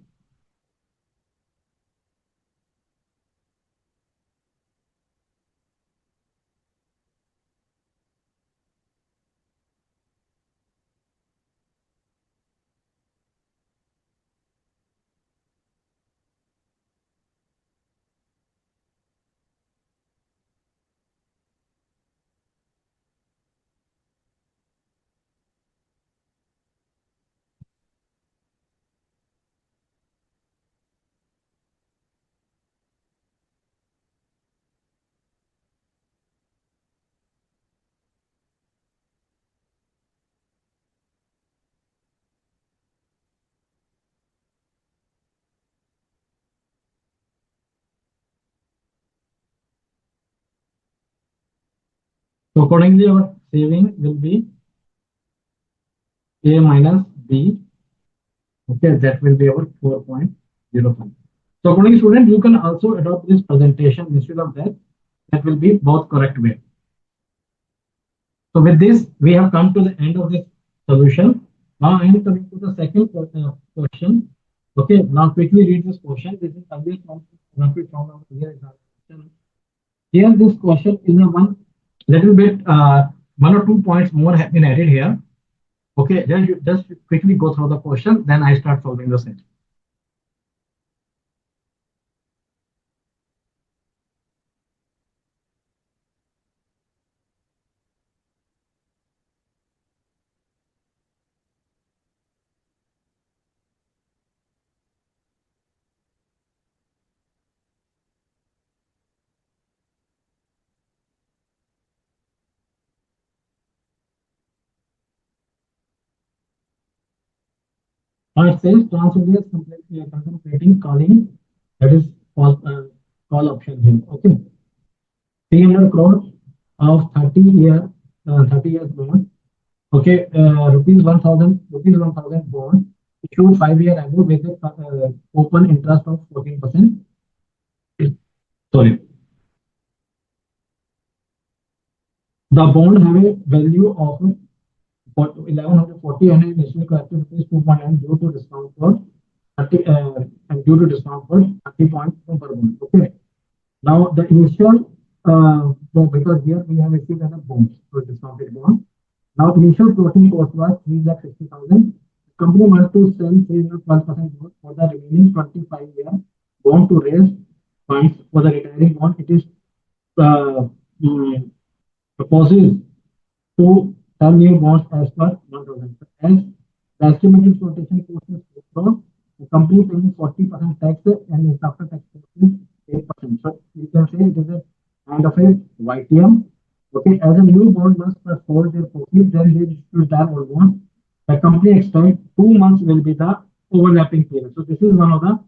so accordingly, our saving will be A minus B. Okay, that will be our 4.05. So according student, you can also adopt this presentation instead of that. That will be both correct way. So with this, we have come to the end of this solution. Now I am coming to the second question. Okay, now quickly read this question. This is earlier from rapid from our earlier examination. Here, this question is a one little bit, one or 2 points more have been added here. Okay, then you just quickly go through the question, then I start solving the set. Now it says Trans India is contemplating calling, that is call option here. Okay, 300 crore of 30 years bond. Okay, rupees 1,000 bond issued 5 year ago with open interest of 14%. Sorry, the bond have a value of 1140 and initially collected rupees 2.9 due to discount for 30 and due to discount for 30.2 per bond. Okay. Now the initial because here we have received as a bond, so discounted bond. Now initial floating cost was 3,60,000. Company wants to sell 312% bond for the remaining 25-year bond to raise funds for the retiring bond. It is uh, proposes to sell new bonds as per 1,000. As the estimated flotation cost is 4 crore, the company paying 40% tax and its after tax cost is 8%. So you can say it is a kind of a YTM. Okay, as a new bond must first hold their proceeds, then they retire old bond. The company extends 2 months will be the overlapping period. So this is one of the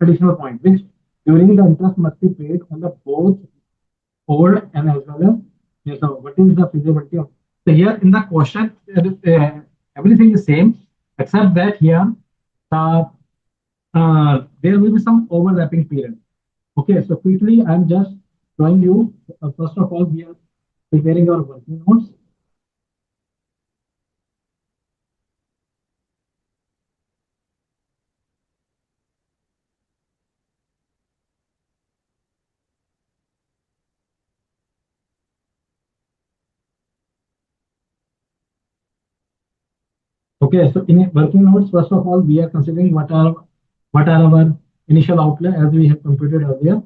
additional point which during the interest must be paid on the both old and as well as yes. So what is the feasibility of, so here in the question everything is same except that here the there will be some overlapping period. Okay, so quickly I'm just showing you. First of all, we are preparing our working notes. Okay, so in working notes, first of all, we are considering what are our initial outlay as we have computed earlier.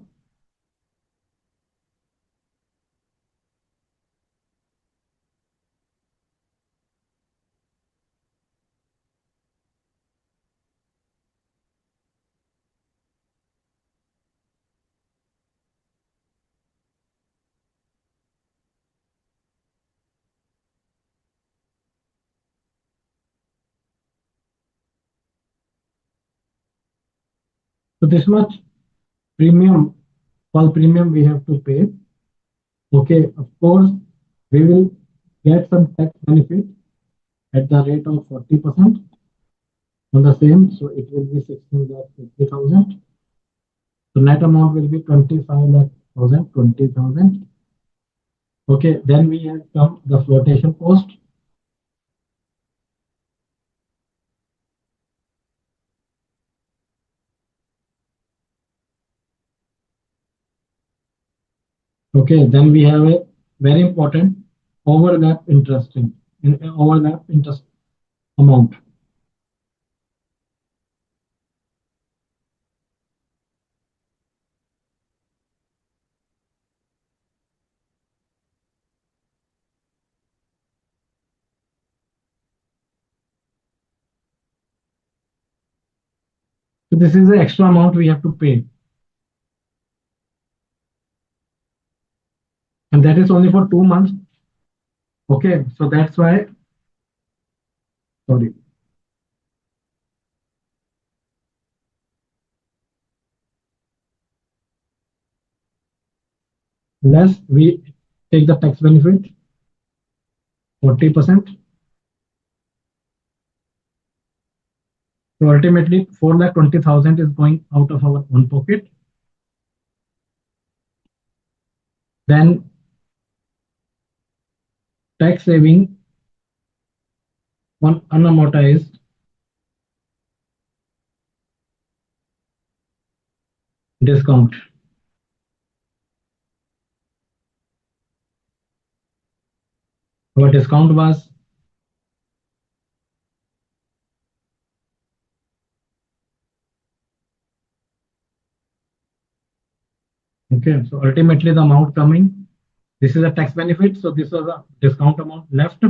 So this much premium, call premium we have to pay. Okay, of course, we will get some tax benefit at the rate of 40% on the same. So it will be 16 lakh 50,000. So net amount will be 25 lakh 20,000. Okay, then we have come the flotation cost. Okay, then we have a very important overlap interesting in overlap interest amount. So this is the extra amount we have to pay, and that is only for 2 months. Okay, so that's why, sorry. Less we take the tax benefit, 40%. So ultimately 4,20,000 is going out of our own pocket. Then tax saving on unamortized discount. Our discount was okay. So ultimately the amount coming, this is a tax benefit. So this was a discount amount left.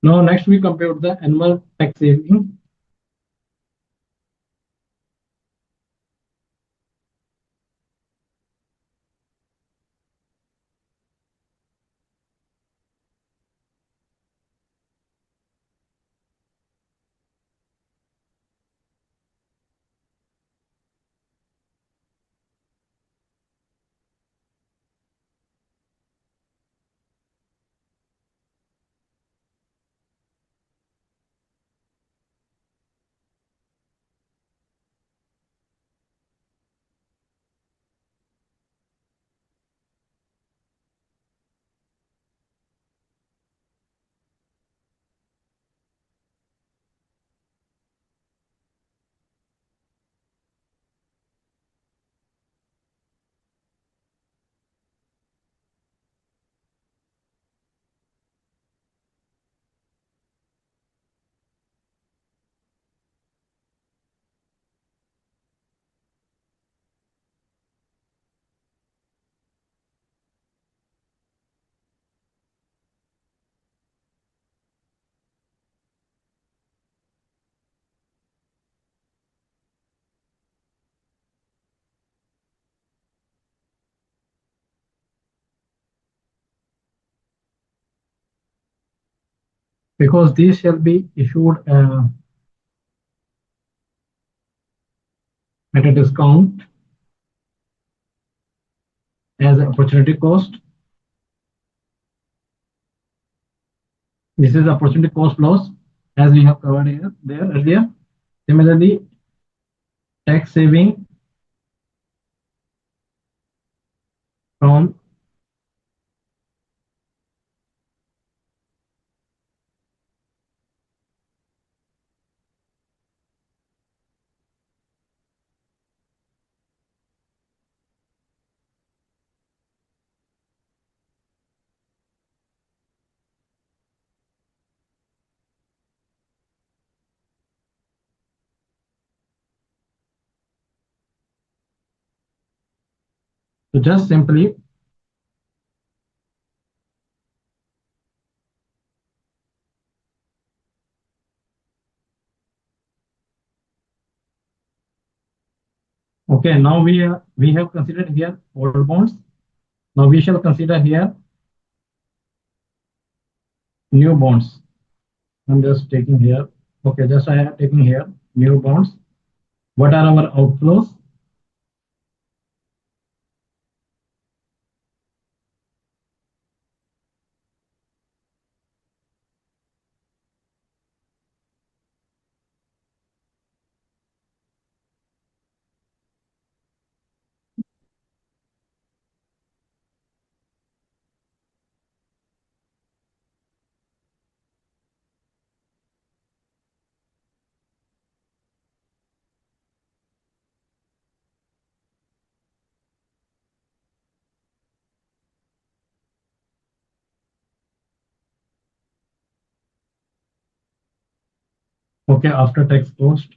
Now next we compute the annual tax saving. Because these shall be issued at a discount as opportunity cost. This is opportunity cost loss. as we have covered here there earlier. Similarly, tax saving from so just simply okay. Now we have considered here old bonds. Now we shall consider here new bonds. I'm just taking here. Okay, just I am taking here new bonds. What are our outflows? Okay, after tax cost,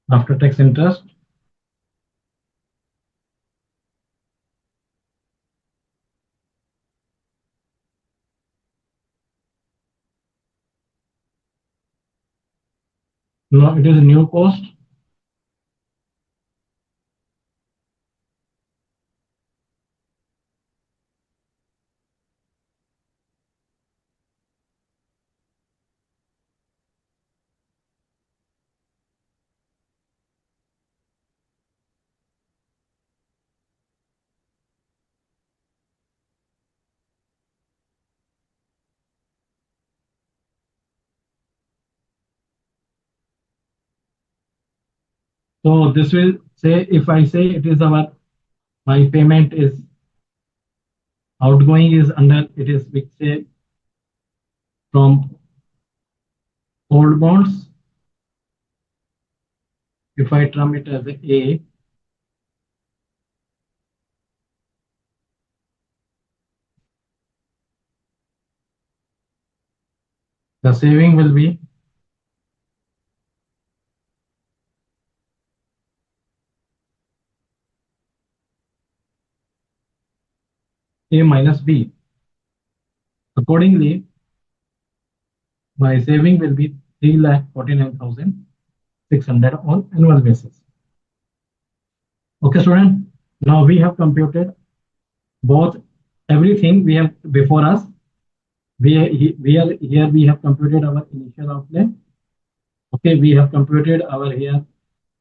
after tax interest. No, it is a new cost. So this will say, if I say it is our, my payment is outgoing is under, it is, we say, from old bonds. If I term it as A, the saving will be A minus B. Accordingly, my saving will be 3,49,600 on annual basis. Okay, student. Now we have computed both everything we have before us. We are here. We have computed our initial outlay. Okay, we have computed our here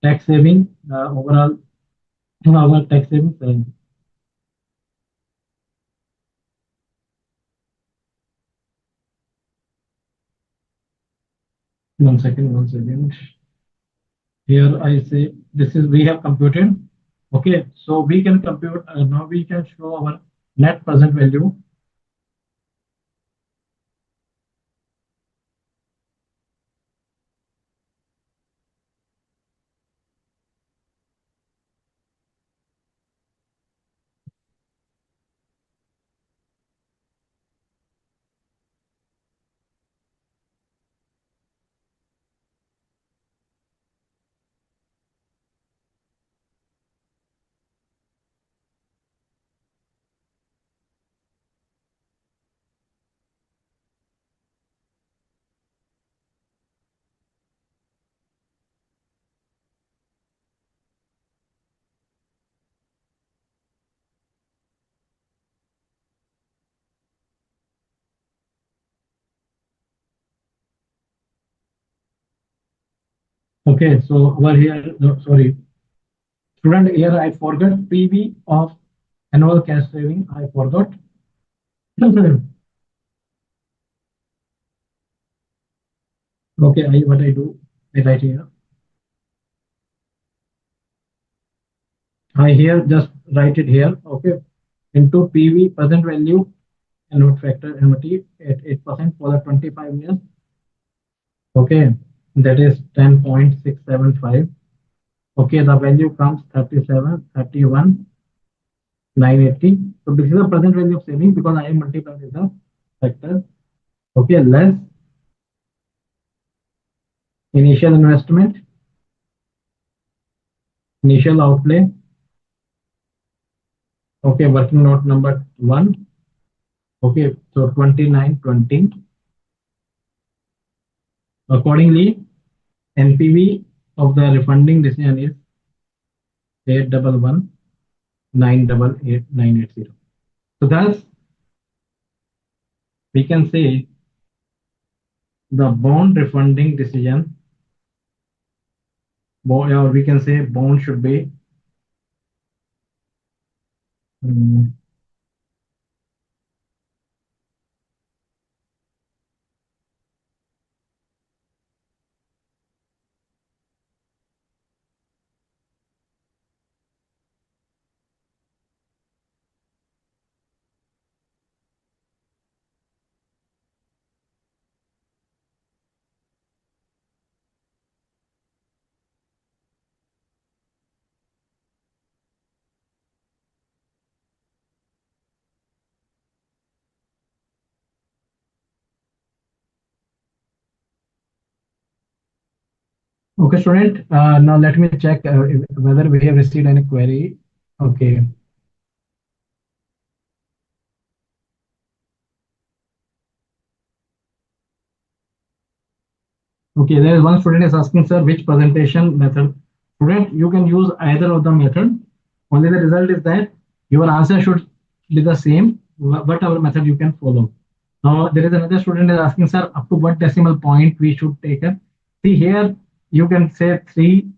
tax saving overall our tax saving. 1 second, 1 second. Here I say this is we have computed. Okay, so we can compute now we can show our net present value. Okay, so over here, no, sorry, student, here I forgot PV of annual cash saving. I forgot. Okay, what I do, I write here. I here just write it here. Okay, into PV present value and load factor annuity at 8% for the 25 years. Okay, that is 10.675. Okay, the value comes 37, 31, 980. So this is the present value of saving because I am multiplied with the factor. Okay, less initial investment, initial outlay. Okay, working note number 1. Okay, so 2920. Accordingly, NPV of the refunding decision is 811 988 980. So thus we can say the bond refunding decision, or we can say bond should be okay, student. Now let me check whether we have received any query. Okay. Okay, there is one student is asking, sir, which presentation method? Student, you can use either of the method. Only the result is that your answer should be the same, whatever method you can follow. Now, there is another student is asking, sir, up to what decimal point we should take it. See here, you can say 3.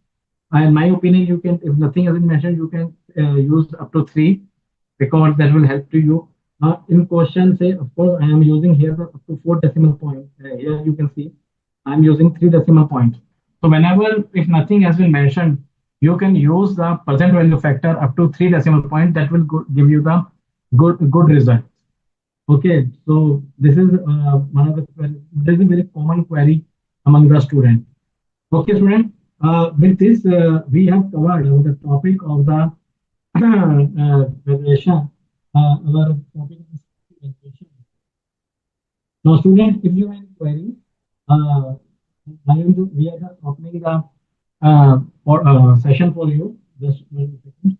In my opinion, you can, if nothing has been mentioned, you can use up to 3 because that will help to you. In question, say, of course, I am using here up to 4 decimal points. Here you can see I'm using 3 decimal points. So whenever, if nothing has been mentioned, you can use the present value factor up to 3 decimal points. That will give you the good result. Okay, so this is one of the this is a very common query among the students. Okay, student. With this, we have covered the topic of the valuation. Our topic is valuation. Now, student, if you have any query, we are opening the session for you. Just 1 second.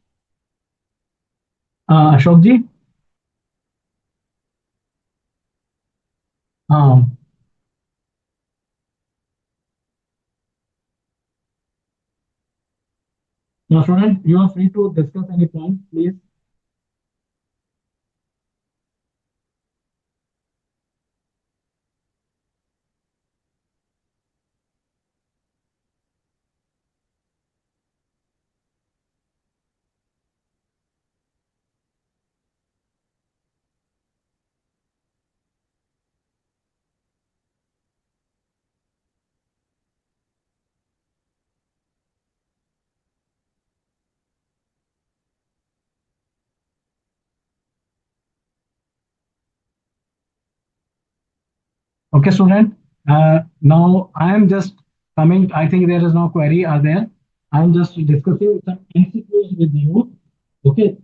Ashok ji. Now, student, you are free to discuss any point, please. Okay, student. Now I am just coming. I think there is no query. Are there? I am just discussing some MCQs with you. Okay.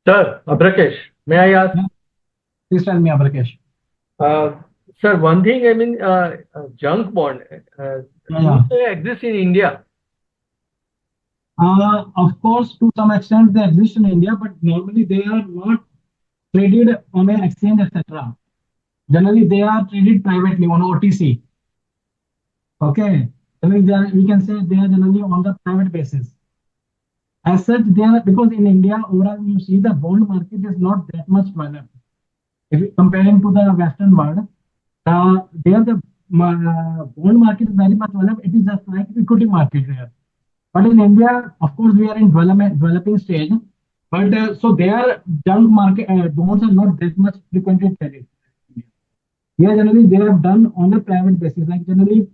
Sir, Abrakesh, may I ask? Yeah. Please tell me, Abrakesh. Sir, one thing, I mean, junk bond, do they exist in India? Of course, to some extent they exist in India, but normally they are not traded on an exchange, etc. Generally, they are traded privately on OTC. Okay. I mean, we can say they are generally on the private basis. As such, they are because in India, overall, you see the bond market is not that much developed. If you comparing to the Western world, there the bond market is very much developed. It is just like equity market there. But in India, of course, we are in developing stage. But so their junk market bonds are not that much frequently traded. Here generally they are done on a private basis. Like generally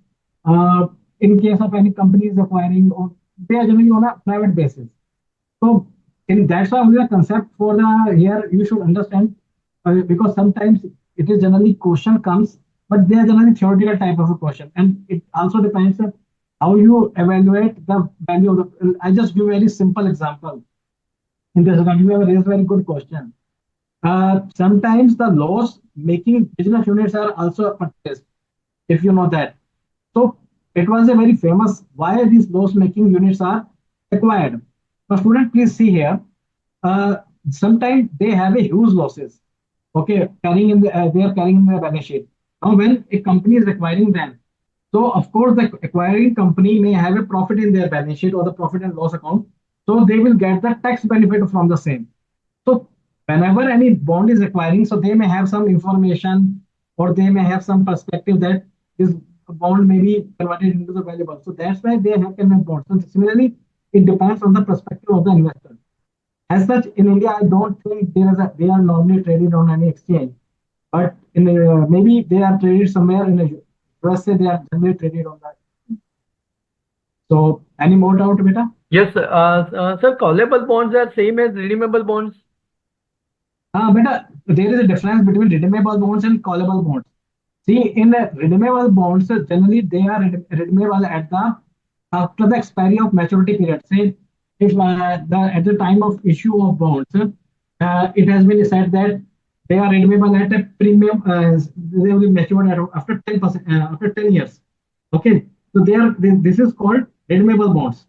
in case of any companies acquiring, or they are generally on a private basis. So in that's why only the concept for the here you should understand, because sometimes it is generally question comes, but they are generally theoretical type of a question, and it also depends on how you evaluate the value of the. I just give a very simple example. In this regard, you have raised a very good question. Sometimes the loss making business units are also purchased, if you know that. So it was a very famous why these loss making units are acquired. Now, student, please see here. Sometimes they have a huge losses. Okay, carrying in the they are carrying in their balance sheet. Now, when a company is acquiring them, so of course the acquiring company may have a profit in their balance sheet or the profit and loss account. So they will get the tax benefit from the same. So whenever any bond is acquiring, so they may have some information or they may have some perspective that this bond may be converted into the valuable. So that's why they have converted bonds. So similarly, it depends on the perspective of the investor. As such, in India, I don't think they are normally traded on any exchange. But in maybe they are traded somewhere in the USA, they are generally traded on that. So any more doubt, beta? Yes, sir, callable bonds are same as redeemable bonds. Beta, there is a difference between redeemable bonds and callable bonds. See, in redeemable bonds, generally they are redeemable at the after the expiry of maturity period. Say, if at the time of issue of bonds, it has been said that they are redeemable at a premium. They will be matured at, after 10%, after 10 years. Okay, so this is called redeemable bonds.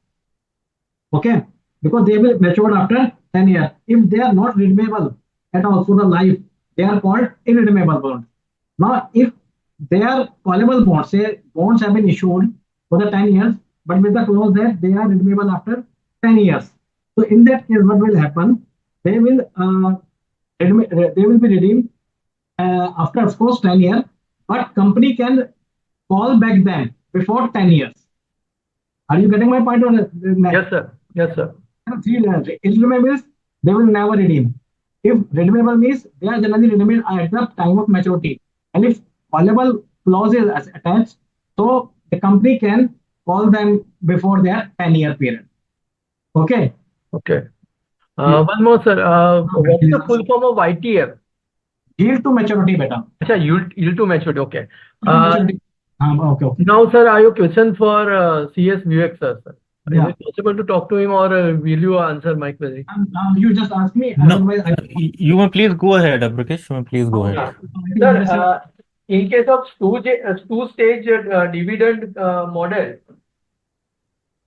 Okay, because they will mature after 10 years. If they are not redeemable at all for the life, they are called irredeemable bonds. Now, if they are callable bonds, say bonds have been issued for the 10 years, but with the clause that they are redeemable after 10 years. So in that case, what will happen? They will they will be redeemed after, of course, 10 years, but company can call back them before 10 years. Are you getting my point? Or Yes, sir. Yes, sir. Irredeemable means they will never redeem. If redeemable means they are generally redeemed at the time of maturity. And if callable clause is attached, so the company can call them before their 10-year period. Okay. Okay. One more, sir. What is the full form of YTF? Yield to maturity, beta. Achha, yield to maturity. Okay. Okay. Now, sir, I have a question for CS Vivek, sir. Yeah. Is it possible to talk to him, or will you answer my query? You just ask me. No, you may please go ahead, Abrikesh. You may please go ahead. Sir, in case of two-stage dividend model,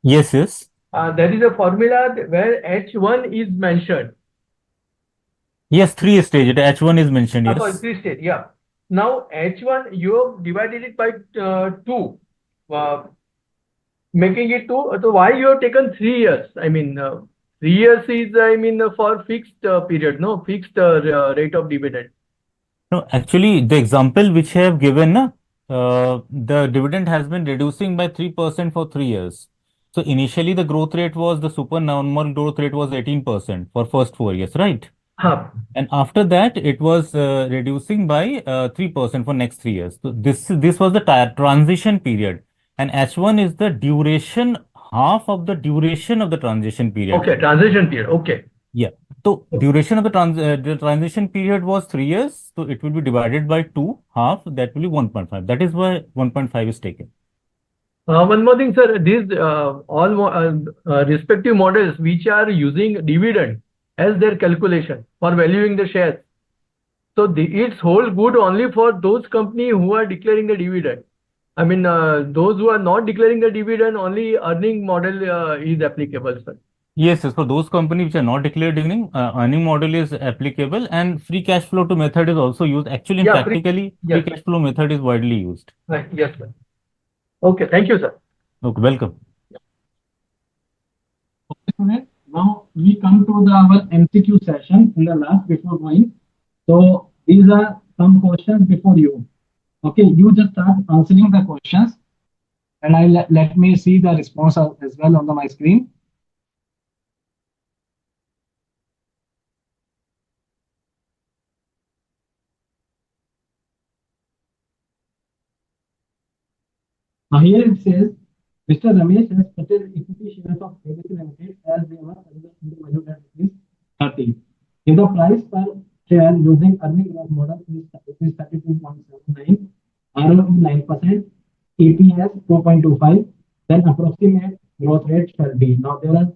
Yes, yes. there is a formula where H1 is mentioned. Yes, three stage. H1 is mentioned. Yes. Sorry, three stage. Yeah. Now H1 you have divided it by 2, making it 2. So why you have taken 3 years? I mean, 3 years is for fixed period, no fixed rate of dividend. No, actually, the example which I have given, the dividend has been reducing by 3% for 3 years. So initially, the growth rate was the supernormal growth rate was 18% for first 4 years, right? Huh. And after that, it was reducing by 3% for next 3 years. So this was the transition period, and H1 is the duration, half of the duration of the transition period. Okay, transition period. Okay. Yeah. So duration of the transition period was 3 years. So it will be divided by 2, half, that will be 1.5. That is why 1.5 is taken. One more thing, sir. These respective models which are using dividend as their calculation for valuing the shares. So it's hold good only for those companies who are declaring the dividend. I mean, those who are not declaring the dividend, only earning model is applicable, sir. Yes, yes. For those companies which are not declared dividend, earning model is applicable, and free cash flow to method is also used. Actually, Yeah, practically, free cash flow method is widely used. Right. Yes, sir. Okay. Thank you, sir. Okay, welcome. Okay, now we come to our MCQ session in the last before going. So these are some questions before you. Okay, you just start answering the questions, and let me see the response as well on my screen. Now here it says Mr. Ramesh has purchased equity shares of ABC Limited as they were valued at rupees 30. If the price per share using earning growth model is 32.79, ROE 9%, EPS 2.25, then approximate growth rate shall be. Now there are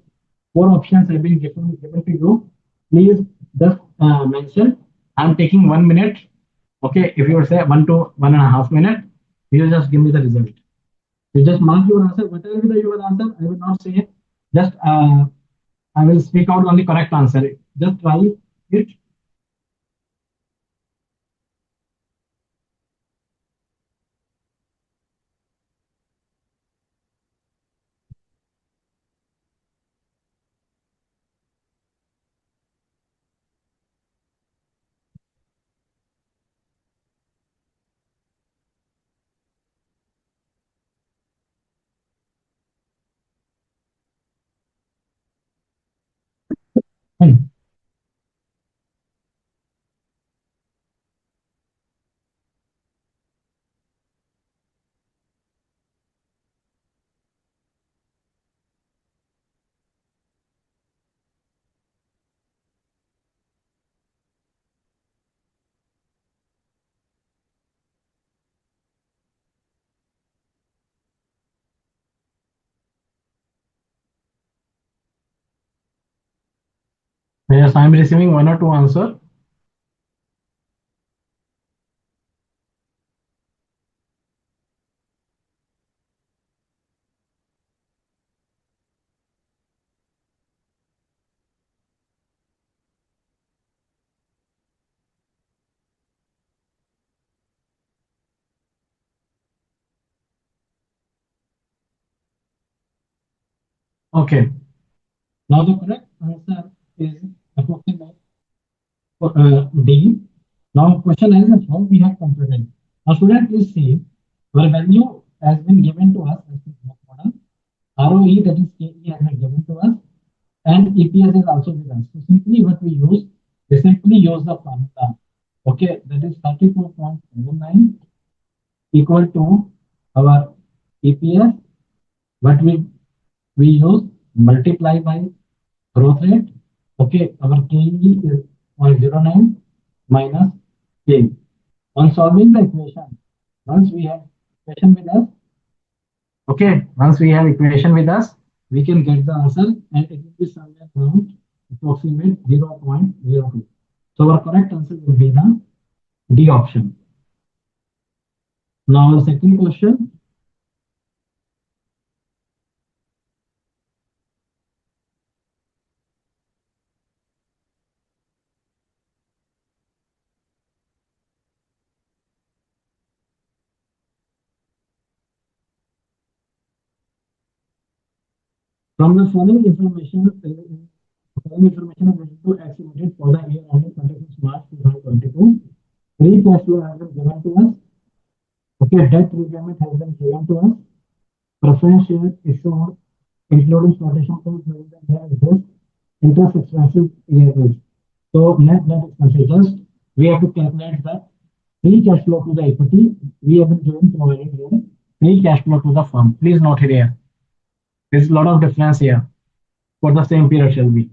four options have been given to you. Please just mention. I'm taking 1 minute. Okay, if you say 1 to 1.5 minutes, you just give me the result. You just mark your answer, whatever be your answer. I will not say just I will speak out on the correct answer. Just try it. Hmm. Yes, I'm receiving one or two answer. Okay. Now the correct answer is approximate D. Now question is how we have computed. Now student please see our value has been given to us as the growth model. ROE that is KE has been given to us and EPS is also with us. So simply what we use, we simply use the formula. Okay, that is 32.79 equal to our EPS, what we use multiply by growth rate. Okay, our KE is 0.09 minus K. On solving the equation, once we have equation with us, okay, once we have equation with us, we can get the answer and it will be somewhere around approximate 0.02. So our correct answer will be the D option. Now the second question. From the following information is related to estimated for the year ending 26 March 2022. Free cash flow has been given to us. Okay, debt repayment has been given to us. Preference share issued, including flotation points during the year is this. Interest expenses year is. So net expenses just we have to calculate the free cash flow to the equity. We have been given provided here. Free cash flow to the firm. Please note here. There's a lot of difference here for the same period shall be.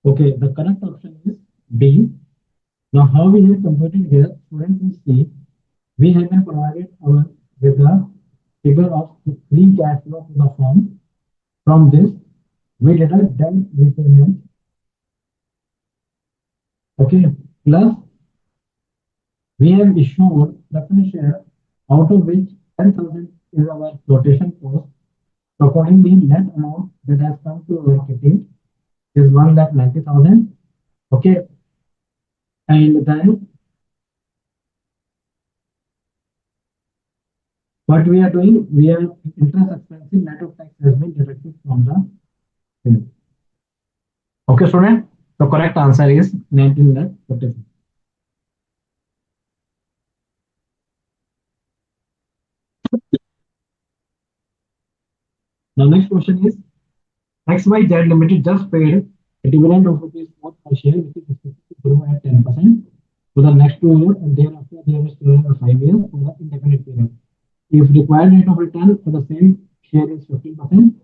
Okay, the correct option is B. Now, how we have computed here, students will see we have been provided with the figure of free cash flow to the firm. From this, we deduct debt repayment, okay, plus we have issued preference share, out of which 10,000 is our flotation cost. So accordingly, net amount that has come to our kitty is 1,90,000. Okay, and then what we are doing, we are interest expense net of tax has been deducted from the sale. Okay, student. The correct answer is 19,46. Now next question is XYZ Limited just paid a dividend of rupees 4 per share, which is expected to grow at 10% for the next 2 years, and thereafter they have a stay of 5 years for the indefinite period. If required rate of return for the same share is 15%,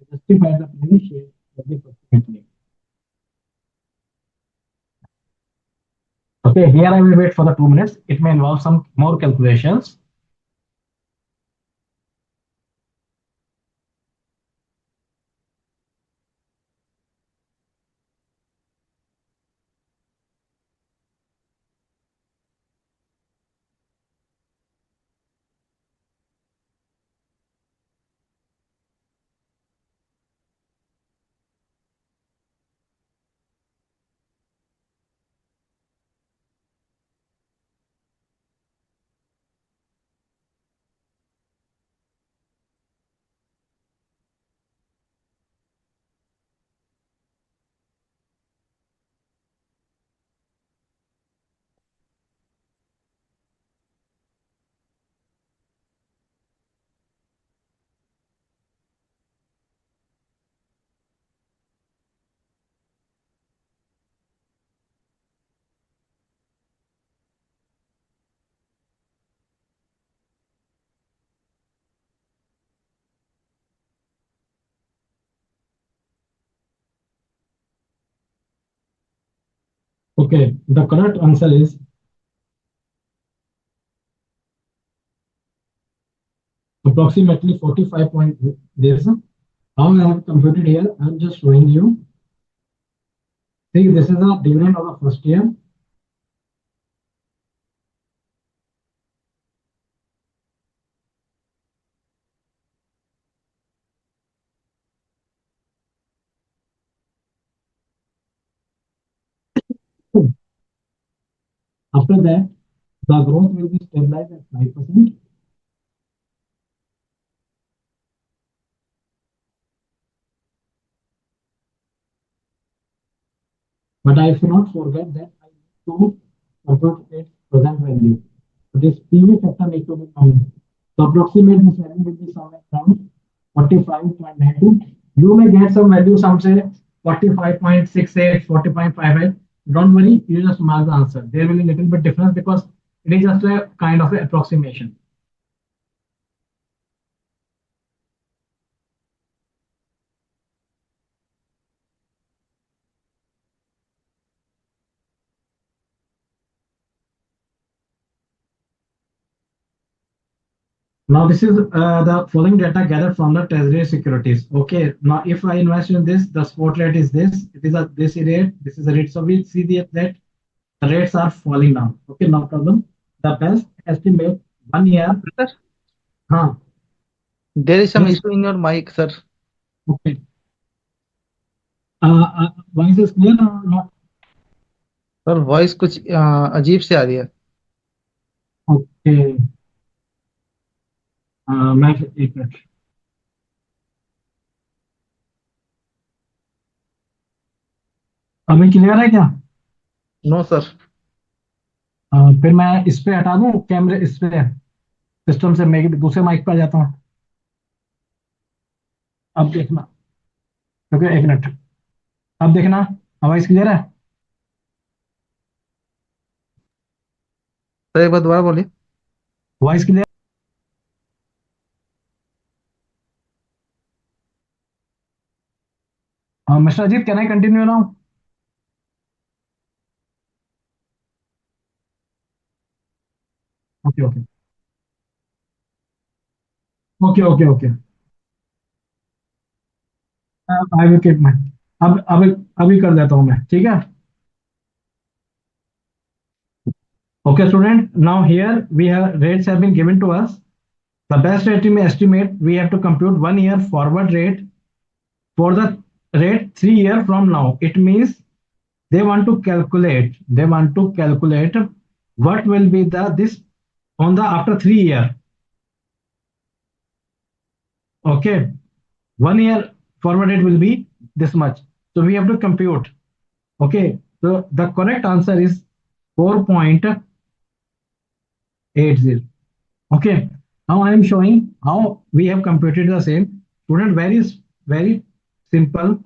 justify the previous share will be approximately. Okay, here I will wait for the 2 minutes. It may involve some more calculations. Okay, the correct answer is approximately 45 point this. How I have computed here, I'm just showing you. See, this is the dividend of the first year. After that, the growth will be stabilized at 5%. But I should not forget that I need to compute its present value. So this PV factor need to be found. So approximate this value will be somewhere around 45.92. You may get some value, some say 45.68, 40.58. Don't worry, you just mark the answer. There will be a little bit difference because it is just a kind of an approximation. Now this is the following data gathered from the treasury securities. Okay, now if I invest in this, the spot rate is this. It is a this rate. This is the rate. So we see that the rates are falling down. Okay, no problem. The best estimate 1 year. Sir, Huh. there is some Yes. issue in your mic, sir. Okay. Voice is clear or not? Sir voice कुछ अजीब से आ रही है. Okay. मैं एक minute. अभी clear है क्या? No sir. फिर मैं इस पे हटा दूं कैमरे, इस पे सिस्टम से मैं दूसरे माइक पे आ जाता हूँ. अब देखना. ओके, एक मिनट. अब देखना, आवाज क्लियर है? सर एक बार दोबारा बोलिए. Voice clear? Mister Ajit, can I continue now? Okay okay okay I will keep my अब अभी कर देता हूँ मैं, ठीक है। Okay, student. Now here we have rates have been given to us. The best estimate we have to compute 1 year forward rate for the rate 3 year from now. It means they want to calculate what will be the this on the after 3 year. Okay, 1 year forward rate will be this much. So we have to compute. Okay, so the correct answer is 4.80. Okay, now I am showing how we have computed the same. Student, very simple,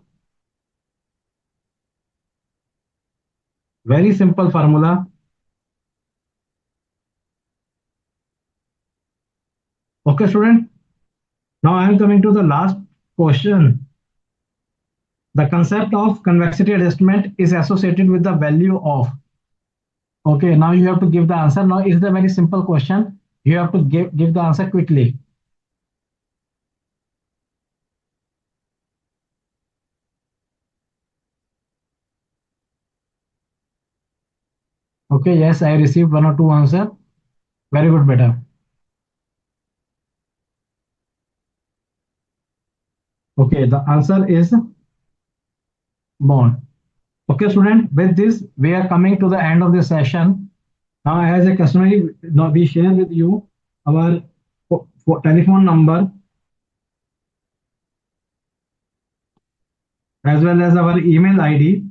very simple formula. Okay, student. Now I am coming to the last question. The concept of convexity adjustment is associated with the value of. Okay, now you have to give the answer. Now it's a very simple question. You have to give the answer quickly. Okay, yes, I received 1 or 2 answer. Very good, beta. Okay, the answer is bond. Okay, student, with this, we are coming to the end of this session. Now, as a customary, now we share with you our telephone number as well as our email ID,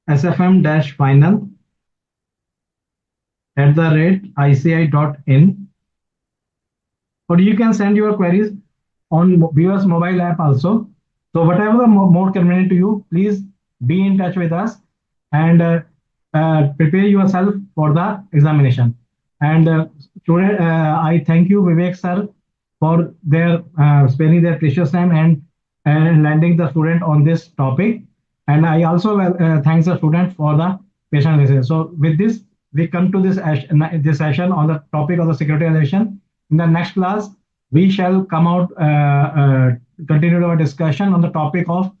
sfm-final@icai.in. Or you can send your queries on viewers mobile app also. So whatever the more convenient to you, please be in touch with us and prepare yourself for the examination. And student, I thank you, Vivek sir, for their spending their precious time and landing the student on this topic. And I also thanks the student for the patient listening. So with this, we come to this session on the topic of the securitization. In the next class, we shall come out continue our discussion on the topic of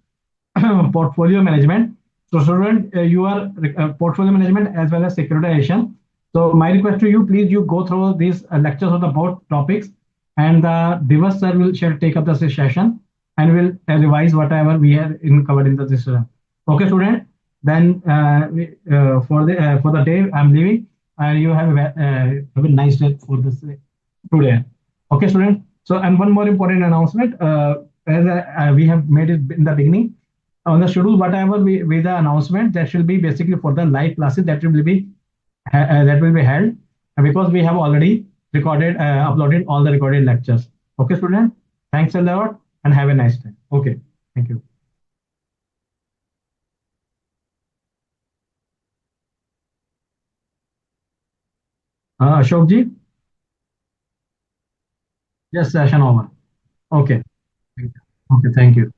portfolio management. So student, you are portfolio management as well as securitization. So my request to you, please you go through these lectures of the both topics, and the Divas sir will shall take up the session and will revise whatever we have covered in the this session. Okay, student. Then for the day I'm leaving, and you have a nice day for this today. Okay, student. So, and one more important announcement, as we have made it in the beginning, on the schedule, whatever we with the announcement, that should be basically for the live classes that will be held, because we have already recorded, uploaded all the recorded lectures. Okay, student. Thanks a lot and have a nice day. Okay, thank you. Ashok ji, yes, session over. Okay. Okay, thank you.